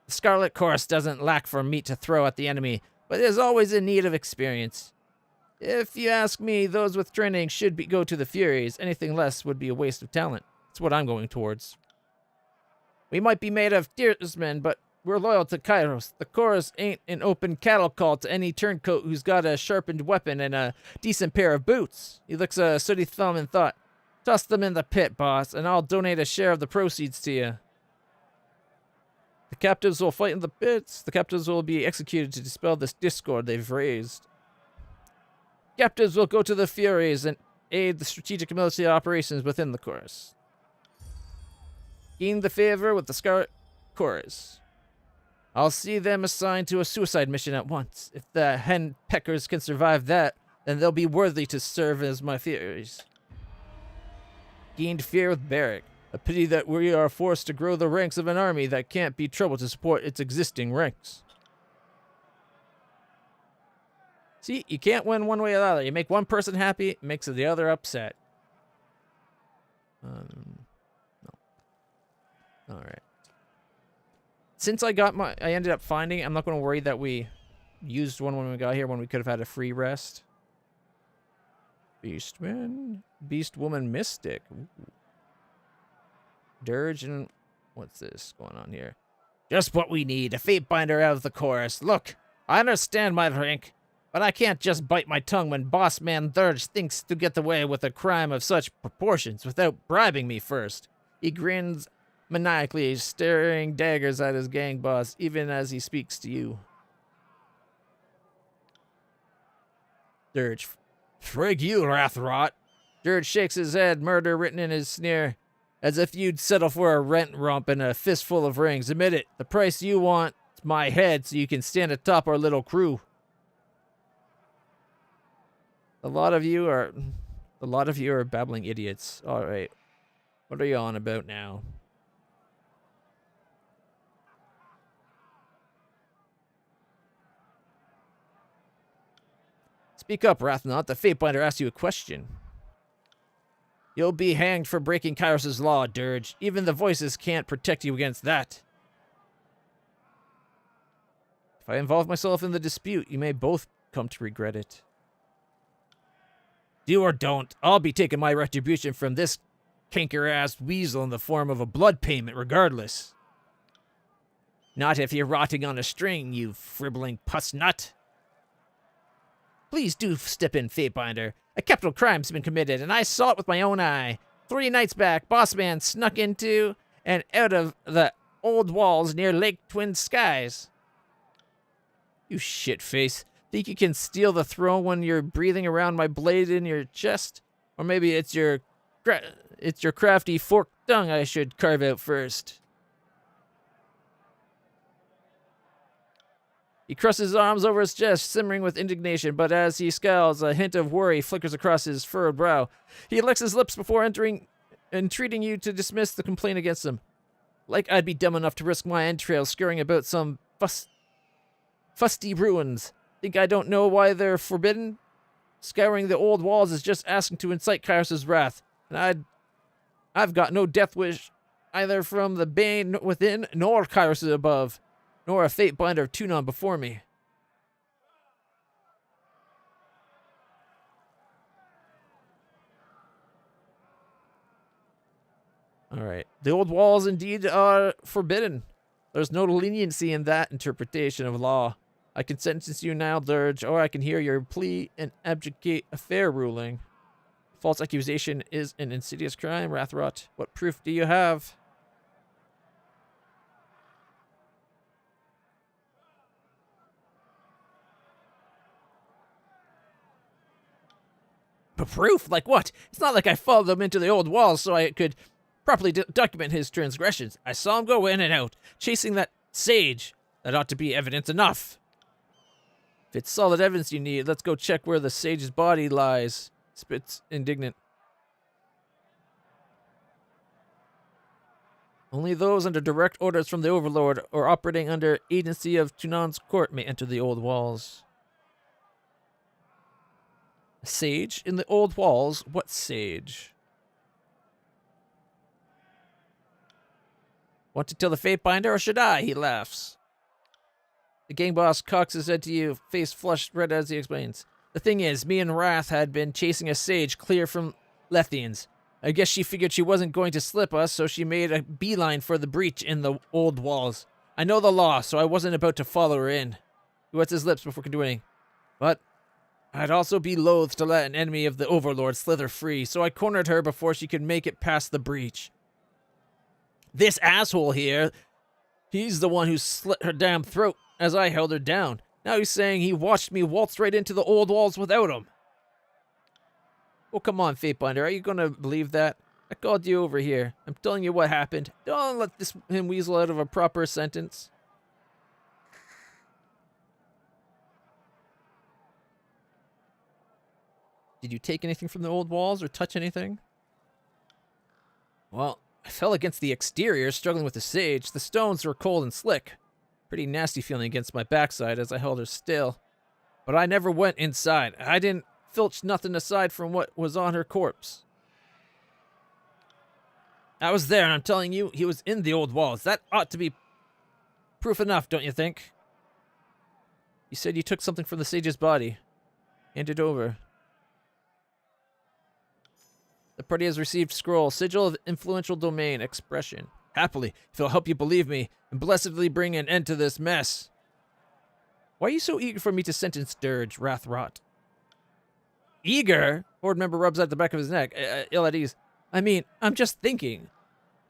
The Scarlet Chorus doesn't lack for meat to throw at the enemy, but is always in need of experience. If you ask me, those with training should go to the Furies. Anything less would be a waste of talent. That's what I'm going towards. We might be made of steersmen, but we're loyal to Kairos. The Chorus ain't an open cattle call to any turncoat who's got a sharpened weapon and a decent pair of boots. He licks a sooty thumb in thought. Toss them in the pit, boss, and I'll donate a share of the proceeds to you. The captives will fight in the pits. The captives will be executed to dispel this discord they've raised. Captives will go to the Furies and aid the strategic military operations within the Chorus. Gain the favor with the Scarlet Chorus. I'll see them assigned to a suicide mission at once. If the hen peckers can survive that, then they'll be worthy to serve as my Furies. Gained fear with Barrack. A pity that we are forced to grow the ranks of an army that can't be troubled to support its existing ranks. See, you can't win one way or the other. You make one person happy, it makes the other upset. No. All right. Since I ended up finding, I'm not going to worry that we used one when we got here when we could have had a free rest. Beastman, Beastwoman Mystic. Ooh. Dirge and what's this going on here? Just what we need, a Fatebinder out of the Chorus. Look, I understand my rank, but I can't just bite my tongue when Boss Man Dirge thinks to get away with a crime of such proportions without bribing me first. He grins maniacally, staring daggers at his gang boss, even as he speaks to you. Dirge. Frig you, Wrathrot. Dirge shakes his head, murder written in his sneer. As if you'd settle for a rent romp and a fistful of rings. Admit it, the price you want is my head so you can stand atop our little crew. A lot of you are babbling idiots. All right. What are you on about now? Speak up, Rathnot. The Fatebinder asked you a question. You'll be hanged for breaking Kairos' law, Dirge. Even the voices can't protect you against that. If I involve myself in the dispute, you may both come to regret it. Do or don't, I'll be taking my retribution from this canker-ass weasel in the form of a blood payment regardless. Not if you're rotting on a string, you fribbling puss nut. Please do step in, Fatebinder. A capital crime's been committed, and I saw it with my own eye. 3 nights back, Bossman snuck into and out of the old walls near Lake Twin Skies. You shitface. Think you can steal the throne when you're breathing around my blade in your chest? Or maybe it's your crafty forked tongue I should carve out first. He crosses his arms over his chest, simmering with indignation, but as he scowls, a hint of worry flickers across his furrowed brow. He licks his lips before entreating you to dismiss the complaint against him. Like I'd be dumb enough to risk my entrails scurrying about some fusty ruins. Think I don't know why they're forbidden? Scouring the old walls is just asking to incite Kairos' wrath, and I've got no death wish either from the Bane within nor Kairos above, nor a Fatebinder of Tunon before me. Alright. The old walls indeed are forbidden. There's no leniency in that interpretation of law. I can sentence you now, Dirge, or I can hear your plea and abjugate a fair ruling. False accusation is an insidious crime, Rathrot. What proof do you have? But proof? Like what? It's not like I followed him into the old walls so I could properly document his transgressions. I saw him go in and out, chasing that sage. That ought to be evidence enough. If it's solid evidence you need, let's go check where the sage's body lies. Spits indignant. Only those under direct orders from the Overlord or operating under agency of Tunan's court may enter the old walls. A sage in the old walls? What sage? Want to tell the Fatebinder or should I? He laughs. The gang boss cocks his head to you, face flushed red as he explains. The thing is, me and Wrath had been chasing a sage clear from Lethians. I guess she figured she wasn't going to slip us, so she made a beeline for the breach in the old walls. I know the law, so I wasn't about to follow her in. He wets his lips before continuing. But I'd also be loath to let an enemy of the Overlord slither free, so I cornered her before she could make it past the breach. This asshole here, he's the one who slit her damn throat as I held her down. Now he's saying he watched me waltz right into the old walls without him. Oh, come on, Fatebinder. Are you going to believe that? I called you over here. I'm telling you what happened. Don't let him weasel out of a proper sentence. Did you take anything from the old walls or touch anything? Well, I fell against the exterior, struggling with the sage. The stones were cold and slick. Pretty nasty feeling against my backside as I held her still. But I never went inside. I didn't filch nothing aside from what was on her corpse. I was there, and I'm telling you, he was in the old walls. That ought to be proof enough, don't you think? You said you took something from the sage's body. Hand it over. The party has received scroll, sigil of influential domain, expression. Happily, if it'll help you believe me, and blessedly bring an end to this mess. Why are you so eager for me to sentence Dirge, Rathrot? Eager? Board member rubs at the back of his neck, ill at ease. I mean, I'm just thinking.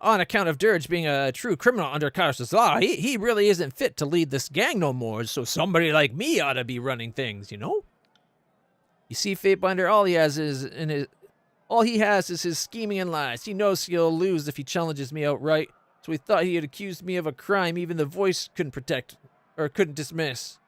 On account of Dirge being a true criminal under Kairos' law, he really isn't fit to lead this gang no more, so somebody like me ought to be running things, you know? You see, Fatebinder, all he has is his scheming and lies. He knows he'll lose if he challenges me outright, so he thought he had accused me of a crime even the voice couldn't protect, or couldn't dismiss.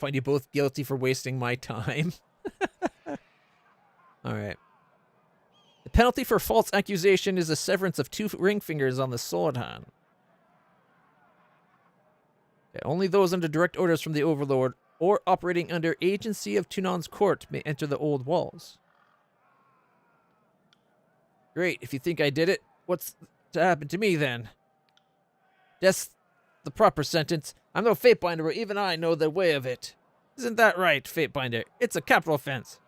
Find you both guilty for wasting my time. Alright. The penalty for false accusation is a severance of 2 ring fingers on the sword hand. Okay, only those under direct orders from the Overlord or operating under agency of Tunon's court may enter the old walls. Great, if you think I did it, what's to happen to me then? Death's the proper sentence. I'm no Fatebinder, but even I know the way of it. Isn't that right, Fatebinder? It's a capital offense.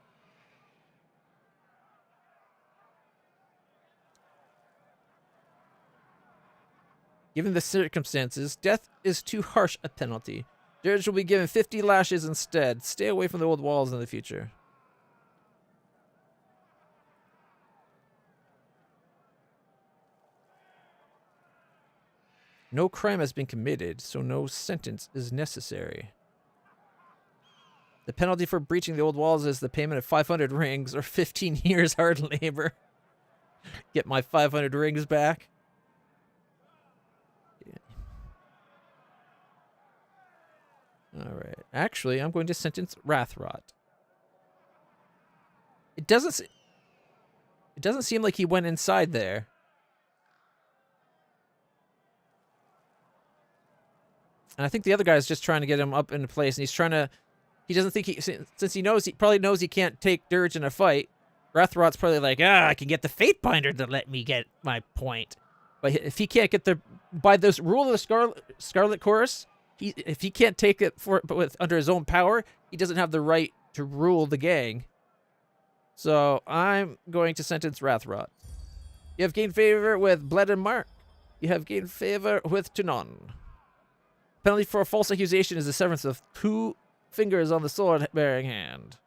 Given the circumstances, death is too harsh a penalty. Dirge will be given 50 lashes instead. Stay away from the old walls in the future. No crime has been committed, so no sentence is necessary. The penalty for breaching the old walls is the payment of 500 rings or 15 years hard labor. Get my 500 rings back. Alright. Actually, I'm going to sentence Rathrot. It doesn't seem like he went inside there. And I think the other guy's just trying to get him up into place, and he's trying to... He doesn't think he... Since he probably knows he can't take Dirge in a fight, Rathrot's probably like, I can get the Fatebinder to let me get my point. But if he can't get the... By this rule of the Scarlet Chorus... if he can't take it under his own power, he doesn't have the right to rule the gang. So I'm going to sentence Rathrot. You have gained favor with Bled and Mark. You have gained favor with Tunon. Penalty for a false accusation is the severance of 2 fingers on the sword-bearing hand.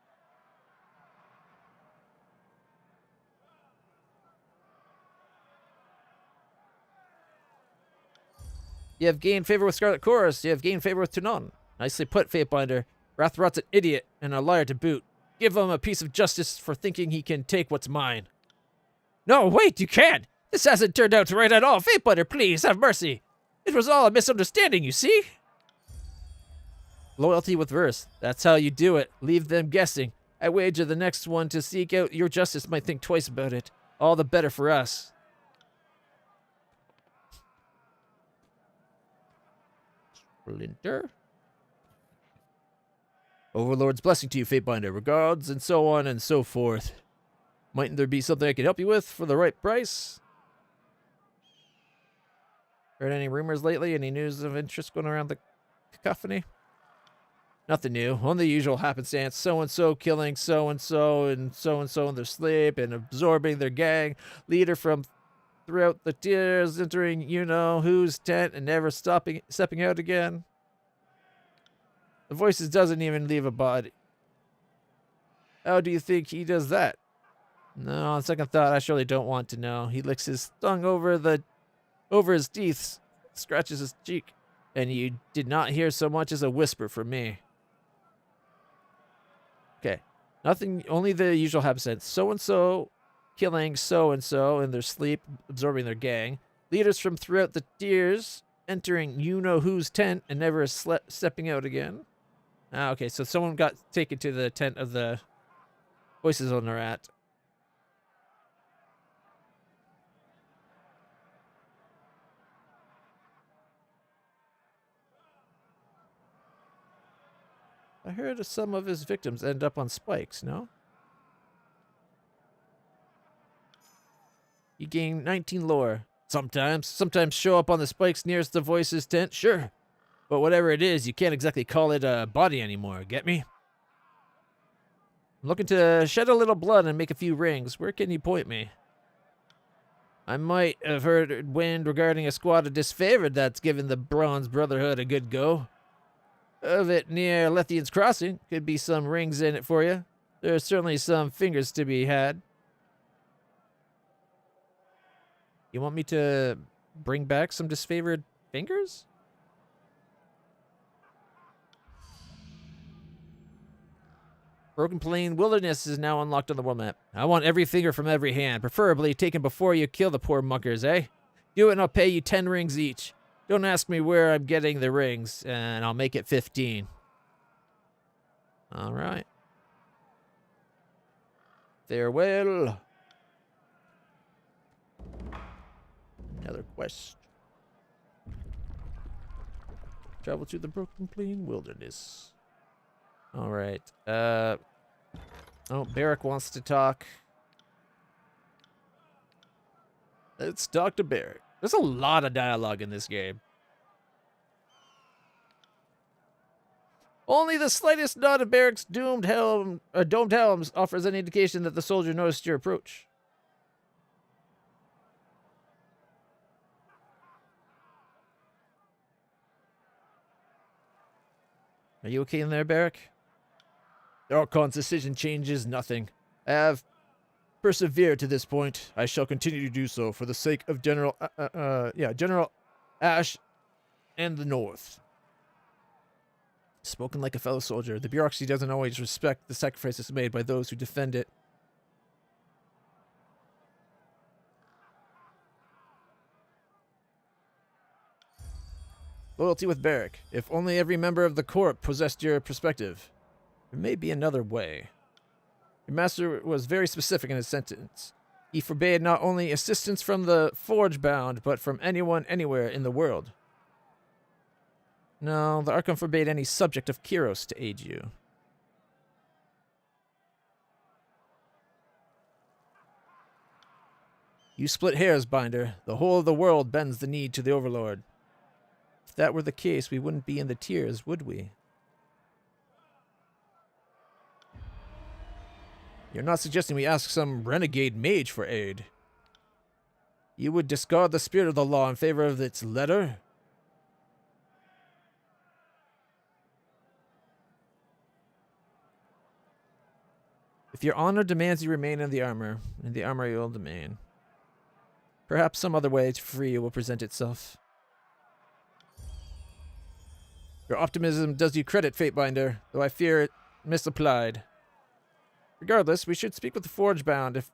You have gained favor with Scarlet Chorus. You have gained favor with Tunon. Nicely put, Fatebinder. Rathrot's an idiot and a liar to boot. Give him a piece of justice for thinking he can take what's mine. No, wait, you can't. This hasn't turned out right at all. Fatebinder, please, have mercy. It was all a misunderstanding, you see? Loyalty with verse. That's how you do it. Leave them guessing. I wager the next one to seek out your justice might think twice about it. All the better for us. Splinter. Overlord's blessing to you, Fatebinder. Regards, and so on and so forth. Mightn't there be something I could help you with for the right price? Heard any rumors lately? Any news of interest going around the cacophony? Nothing new. Only the usual happenstance. So-and-so killing so-and-so and so-and-so in their sleep and absorbing their gang leader from throughout the tiers, entering you-know-whose tent and never stepping out again. The voices doesn't even leave a body. How do you think he does that? No, on second thought, I surely don't want to know. He licks his tongue over his teeth, scratches his cheek, and you did not hear so much as a whisper from me. Okay, nothing, only the usual happenstance. So-and-so killing so-and-so in their sleep, absorbing their gang. Leaders from throughout the tiers, entering you-know-whose tent and never stepping out again. Ah, okay, so someone got taken to the tent of the voices on the rat. I heard some of his victims end up on spikes, no? You gain 19 lore. Sometimes show up on the spikes nearest the voices tent, sure. But whatever it is, you can't exactly call it a body anymore, get me? I'm looking to shed a little blood and make a few rings. Where can you point me? I might have heard wind regarding a squad of disfavored that's given the Bronze Brotherhood a good go. Of it near Lethian's Crossing. Could be some rings in it for you. There's certainly some fingers to be had. You want me to bring back some disfavored fingers? Broken Plain Wilderness is now unlocked on the world map. I want every finger from every hand, preferably taken before you kill the poor muckers, eh? Do it and I'll pay you 10 rings each. Don't ask me where I'm getting the rings, and I'll make it 15. All right. Farewell. Another quest. Travel to the Broken Plain Wilderness. All right. Oh, Barrick wants to talk. Let's talk to Barrick. There's a lot of dialogue in this game. Only the slightest nod of Barrick's domed helms offers any indication that the soldier noticed your approach. Are you okay in there, Barrick? Archon's decision changes nothing. I have persevered to this point. I shall continue to do so for the sake of General Ash and the North. Spoken like a fellow soldier, the bureaucracy doesn't always respect the sacrifices made by those who defend it. Loyalty with Barrick. If only every member of the Corp possessed your perspective. There may be another way. Your master was very specific in his sentence. He forbade not only assistance from the Forge-bound, but from anyone anywhere in the world. No, the Archon forbade any subject of Kyros to aid you. You split hairs, Binder. The whole of the world bends the knee to the Overlord. If that were the case, we wouldn't be in the tiers, would we? You're not suggesting we ask some renegade mage for aid. You would discard the spirit of the law in favor of its letter? If your honor demands you remain in the armor you will remain. Perhaps some other way to free you will present itself. Your optimism does you credit, Fatebinder, though I fear it misapplied. Regardless, we should speak with the Forge-bound, if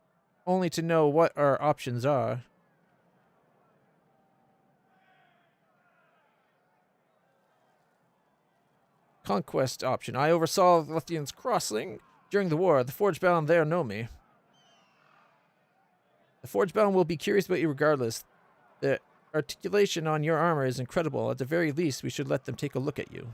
only to know what our options are. Conquest option. I oversaw Lithian's crossing during the war. The Forge-bound there know me. The Forge-bound will be curious about you regardless. The articulation on your armor is incredible. At the very least, we should let them take a look at you.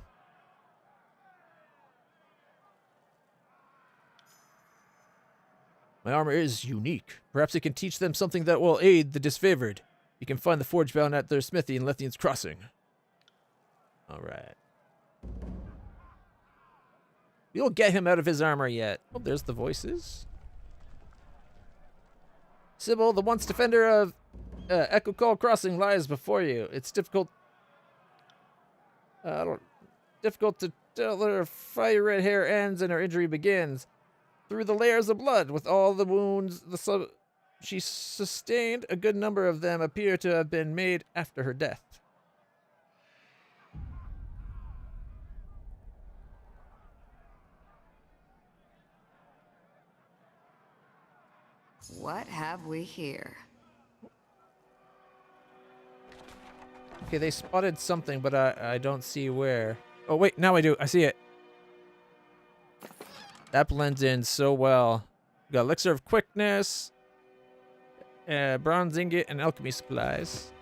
My armor is unique. Perhaps it can teach them something that will aid the disfavored. You can find the Forge-bound at their smithy in Lithian's Crossing. Alright. We won't get him out of his armor yet. Oh, there's the voices. Sybil, the once defender of Echo Call Crossing lies before you. It's difficult to tell where her fiery red hair ends and her injury begins. Through the layers of blood, with all the wounds she sustained, a good number of them appear to have been made after her death. What have we here? Okay, they spotted something, but I don't see where. Oh, wait, now I do. I see it. That blends in so well. We got Elixir of Quickness, Bronze Ingot, and Alchemy Supplies.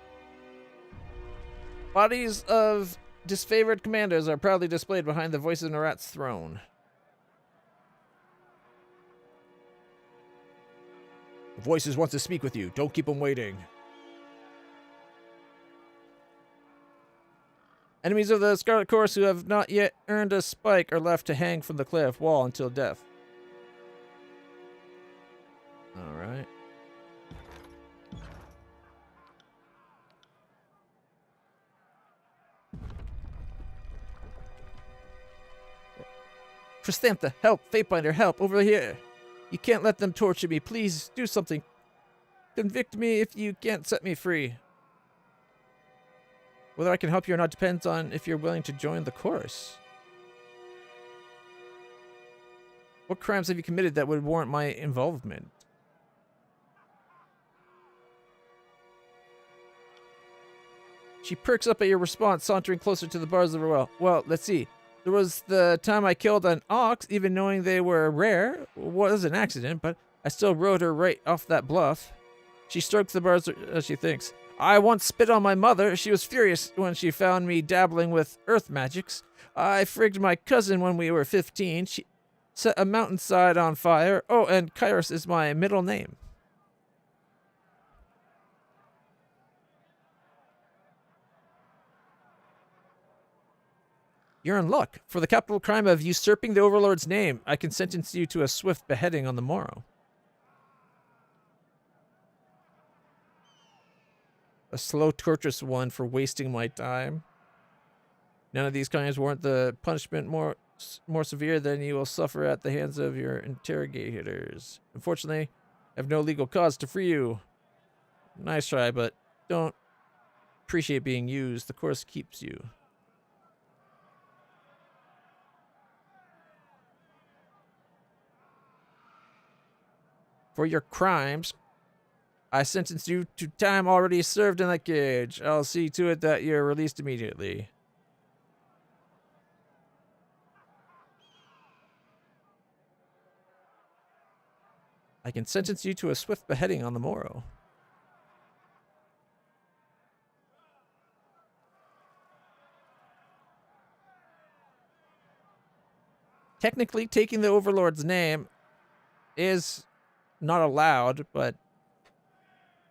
Bodies of disfavored commanders are proudly displayed behind the Voices of Narat's throne. The Voices wants to speak with you. Don't keep them waiting. Enemies of the Scarlet Chorus who have not yet earned a spike are left to hang from the cliff wall until death. Alright. Tristantha, help! Fatebinder, help! Over here! You can't let them torture me. Please, do something. Convict me if you can't set me free. Whether I can help you or not depends on if you're willing to join the chorus. What crimes have you committed that would warrant my involvement? She perks up at your response, sauntering closer to the bars of her well. Well, let's see. There was the time I killed an ox, even knowing they were rare. It was an accident, but I still rode her right off that bluff. She strokes the bars as she thinks. I once spit on my mother. She was furious when she found me dabbling with earth magics. I frigged my cousin when we were 15. She set a mountainside on fire. Oh, and Kairos is my middle name. You're in luck. For the capital crime of usurping the Overlord's name, I can sentence you to a swift beheading on the morrow. A slow, torturous one for wasting my time. None of these crimes warrant the punishment more severe than you will suffer at the hands of your interrogators. Unfortunately, I have no legal cause to free you. Nice try, but don't appreciate being used. The course keeps you. For your crimes, I sentence you to time already served in that cage. I'll see to it that you're released immediately. I can sentence you to a swift beheading on the morrow. Technically, taking the Overlord's name is not allowed, but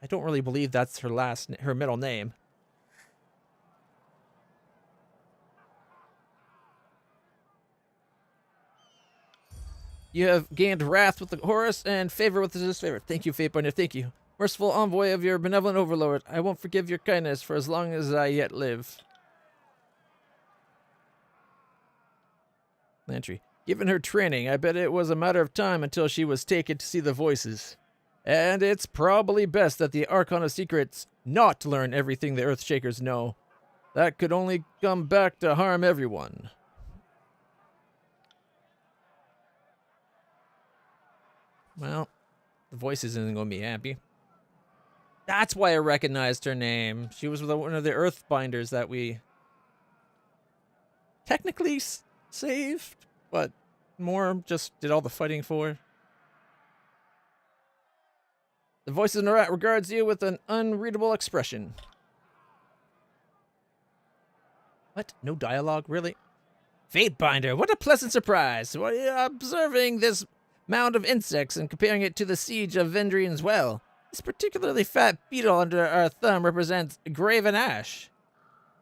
I don't really believe that's her middle name. You have gained wrath with the Horus and favor with the disfavor. Thank you, Fatebinder, thank you. Merciful envoy of your benevolent overlord, I won't forgive your kindness for as long as I yet live. Entry. Given her training, I bet it was a matter of time until she was taken to see the voices. And it's probably best that the Archon of Secrets not learn everything the Earthshakers know. That could only come back to harm everyone. Well, the voices isn't going to be happy. That's why I recognized her name. She was one of the Earthbinders that we technically saved, but more just did all the fighting for. The voice of Narat regards you with an unreadable expression. What? No dialogue? Really? Fatebinder, what a pleasant surprise! Observing this mound of insects and comparing it to the siege of Vendrian's Well. This particularly fat beetle under our thumb represents Graven Ash.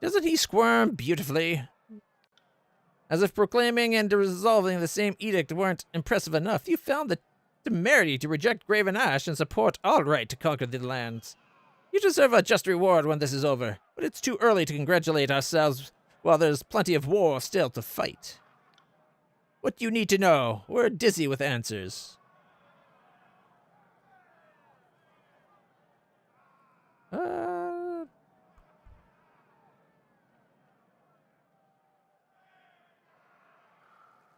Doesn't he squirm beautifully? As if proclaiming and resolving the same edict weren't impressive enough, you found the temerity to reject Graven Ash and support all right to conquer the lands. You deserve a just reward when this is over, but it's too early to congratulate ourselves while there's plenty of war still to fight. What you need to know, we're dizzy with answers.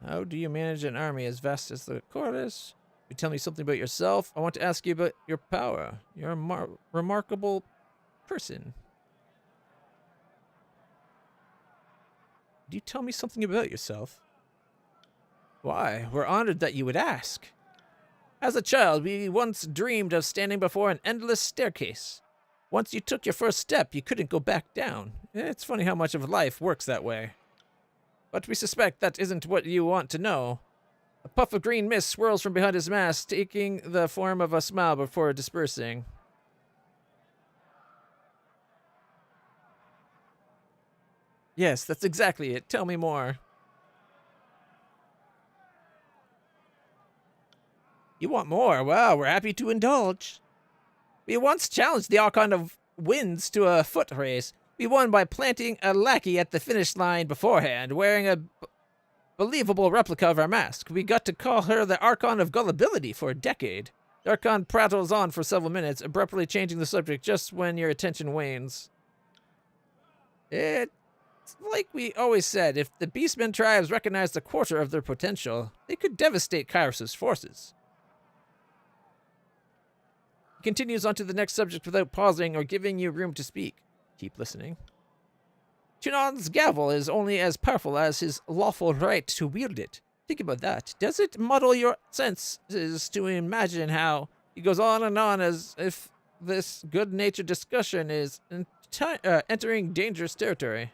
How do you manage an army as vast as the Chorus? You tell me something about yourself. I want to ask you about your power. You're a remarkable person. Do you tell me something about yourself? Why, we're honored that you would ask. As a child, we once dreamed of standing before an endless staircase. Once you took your first step, you couldn't go back down. It's funny how much of life works that way. But we suspect that isn't what you want to know. A puff of green mist swirls from behind his mask, taking the form of a smile before dispersing. Yes, that's exactly it. Tell me more. You want more? Well, we're happy to indulge. We once challenged the Archon of Winds to a foot race. We won by planting a lackey at the finish line beforehand, wearing a believable replica of our mask. We got to call her the Archon of Gullibility for a decade. The Archon prattles on for several minutes, abruptly changing the subject just when your attention wanes. It's like we always said, if the Beastmen tribes recognized a quarter of their potential, they could devastate Kairos' forces. He continues on to the next subject without pausing or giving you room to speak. Keep listening. Tunon's gavel is only as powerful as his lawful right to wield it. Think about that. Does it muddle your senses to imagine how he goes on and on as if this good-natured discussion is entering dangerous territory?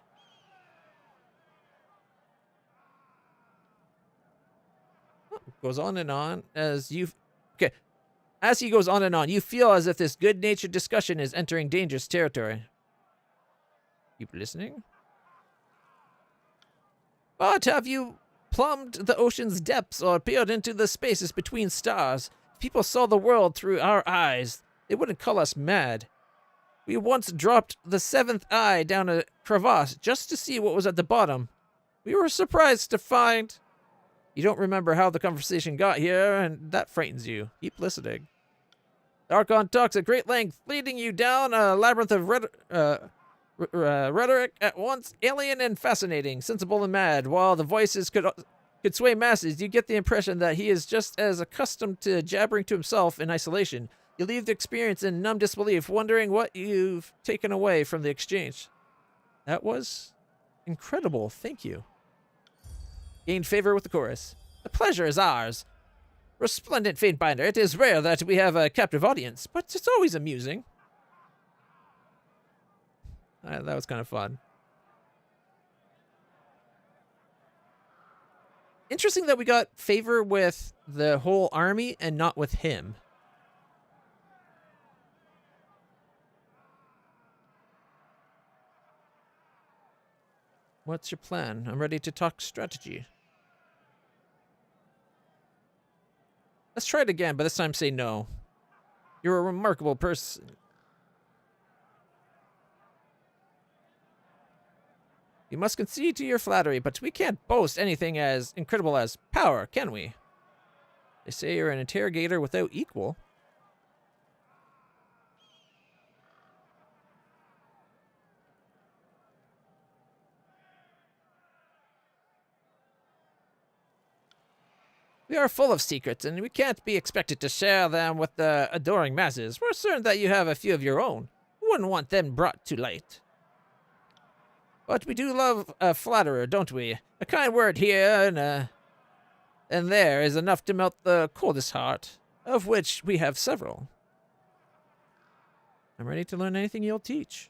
Goes on and on as you... Okay. As he goes on and on, you feel as if this good-natured discussion is entering dangerous territory. Keep listening. But have you plumbed the ocean's depths or peered into the spaces between stars? If people saw the world through our eyes, they wouldn't call us mad. We once dropped the seventh eye down a crevasse just to see what was at the bottom. We were surprised to find... You don't remember how the conversation got here, and that frightens you. Keep listening. The Archon talks at great length, leading you down a labyrinth of rhetoric at once alien and fascinating, sensible and mad. While the voices could sway masses, you get the impression that he is just as accustomed to jabbering to himself in isolation. You leave the experience in numb disbelief, wondering what you've taken away from the exchange. That was incredible. Thank you. Gained favor with the chorus. The pleasure is ours. Resplendent Fatebinder, it is rare that we have a captive audience, but it's always amusing. That was kind of fun. Interesting that we got favor with the whole army and not with him. What's your plan? I'm ready to talk strategy. Let's try it again, but this time say no. You're a remarkable person. You must concede to your flattery, but we can't boast anything as incredible as power, can we? They say you're an interrogator without equal. We are full of secrets, and we can't be expected to share them with the adoring masses. We're certain that you have a few of your own. We wouldn't want them brought to light. But we do love a flatterer, don't we? A kind word here and there is enough to melt the coldest heart, of which we have several. I'm ready to learn anything you'll teach.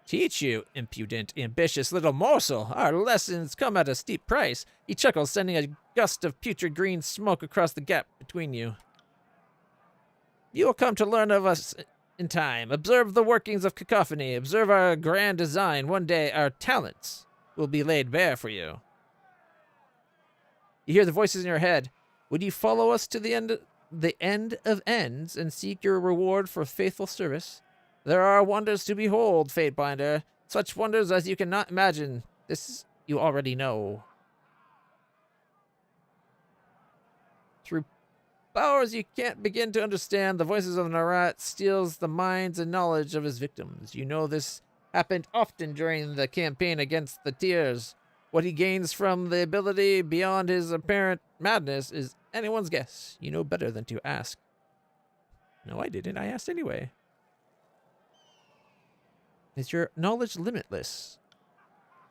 Teach you, impudent, ambitious little morsel. Our lessons come at a steep price. He chuckles, sending a gust of putrid green smoke across the gap between you. You will come to learn of us in time. Observe the workings of cacophony. Observe our grand design. One day, our talents will be laid bare for you. You hear the voices in your head. Would you follow us to the end of ends and seek your reward for faithful service? There are wonders to behold, Fatebinder. Such wonders as you cannot imagine. This you already know. Through powers you can't begin to understand, the voices of Narat steals the minds and knowledge of his victims. You know this happened often during the campaign against the Tears. What he gains from the ability beyond his apparent madness is anyone's guess. You know better than to ask. No, I didn't. I asked anyway. Is your knowledge limitless?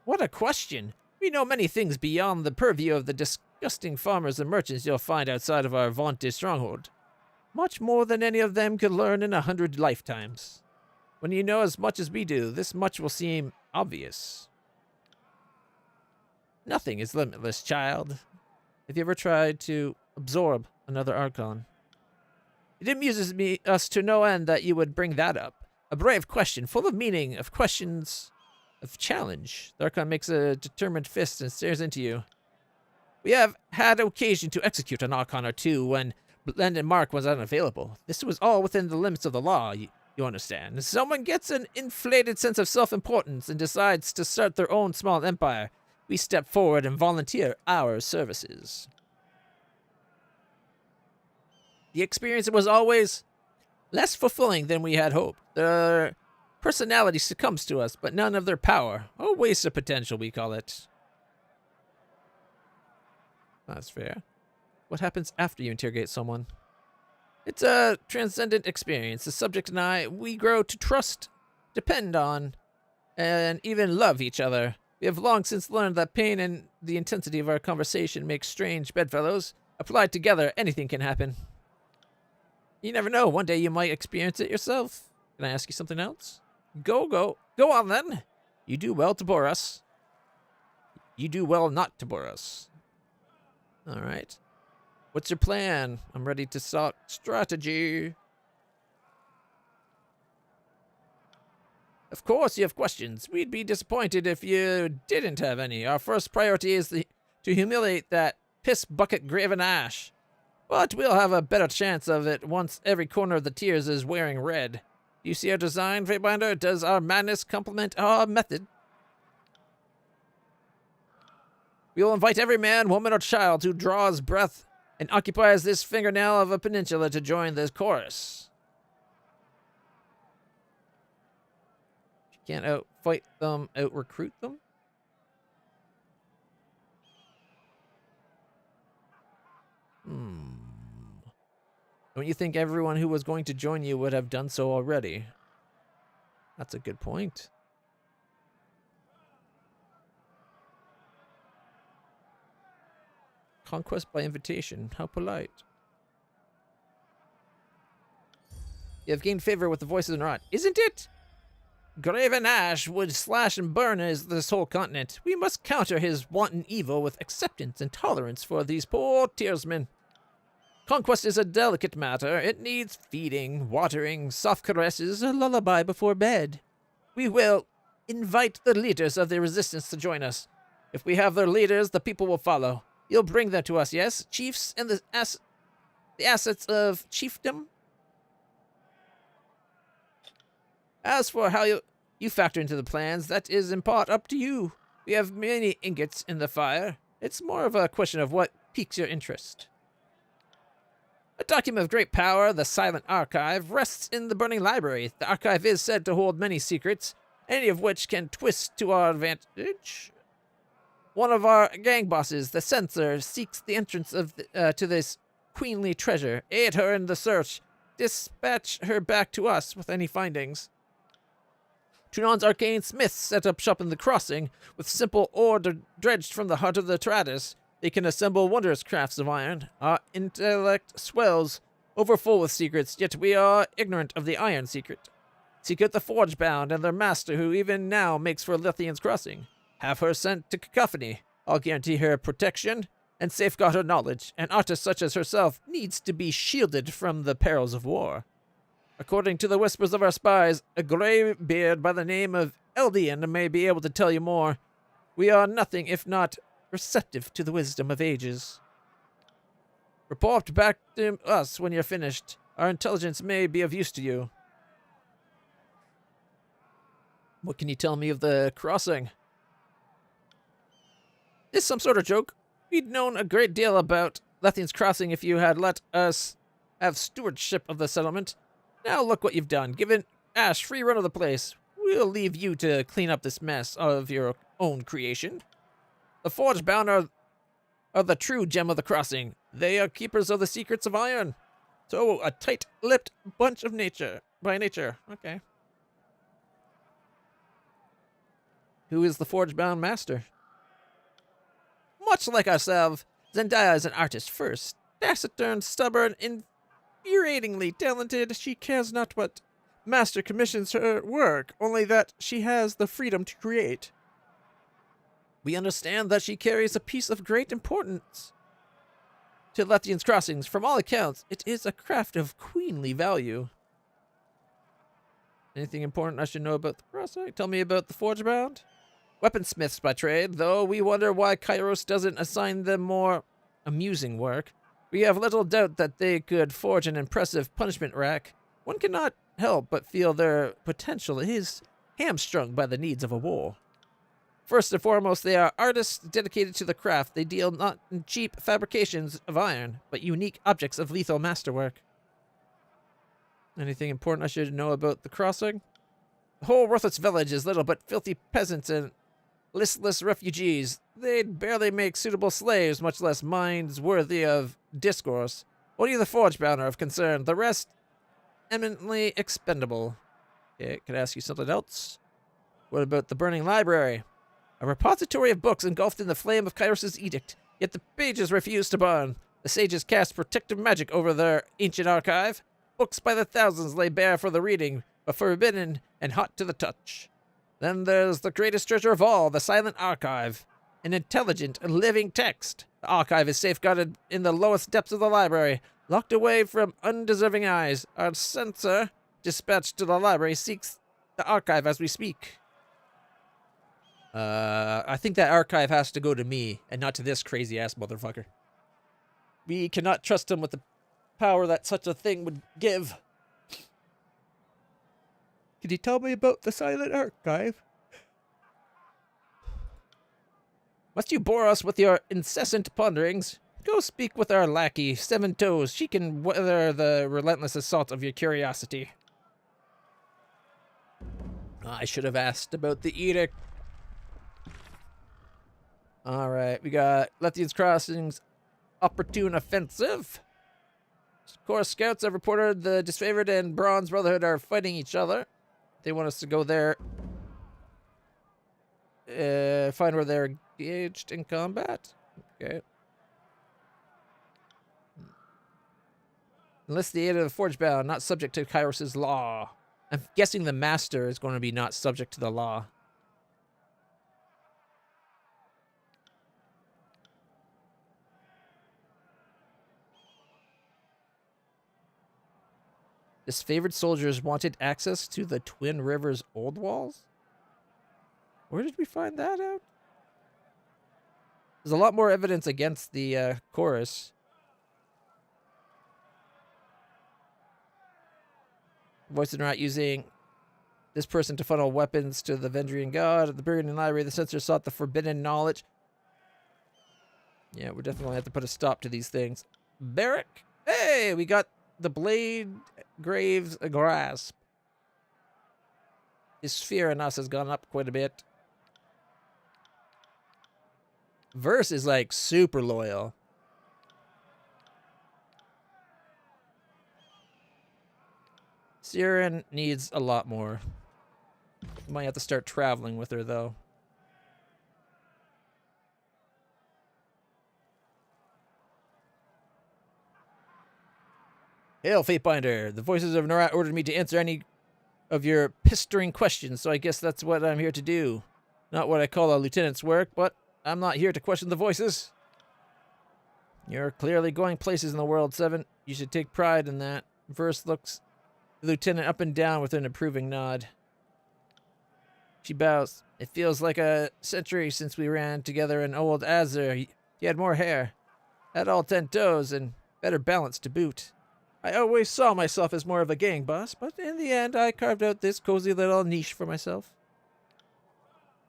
What a question! We know many things beyond the purview of the disgusting farmers and merchants you'll find outside of our vaunted stronghold. Much more than any of them could learn in 100 lifetimes. When you know as much as we do, this much will seem obvious. Nothing is limitless, child. Have you ever tried to absorb another Archon? It amuses us to no end that you would bring that up. A brave question, full of meaning, of questions, of challenge. The Archon makes a determined fist and stares into you. We have had occasion to execute an Archon or two when Blended Mark was unavailable. This was all within the limits of the law, you understand. Someone gets an inflated sense of self-importance and decides to start their own small empire. We step forward and volunteer our services. The experience was always less fulfilling than we had hoped. Their personality succumbs to us, but none of their power. A waste of potential, we call it. That's fair. What happens after you interrogate someone? It's a transcendent experience. The subject and I, we grow to trust, depend on, and even love each other. We have long since learned that pain and the intensity of our conversation make strange bedfellows. Applied together, anything can happen. You never know. One day you might experience it yourself. Can I ask you something else? Go on then. You do well to bore us. You do well not to bore us. All right. What's your plan? I'm ready to talk strategy. Of course you have questions. We'd be disappointed if you didn't have any. Our first priority is to humiliate that piss bucket Graven Ash. But we'll have a better chance of it once every corner of the tiers is wearing red. Do you see our design, Fatebinder? Does our madness complement our method? We will invite every man, woman, or child who draws breath and occupies this fingernail of a peninsula to join this chorus. If you can't outfight them, out-recruit them? Don't you think everyone who was going to join you would have done so already? That's a good point. Conquest by invitation. How polite. You have gained favor with the voices in rot. Isn't it? Graven Ash would slash and burn this whole continent. We must counter his wanton evil with acceptance and tolerance for these poor tearsmen. Conquest is a delicate matter. It needs feeding, watering, soft caresses, a lullaby before bed. We will invite the leaders of the resistance to join us. If we have their leaders, the people will follow. You'll bring them to us, yes? Chiefs and the assets of chiefdom? As for how you factor into the plans, that is in part up to you. We have many ingots in the fire. It's more of a question of what piques your interest. A document of great power, the Silent Archive, rests in the Burning Library. The archive is said to hold many secrets, any of which can twist to our advantage. One of our gang bosses, the Censor, seeks the entrance to this queenly treasure. Aid her in the search. Dispatch her back to us with any findings. Trunon's arcane smiths set up shop in the crossing. With simple ore dredged from the heart of the Tratus, they can assemble wondrous crafts of iron. Our intellect swells, overfull with secrets, yet we are ignorant of the iron secret. Secret the Forgebound and their master, who even now makes for Lithian's crossing. Have her sent to Cacophony. I'll guarantee her protection and safeguard her knowledge. An artist such as herself needs to be shielded from the perils of war. According to the whispers of our spies, a gray beard by the name of Eldian may be able to tell you more. We are nothing if not receptive to the wisdom of ages. Report back to us when you're finished. Our intelligence may be of use to you. What can you tell me of the crossing? Is some sort of joke? We'd known a great deal about Lethian's crossing if you had let us have stewardship of the settlement. Now look what you've done. Given Ash free run of the place. We'll leave you to clean up this mess of your own creation. The Forgebound are the true gem of the crossing. They are keepers of the secrets of iron. So, a tight-lipped bunch of nature. By nature. Okay. Who is the Forgebound master? Much like ourselves, Zendaya is an artist first. Taciturn, stubborn, infuriatingly talented, she cares not what master commissions her work, only that she has the freedom to create. We understand that she carries a piece of great importance to Lethian's crossings. From all accounts, it is a craft of queenly value. Anything important I should know about the crossing? Tell me about the Forgebound. Weaponsmiths by trade, though we wonder why Kairos doesn't assign them more amusing work. We have little doubt that they could forge an impressive punishment rack. One cannot help but feel their potential is hamstrung by the needs of a war. First and foremost, they are artists dedicated to the craft. They deal not in cheap fabrications of iron, but unique objects of lethal masterwork. Anything important I should know about the crossing? The whole worthless village is little but filthy peasants and listless refugees. They'd barely make suitable slaves, much less minds worthy of discourse. Only the Forgebound are of concern. The rest, eminently expendable. Okay, can I ask you something else? What about the burning library? A repository of books engulfed in the flame of Kairos' edict, yet the pages refuse to burn. The sages cast protective magic over their ancient archive. Books by the thousands lay bare for the reading, but forbidden and hot to the touch. Then there's the greatest treasure of all, the silent archive. An intelligent and living text. The archive is safeguarded in the lowest depths of the library, locked away from undeserving eyes. Our censor, dispatched to the library, seeks the archive as we speak. I think that archive has to go to me, and not to this crazy-ass motherfucker. We cannot trust him with the power that such a thing would give. Can you tell me about the silent archive? Must you bore us with your incessant ponderings? Go speak with our lackey, Seven Toes. She can weather the relentless assault of your curiosity. I should have asked about the edict. Alright, we got Lethian's Crossing's opportune offensive. Chorus scouts have reported the Disfavored and Bronze Brotherhood are fighting each other. They want us to go there. Find where they're engaged in combat. Okay. Enlist the aid of the Forgebound, not subject to Kairos' law. I'm guessing the Master is going to be not subject to the law. Disfavored soldiers wanted access to the Twin Rivers Old Walls? Where did we find that out? There's a lot more evidence against the chorus. Voices are not using this person to funnel weapons to the Vendrian god. At the Burgundian Library, the censor sought the forbidden knowledge. Yeah, we're definitely going to have to put a stop to these things. Barrack! Hey, we got the Blade Graves Grasp. His fear in us has gone up quite a bit. Verse is like super loyal. Siren needs a lot more. Might have to start traveling with her though. Hail, Fatebinder. The voices of Norat ordered me to answer any of your pestering questions, so I guess that's what I'm here to do. Not what I call a lieutenant's work, but I'm not here to question the voices. You're clearly going places in the world, Seven. You should take pride in that. Verse looks the lieutenant up and down with an approving nod. She bows. It feels like a century since we ran together in old Azure. He had more hair, had all 10 toes, and better balance to boot. I always saw myself as more of a gang boss, but in the end I carved out this cozy little niche for myself.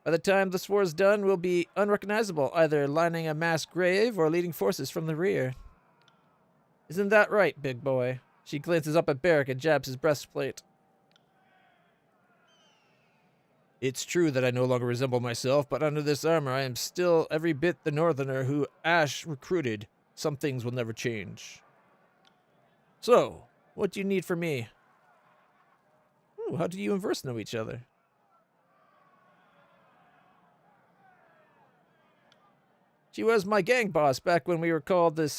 By the time this war's done, we'll be unrecognizable, either lining a mass grave or leading forces from the rear. Isn't that right, big boy? She glances up at Barrack and jabs his breastplate. It's true that I no longer resemble myself, but under this armor I am still every bit the northerner who Ash recruited. Some things will never change. So, what do you need from me? Ooh, how do you and Verse know each other? She was my gang boss back when we were called the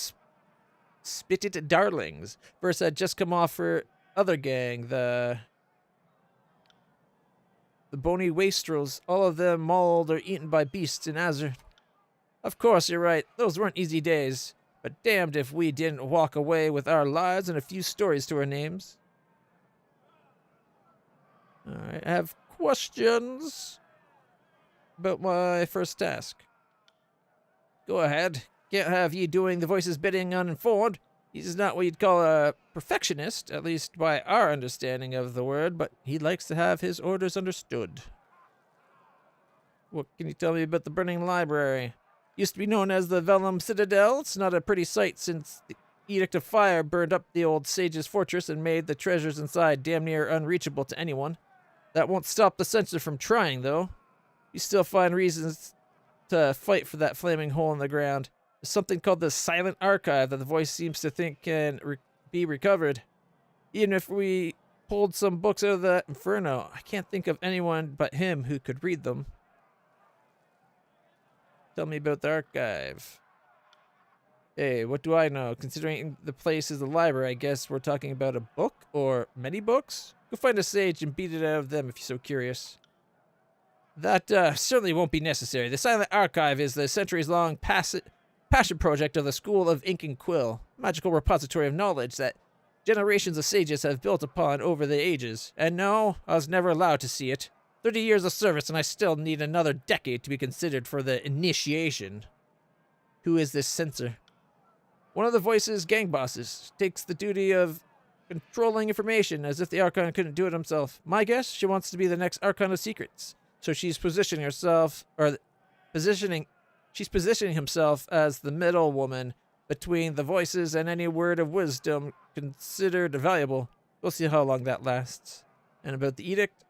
Spitted Darlings. Verse had just come off her other gang, the Bony Wastrels, all of them mauled or eaten by beasts in Azure. Of course, you're right, those weren't easy days. But damned if we didn't walk away with our lives and a few stories to our names. Alright, I have questions about my first task. Go ahead. Can't have you doing the voice's bidding uninformed. He's not what you'd call a perfectionist, at least by our understanding of the word, but he likes to have his orders understood. What can you tell me about the burning library? Used to be known as the Vellum Citadel. It's not a pretty sight since the Edict of Fire burned up the old sage's fortress and made the treasures inside damn near unreachable to anyone. That won't stop the censor from trying, though. You still find reasons to fight for that flaming hole in the ground. There's something called the Silent Archive that the voice seems to think can be recovered. Even if we pulled some books out of that inferno. I can't think of anyone but him who could read them. Tell me about the archive. Hey, what do I know? Considering the place is a library, I guess we're talking about a book or many books? Go find a sage and beat it out of them if you're so curious. That certainly won't be necessary. The Silent Archive is the centuries-long passion project of the School of Ink and Quill, a magical repository of knowledge that generations of sages have built upon over the ages. And no, I was never allowed to see it. 30 years of service and I still need another decade to be considered for the initiation. Who is this censor? One of the Voice's gang bosses takes the duty of controlling information as if the Archon couldn't do it himself. My guess, she wants to be the next Archon of Secrets. So she's positioning herself, she's positioning himself as the middle woman between the Voices and any word of wisdom considered valuable. We'll see how long that lasts. And about the edict?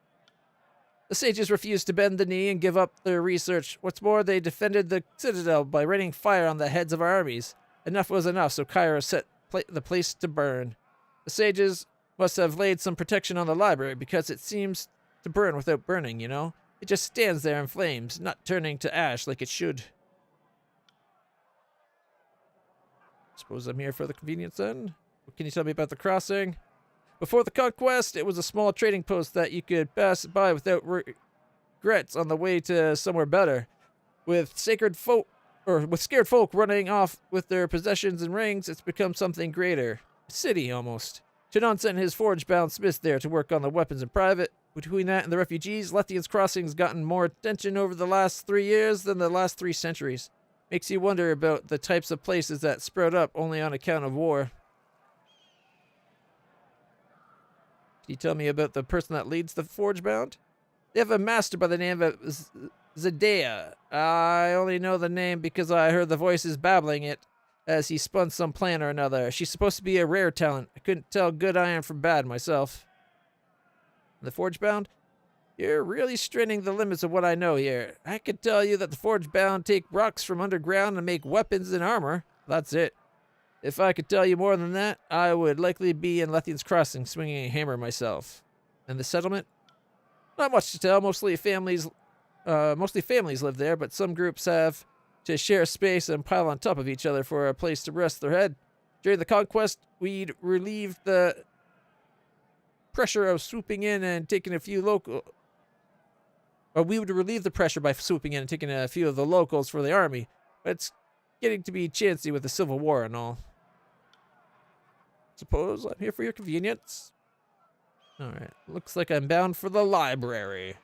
The sages refused to bend the knee and give up their research. What's more, they defended the citadel by raining fire on the heads of our armies. Enough was enough, so Kyra set the place to burn. The sages must have laid some protection on the library because it seems to burn without burning, you know? It just stands there in flames, not turning to ash like it should. Suppose I'm here for the convenience then? What can you tell me about the crossing? Before the conquest, it was a small trading post that you could pass by without regrets on the way to somewhere better. With scared folk running off with their possessions and rings, it's become something greater. A city, almost. Chinon sent his forge-bound smiths there to work on the weapons in private. Between that and the refugees, Lethian's Crossing's gotten more attention over the last 3 years than the last 3 centuries. Makes you wonder about the types of places that sprout up only on account of war. Can you tell me about the person that leads the Forge-bound? They have a master by the name of Zendaya. I only know the name because I heard the Voices babbling it as he spun some plan or another. She's supposed to be a rare talent. I couldn't tell good iron from bad myself. The Forge-bound? You're really straining the limits of what I know here. I could tell you that the Forge-bound take rocks from underground and make weapons and armor. That's it. If I could tell you more than that, I would likely be in Lethian's Crossing swinging a hammer myself. And the settlement? Not much to tell. Mostly families live there, but some groups have to share space and pile on top of each other for a place to rest their head. During the conquest, we'd relieved the pressure of swooping in and taking a few we would relieve the pressure by swooping in and taking a few of the locals for the army, but it's getting to be chancy with the Civil War and all. Suppose I'm here for your convenience. Alright, looks like I'm bound for the library.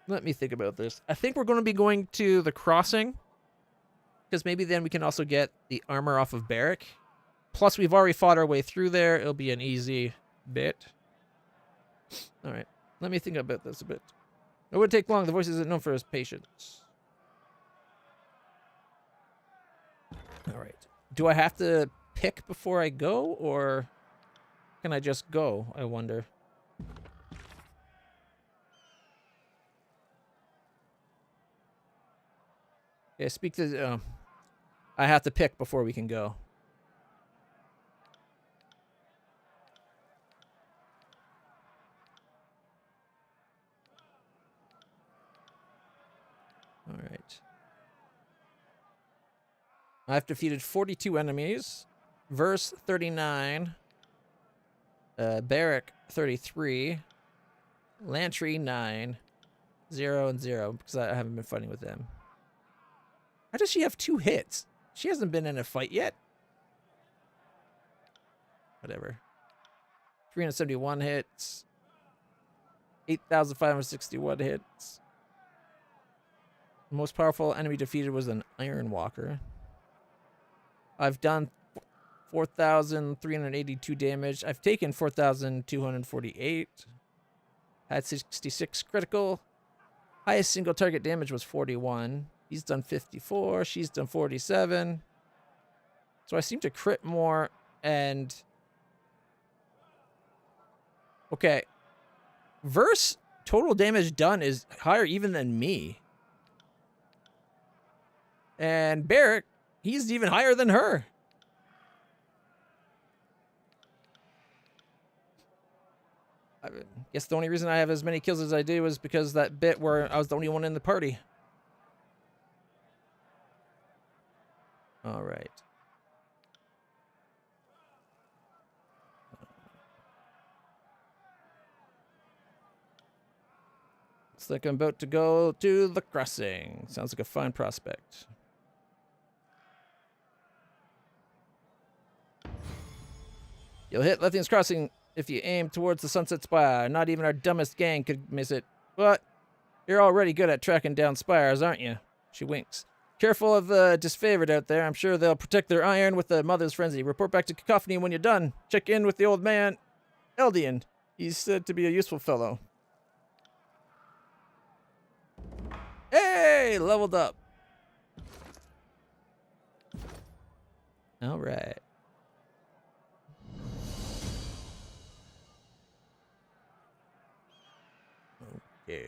Let me think about this. I think we're going to be going to the crossing, because maybe then we can also get the armor off of Barrack. Plus, we've already fought our way through there. It'll be an easy bit. All right. Let me think about this a bit. It wouldn't take long. The Voice isn't known for his patience. All right. Do I have to pick before I go, or can I just go, I wonder? Yeah, speak to... I have to pick before we can go. All right. I've defeated 42 enemies. Verse 39. Barrack 33. Lantry 9. 0 and 0, because I haven't been fighting with them. How does she have 2 hits? She hasn't been in a fight yet. Whatever. 371 hits. 8,561 hits. The most powerful enemy defeated was an Iron Walker. I've done 4,382 damage. I've taken 4,248. Had 66 critical. Highest single target damage was 41. He's done 54. She's done 47. So I seem to crit more and... Okay. Verse total damage done is higher even than me. And Barrick, he's even higher than her. I guess the only reason I have as many kills as I do is because that bit where I was the only one in the party. All right. Looks like I'm about to go to the crossing. Sounds like a fine prospect. You'll hit Lethian's Crossing if you aim towards the Sunset Spire. Not even our dumbest gang could miss it. But you're already good at tracking down spires, aren't you? She winks. Careful of the disfavored out there. I'm sure they'll protect their iron with the mother's frenzy. Report back to Cacophony when you're done. Check in with the old man, Eldian. He's said to be a useful fellow. Hey, leveled up. All right. Okay.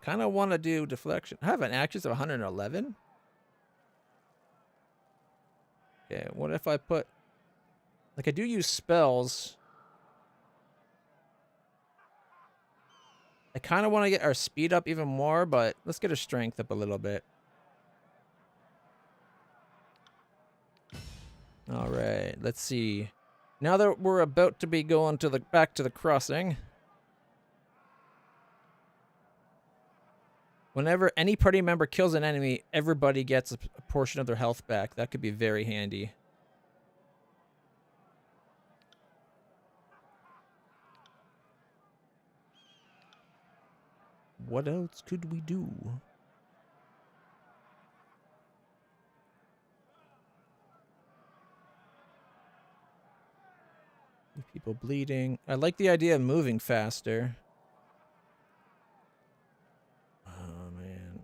Kind of want to do deflection. I have an accuracy of 111. Okay, what if I put... Like, I do use spells. I kind of want to get our speed up even more, but let's get our strength up a little bit. All right, let's see. Now that we're about to be going to the back to the crossing, whenever any party member kills an enemy, everybody gets a portion of their health back. That could be very handy. What else could we do? People bleeding. I like the idea of moving faster. Oh, man.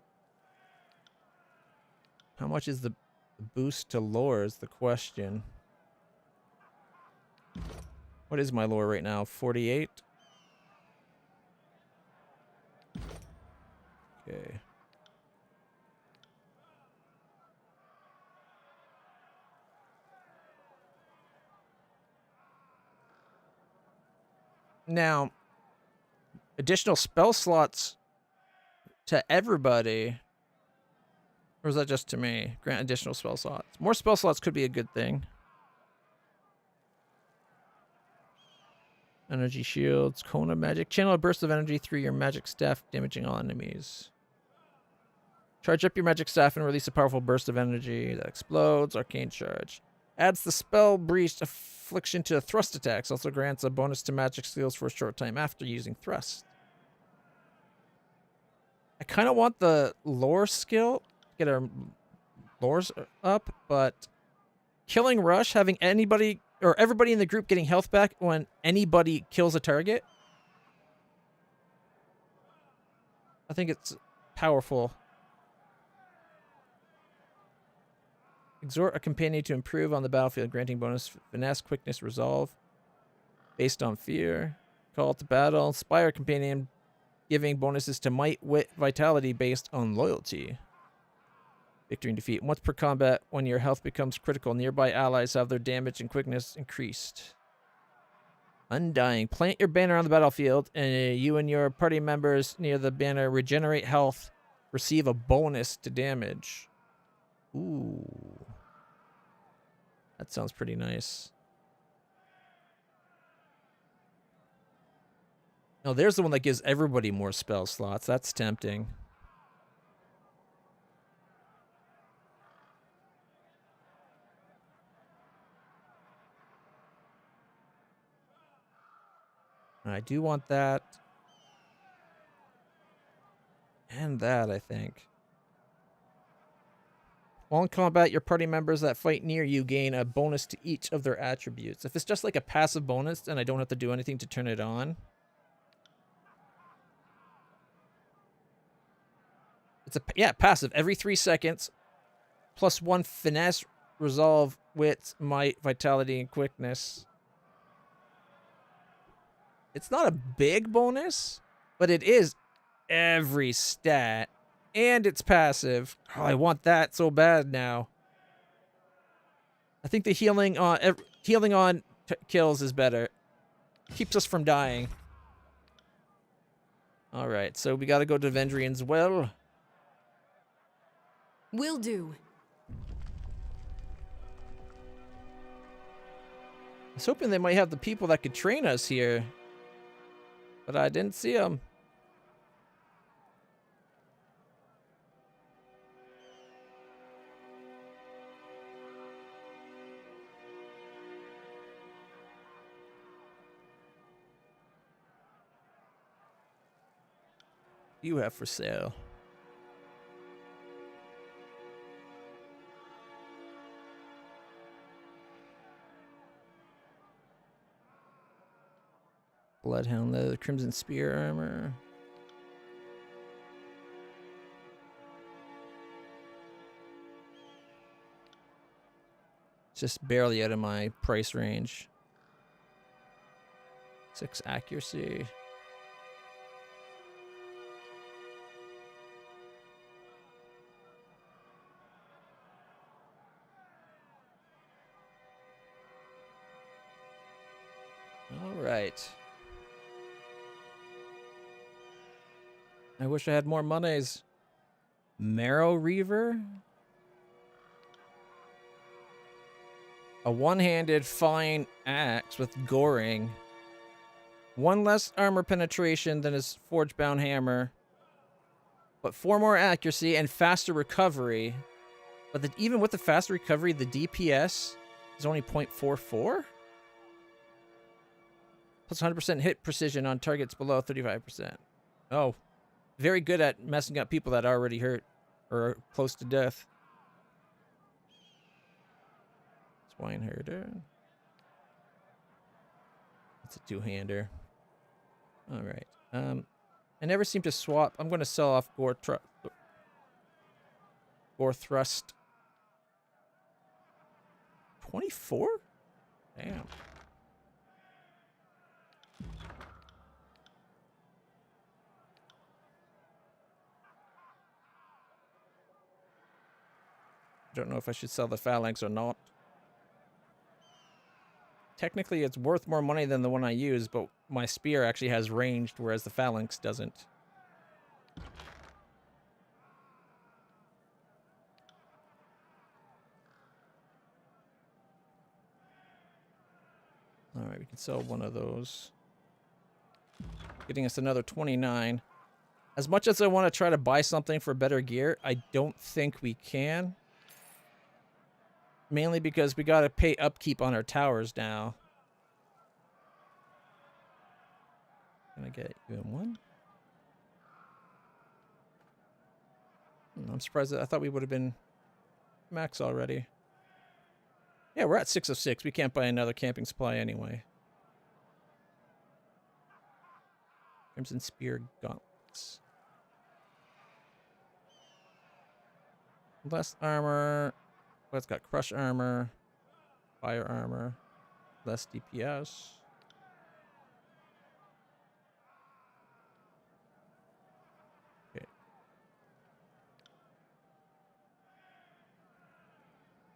How much is the boost to lore is the question. What is my lore right now? 48? Okay. Now, additional spell slots to everybody, or is that just to me? Grant additional spell slots. More spell slots could be a good thing. Energy shields, cone of magic. Channel a burst of energy through your magic staff, damaging all enemies. Charge up your magic staff and release a powerful burst of energy that explodes. Arcane charge. Adds the spell breach affliction to thrust attacks. Also grants a bonus to magic skills for a short time after using thrust. I kind of want the lore skill. Get our lores up, but killing rush, having anybody or everybody in the group getting health back when anybody kills a target. I think it's powerful. Exhort a companion to improve on the battlefield, granting bonus finesse, quickness, resolve, based on fear. Call to battle. Inspire companion, giving bonuses to might, wit, vitality based on loyalty. Victory and defeat. Once per combat, when your health becomes critical, nearby allies have their damage and quickness increased. Undying. Plant your banner on the battlefield, and you and your party members near the banner regenerate health, receive a bonus to damage. Ooh. That sounds pretty nice. Oh, there's the one that gives everybody more spell slots. That's tempting. I do want that. And that, I think. While in combat, your party members that fight near you gain a bonus to each of their attributes. If it's just like a passive bonus, then I don't have to do anything to turn it on. It's a passive. Every 3 seconds, +1 finesse, resolve, wit, might, vitality, and quickness. It's not a big bonus, but it is every stat. And it's passive. Oh, I want that so bad now. I think the healing on kills is better. Keeps us from dying. All right, so we got to go to Vendrian's Well. Will do. I was hoping they might have the people that could train us here, but I didn't see them. You have for sale. Bloodhound leather, crimson spear armor. Just barely out of my price range. 6 accuracy. All right. I wish I had more monies. Marrow Reaver? A one-handed fine axe with goring. 1 less armor penetration than his forge-bound hammer. But 4 more accuracy and faster recovery. But even with the faster recovery, the DPS is only 0.44? Plus 100% hit precision on targets below 35%. Oh. Very good at messing up people that are already hurt or are close to death. Swineherder. That's a 2-hander. All right. I never seem to swap. I'm going to sell off Gore Thrust. 24? Damn. Don't know if I should sell the phalanx or not. Technically, it's worth more money than the one I use, but my spear actually has ranged, whereas the phalanx doesn't. All right, we can sell one of those. Getting us another 29. As much as I want to try to buy something for better gear, I don't think we can. Mainly because we gotta pay upkeep on our towers now. Can I get you in one? I'm surprised that I thought we would have been max already. Yeah, we're at 6 of 6. We can't buy another camping supply anyway. Crimson Spear Gauntlets. Less armor. Well, it's got crush armor, fire armor, less DPS. Okay.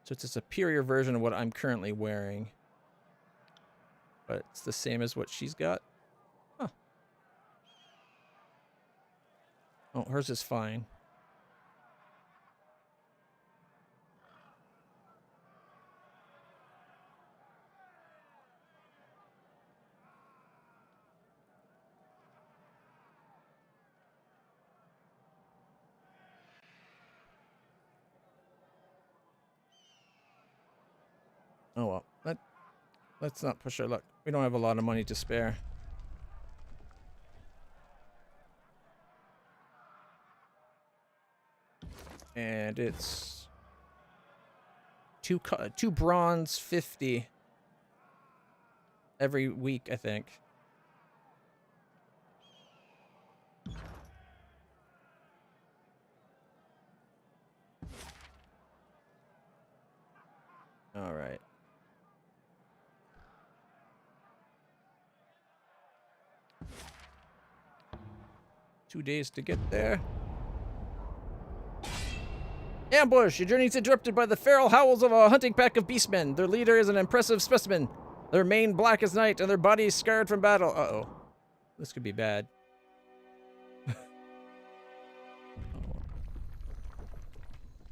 So it's a superior version of what I'm currently wearing. But it's the same as what she's got. Huh. Oh, hers is fine. Oh well, let's not push our luck. We don't have a lot of money to spare. And it's two bronze 50 every week, I think. All right. 2 days to get there. Ambush! Your journey is interrupted by the feral howls of a hunting pack of beastmen. Their leader is an impressive specimen. Their mane black as night, and their bodies scarred from battle. Uh-oh. This could be bad.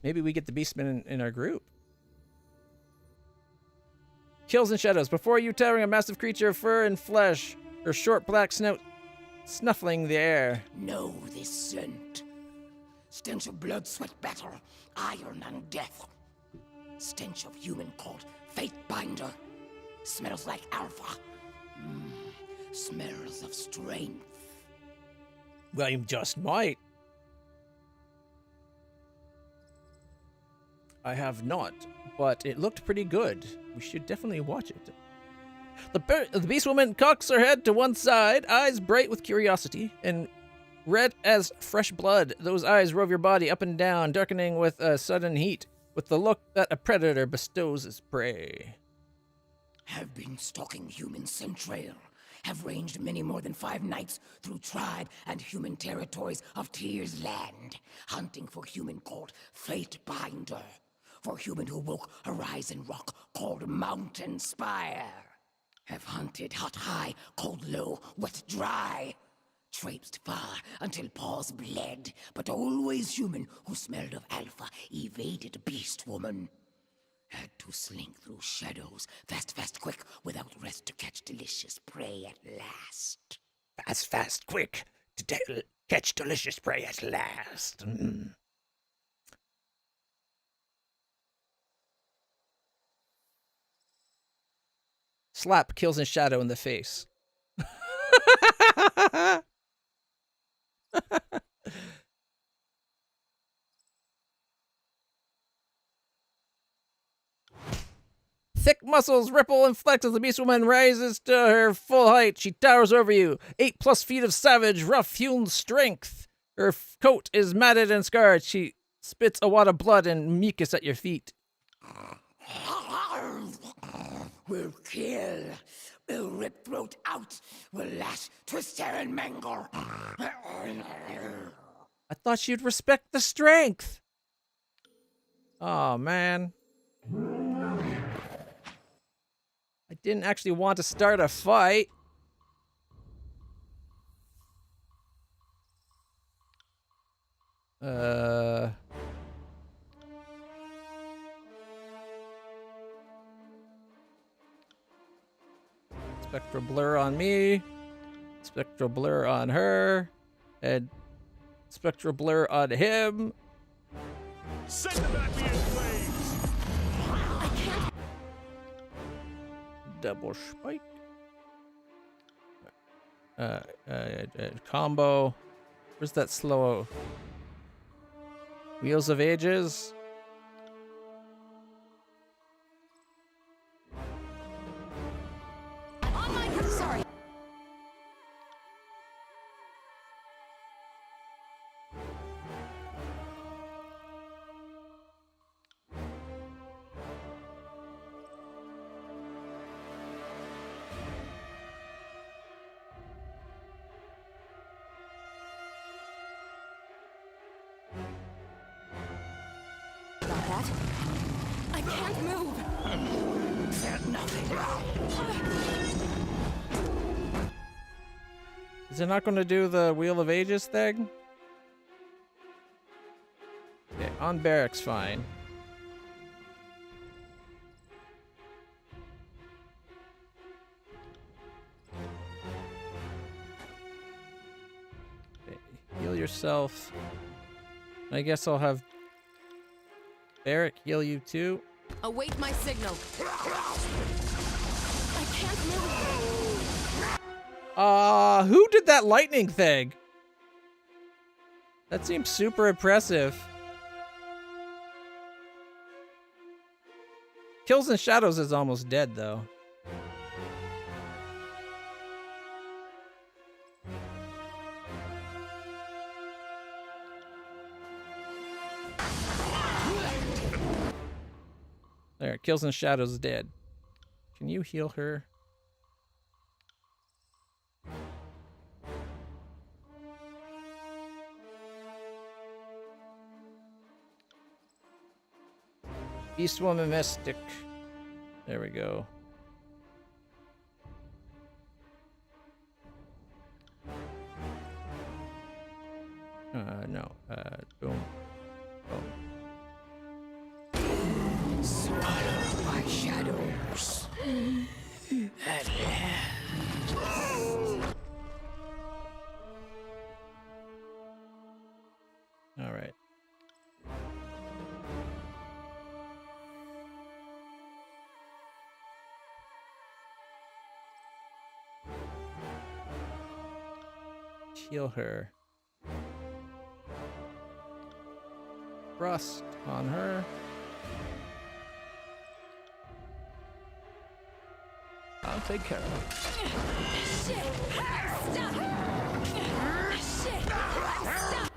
Maybe we get the beastmen in our group. Kills and shadows. Before you, towering a massive creature of fur and flesh, her short black snout snuffling the air. Know this scent. Stench of blood, sweat, battle, iron and death. Stench of human called Fate Binder. Smells like alpha. Smells of strength. I just might. I have not, but it looked pretty good. We should definitely watch it. The beast woman cocks her head to one side, eyes bright with curiosity, and red as fresh blood. Those eyes rove your body up and down, darkening with a sudden heat, with the look that a predator bestows his prey. Have been stalking human centrail. Have ranged many more than 5 nights through tribe and human territories of Tyr's land, hunting for human called Fate Binder, for human who woke horizon rock called Mountain Spire. Have hunted hot high, cold low, wet dry. Traipsed far until paws bled, but always human who smelled of alpha evaded beast woman. Had to slink through shadows, fast, fast, quick, without rest to catch delicious prey at last. Fast, fast, quick, to catch delicious prey at last. Slap kills in shadow in the face. Thick muscles ripple and flex as the beast woman rises to her full height. She towers over you. 8+ feet of savage, rough-hewn strength. Her coat is matted and scarred. She spits a wad of blood and mucus at your feet. We'll kill. We'll rip throat out. We'll lash, twist, tear, and mangle. I thought you'd respect the strength. Oh, man. I didn't actually want to start a fight. Spectral blur on me. Spectral blur on her. And spectral blur on him. Send them at me in flames! Double spike. Combo. Where's that slow? Wheels of Ages. Sorry. Got that? I can't move. There's nothing wrong. Is it not going to do the Wheel of Ages thing? Okay, on barracks, fine. Okay, heal yourself. I guess I'll have Barrack heal you too. Await my signal. I can't move. Who did that lightning thing? That seems super impressive. Kills and Shadows is almost dead, though. There, Kills and Shadows is dead. Can you heal her? Beast Woman Mystic. There we go. No. Boom. Boom. Swallowed by shadows. At last. All right. Heal her. Rust on her. I'll take care of it. Shit! Stop! Shit! Stop!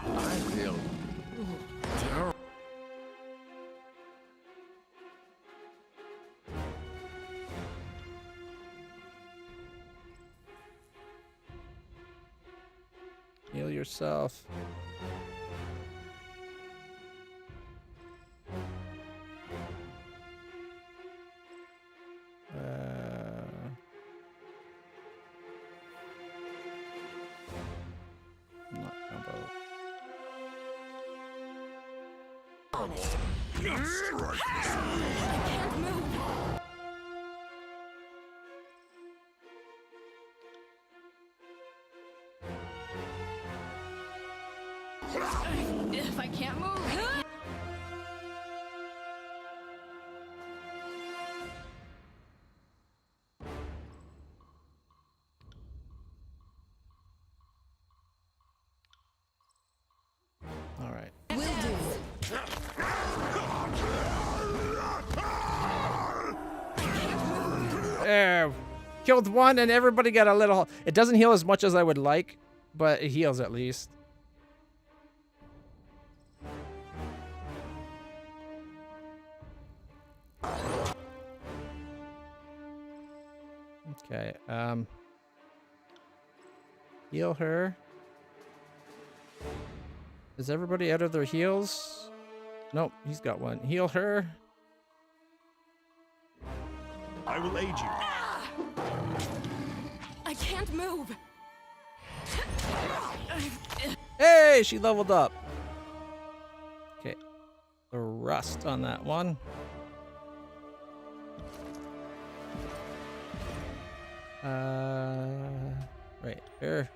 I feel terrible. Heal yourself. Not combo. I can't move. If I can't move. All right. There. Killed one and everybody got a little... It doesn't heal as much as I would like, but it heals at least. Okay, heal her. Is everybody out of their heals? Nope, he's got one. Heal her. I will aid you. I can't move. Hey, she leveled up. Okay, the rust on that one. Right here.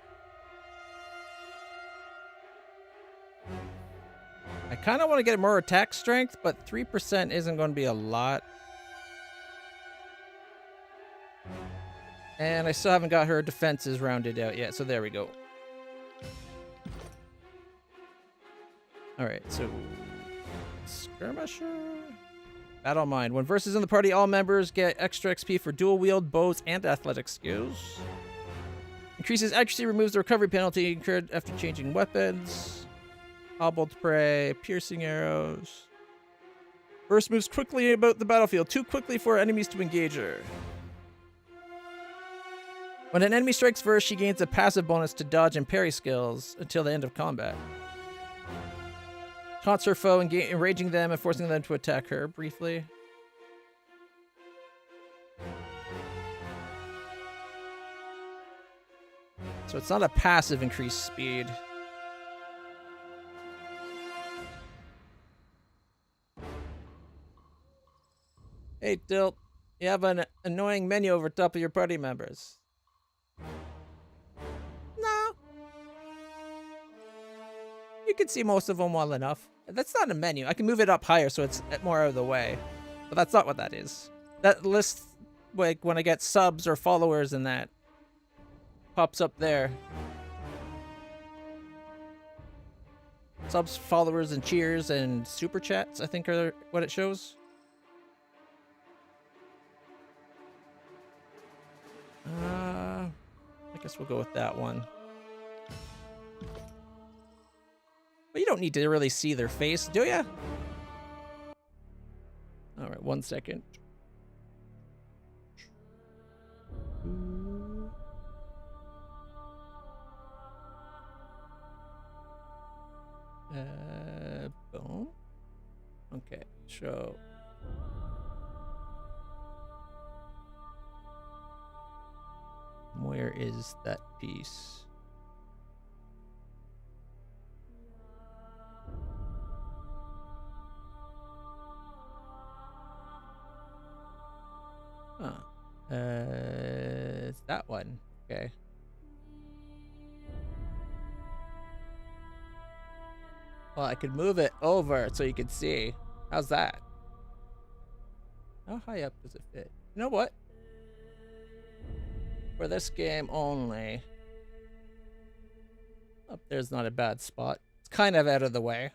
I kind of want to get more attack strength, but 3% isn't going to be a lot. And I still haven't got her defenses rounded out yet, so there we go. Alright, so... Skirmisher? Battle Mind. When versus in the party, all members get extra XP for dual wield, bows, and athletic skills. Increases accuracy, removes the recovery penalty incurred after changing weapons. Hobbled prey, piercing arrows. Burst moves quickly about the battlefield, too quickly for enemies to engage her. When an enemy strikes first, she gains a passive bonus to dodge and parry skills until the end of combat. Taunts her foe, enraging them and forcing them to attack her briefly. So it's not a passive increased speed. Hey, Tilt. You have an annoying menu over top of your party members. No. You can see most of them well enough. That's not a menu. I can move it up higher so it's more out of the way. But that's not what that is. That lists, like, when I get subs or followers and that. Pops up there. Subs, followers, and cheers, and super chats, I think, are what it shows. I guess we'll go with that one. But you don't need to really see their face, do ya? Alright, 1 second. show. Where is that piece? Huh. It's that one. Okay. Well, I could move it over so you can see. How's that? How high up does it fit? You know what? For this game only. Up there's not a bad spot. It's kind of out of the way.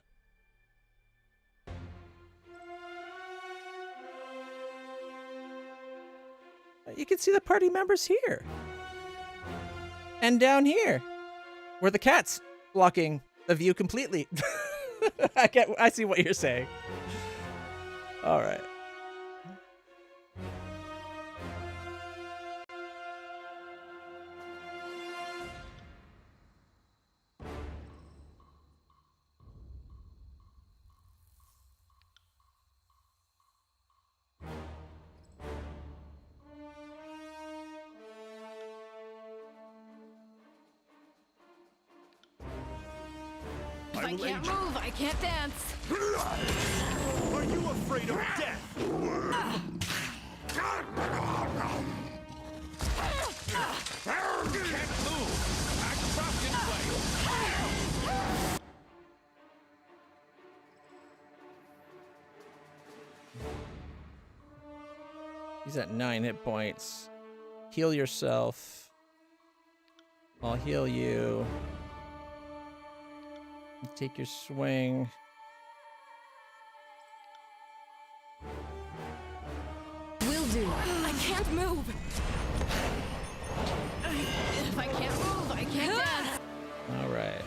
You can see the party members here. And down here. Where the cat's blocking the view completely. I see what you're saying. All right. If I can't move, I can't dance. Are you afraid of death? Can't move. I'm trapped in place. He's at 9 hit points. Heal yourself. I'll heal you. Take your swing. Will do. I can't move. If I can't move, I can't dance. All right.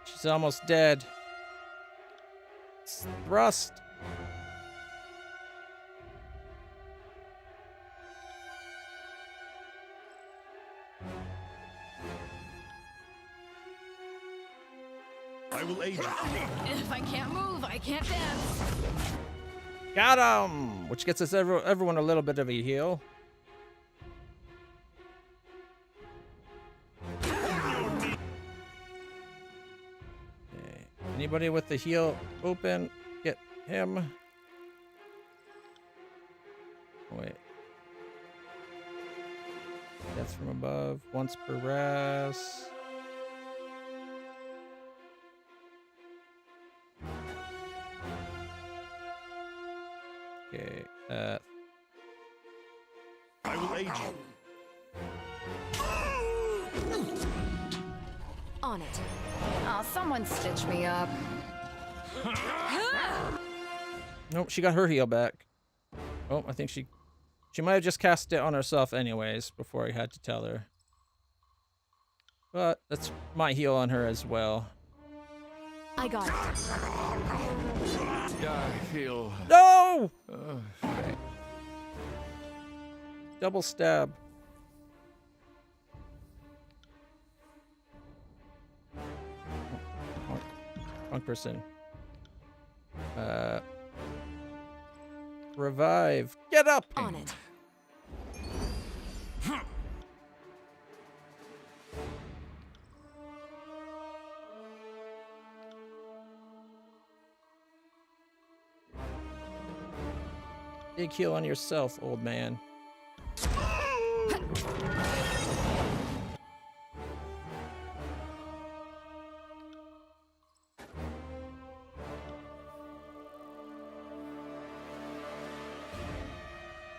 She's almost dead. Thrust. I will aid you. If I can't move, I can't dance. Got him! Which gets us everyone a little bit of a heal. Okay. Anybody with the heal open? Get him. Oh, wait. Death from above. Once per ras. Okay, I will aid you. On it. Oh, someone stitch me up. nope, she got her heal back. Oh, I think she might have just cast it on herself anyways before I had to tell her. But that's my heal on her as well. I got it. I feel... No! Double stab. Wrong person. Revive. Get up! On it. Big heal on yourself, old man.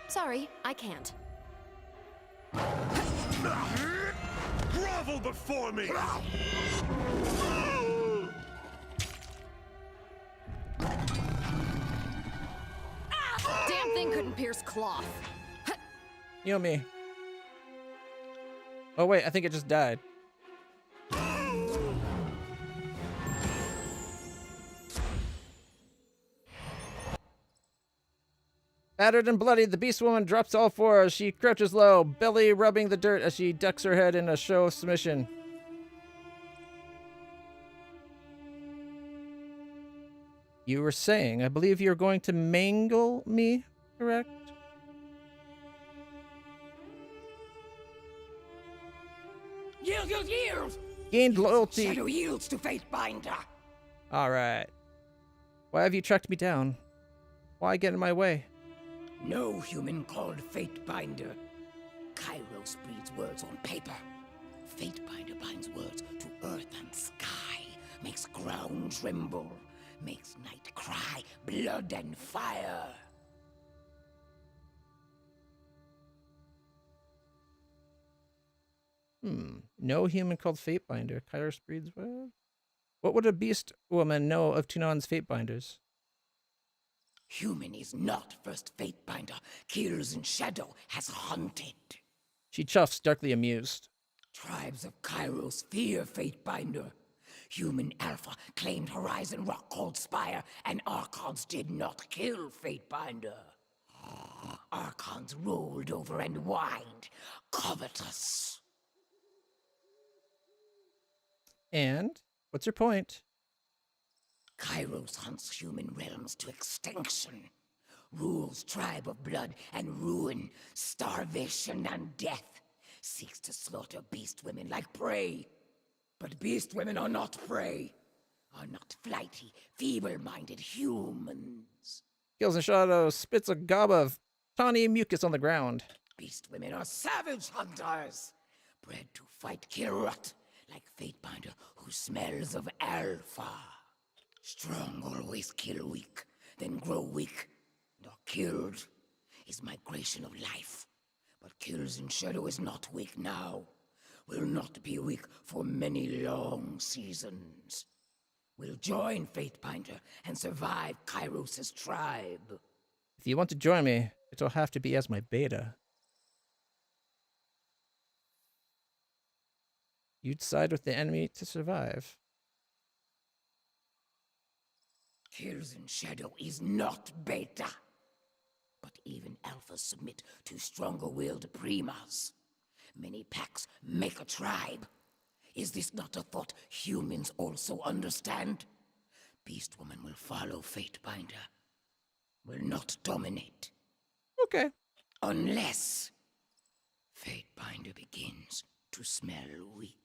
Sorry, I can't. Grovel before me! Damn thing couldn't pierce cloth. Heal me. Oh wait, I think it just died. Battered and bloodied, the beast woman drops all fours. She crouches low, belly rubbing the dirt as she ducks her head in a show of submission. You were saying, I believe you're going to mangle me, correct? Yield, yield, yield! Gained loyalty. Shadow yields to Fatebinder. Alright. Why have you tracked me down? Why get in my way? No human called Fatebinder. Kairos breeds words on paper. Fatebinder binds words to earth and sky, makes ground tremble, makes night cry, blood and fire. No human called Fatebinder. Kairos breeds what? What would a beast woman know of Tunan's Fatebinders? Human is not first Fatebinder. Kills in shadow has hunted. She chuffs, darkly amused. Tribes of Kairos fear Fatebinder. Human Alpha claimed Horizon Rock called Spire, and Archons did not kill Fatebinder. Archons rolled over and whined, covetous. And? What's your point? Kairos hunts human realms to extinction. Rules tribe of blood and ruin, starvation and death. Seeks to slaughter beast women like prey. But beast women are not prey. Are not flighty, feeble-minded humans. Kills in shadow, spits a gob of tawny mucus on the ground. Beast women are savage hunters. Bred to fight Kirut, like Fatebinder who smells of alpha. Strong always kill weak, then grow weak. Nor killed is migration of life. But kills in shadow is not weak now. Will not be weak for many long seasons. Will join Fatebinder and survive Kairos' tribe. If you want to join me, it'll have to be as my beta. You'd side with the enemy to survive. Kills in shadow is not beta. But even alphas submit to stronger-willed primas. Many packs make a tribe. Is this not a thought humans also understand? Beast Woman will follow Fatebinder. Will not dominate. Okay. Unless Fatebinder begins to smell weak.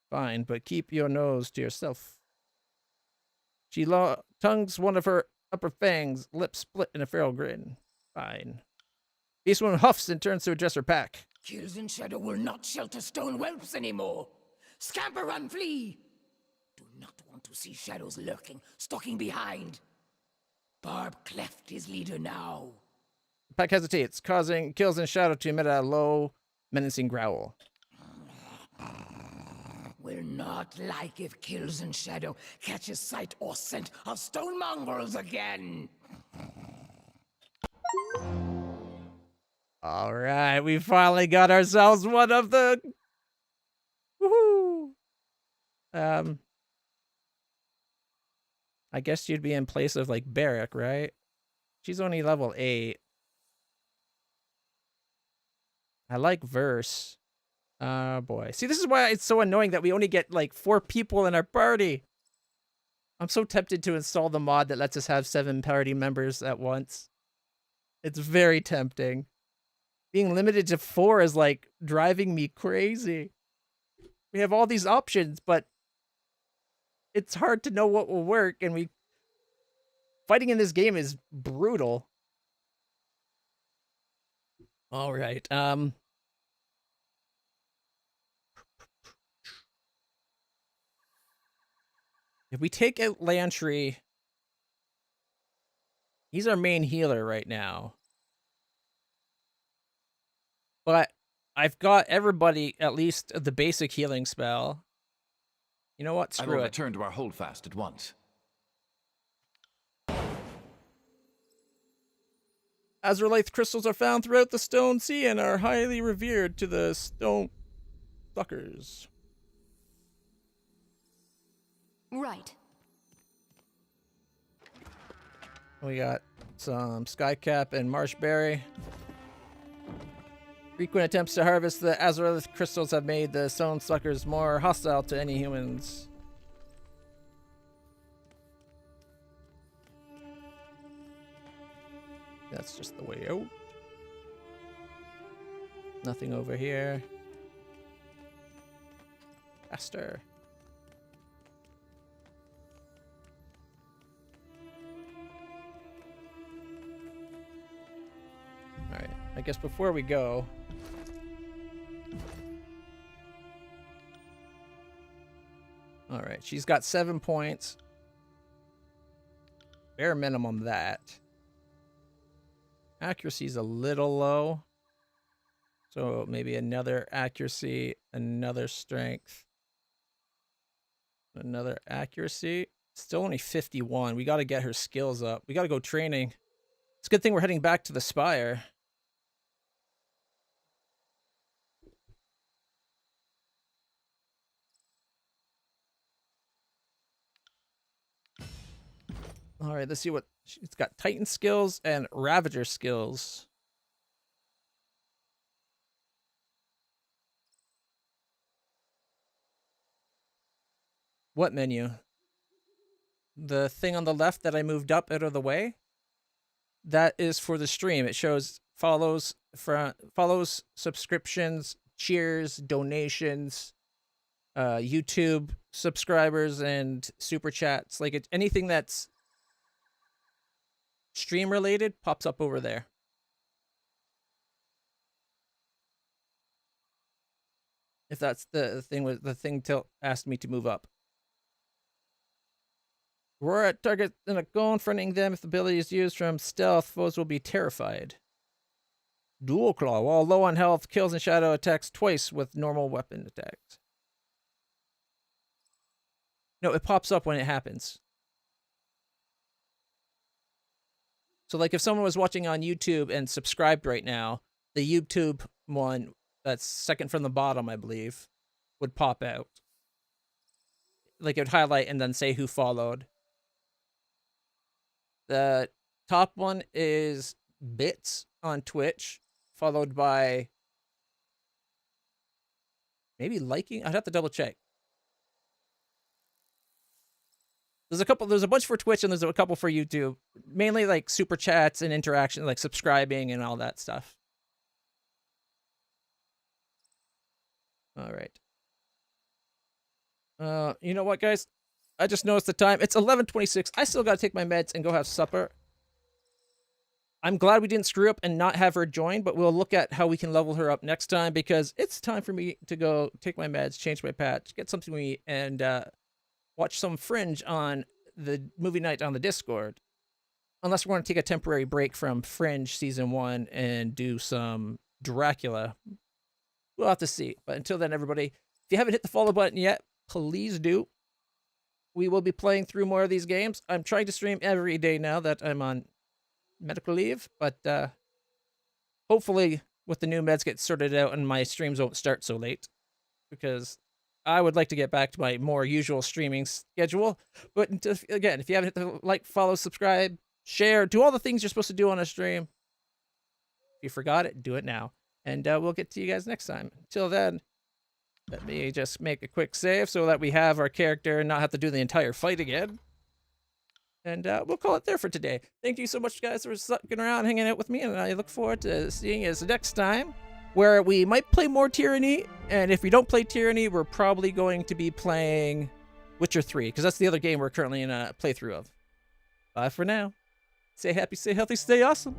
Fine, but keep your nose to yourself. She tongues one of her upper fangs, lips split in a feral grin. Fine. Beastwoman huffs and turns to address her pack. Kills in shadow will not shelter stone whelps anymore. Scamper and flee! Do not want to see shadows lurking, stalking behind. Barb cleft his leader now. The pack hesitates, causing Kills in Shadow to emit a low, menacing growl. Will not like if Kills in Shadow catches sight or scent of stone mongrels again. All right, we finally got ourselves one of the... Woohoo! I guess you'd be in place of, like, Barrack, right? She's only level 8. I like Verse. Oh, boy. See, this is why it's so annoying that we only get, like, 4 people in our party. I'm so tempted to install the mod that lets us have 7 party members at once. It's very tempting. Being limited to 4 is, like, driving me crazy. We have all these options, but it's hard to know what will work, and fighting in this game is brutal. All right. If we take out Lantry, he's our main healer right now. But I've got everybody at least the basic healing spell. You know what? I Screw will it. return to our holdfast at once. Azurolith crystals are found throughout the Stone Sea and are highly revered to the stone suckers. Right. We got some Skycap and Marshberry. Frequent attempts to harvest the Azurolith crystals have made the stone suckers more hostile to any humans. That's just the way out. Nothing over here. Faster. Alright, I guess before we go... Alright, she's got 7 points. Bare minimum that. Accuracy's a little low. So maybe another accuracy, another strength, another accuracy. Still only 51. We got to get her skills up. We got to go training. It's a good thing we're heading back to the Spire. All right, let's see what she's got. Titan skills and Ravager skills. What menu? The thing on the left that I moved up out of the way? That is for the stream. It shows follows, subscriptions, cheers, donations, YouTube subscribers, and super chats. Like anything that's stream related pops up over there. If that's the thing Tilt asked me to move up. Roar at target in a go, fronting them. If the ability is used from stealth, foes will be terrified. Dual Claw. While low on health, kills and shadow attacks twice with normal weapon attacks. No, it pops up when it happens. So like if someone was watching on YouTube and subscribed right now, the YouTube one, that's second from the bottom, I believe, would pop out. Like it would highlight and then say who followed. The top one is Bits on Twitch, followed by maybe liking. I'd have to double check. There's a bunch for Twitch and there's a couple for YouTube. Mainly like super chats and interaction, like subscribing and all that stuff. All right. You know what, guys? I just noticed the time. It's 11:26. I still got to take my meds and go have supper. I'm glad we didn't screw up and not have her join, but we'll look at how we can level her up next time because it's time for me to go take my meds, change my patch, get something to eat, and watch some Fringe on the movie night on the Discord. Unless we're going to take a temporary break from Fringe Season 1 and do some Dracula. We'll have to see. But until then, everybody, if you haven't hit the follow button yet, please do. We will be playing through more of these games. I'm trying to stream every day now that I'm on medical leave, but hopefully with the new meds get sorted out and my streams won't start so late because I would like to get back to my more usual streaming schedule. But again, if you haven't hit the like, follow, subscribe, share, do all the things you're supposed to do on a stream. If you forgot it, do it now. And we'll get to you guys next time. Until then, let me just make a quick save so that we have our character and not have to do the entire fight again. And we'll call it there for today. Thank you so much, guys, for sticking around, hanging out with me, and I look forward to seeing you next time, where we might play more Tyranny, and if we don't play Tyranny, we're probably going to be playing Witcher 3, because that's the other game we're currently in a playthrough of. Bye for now. Stay happy, stay healthy, stay awesome.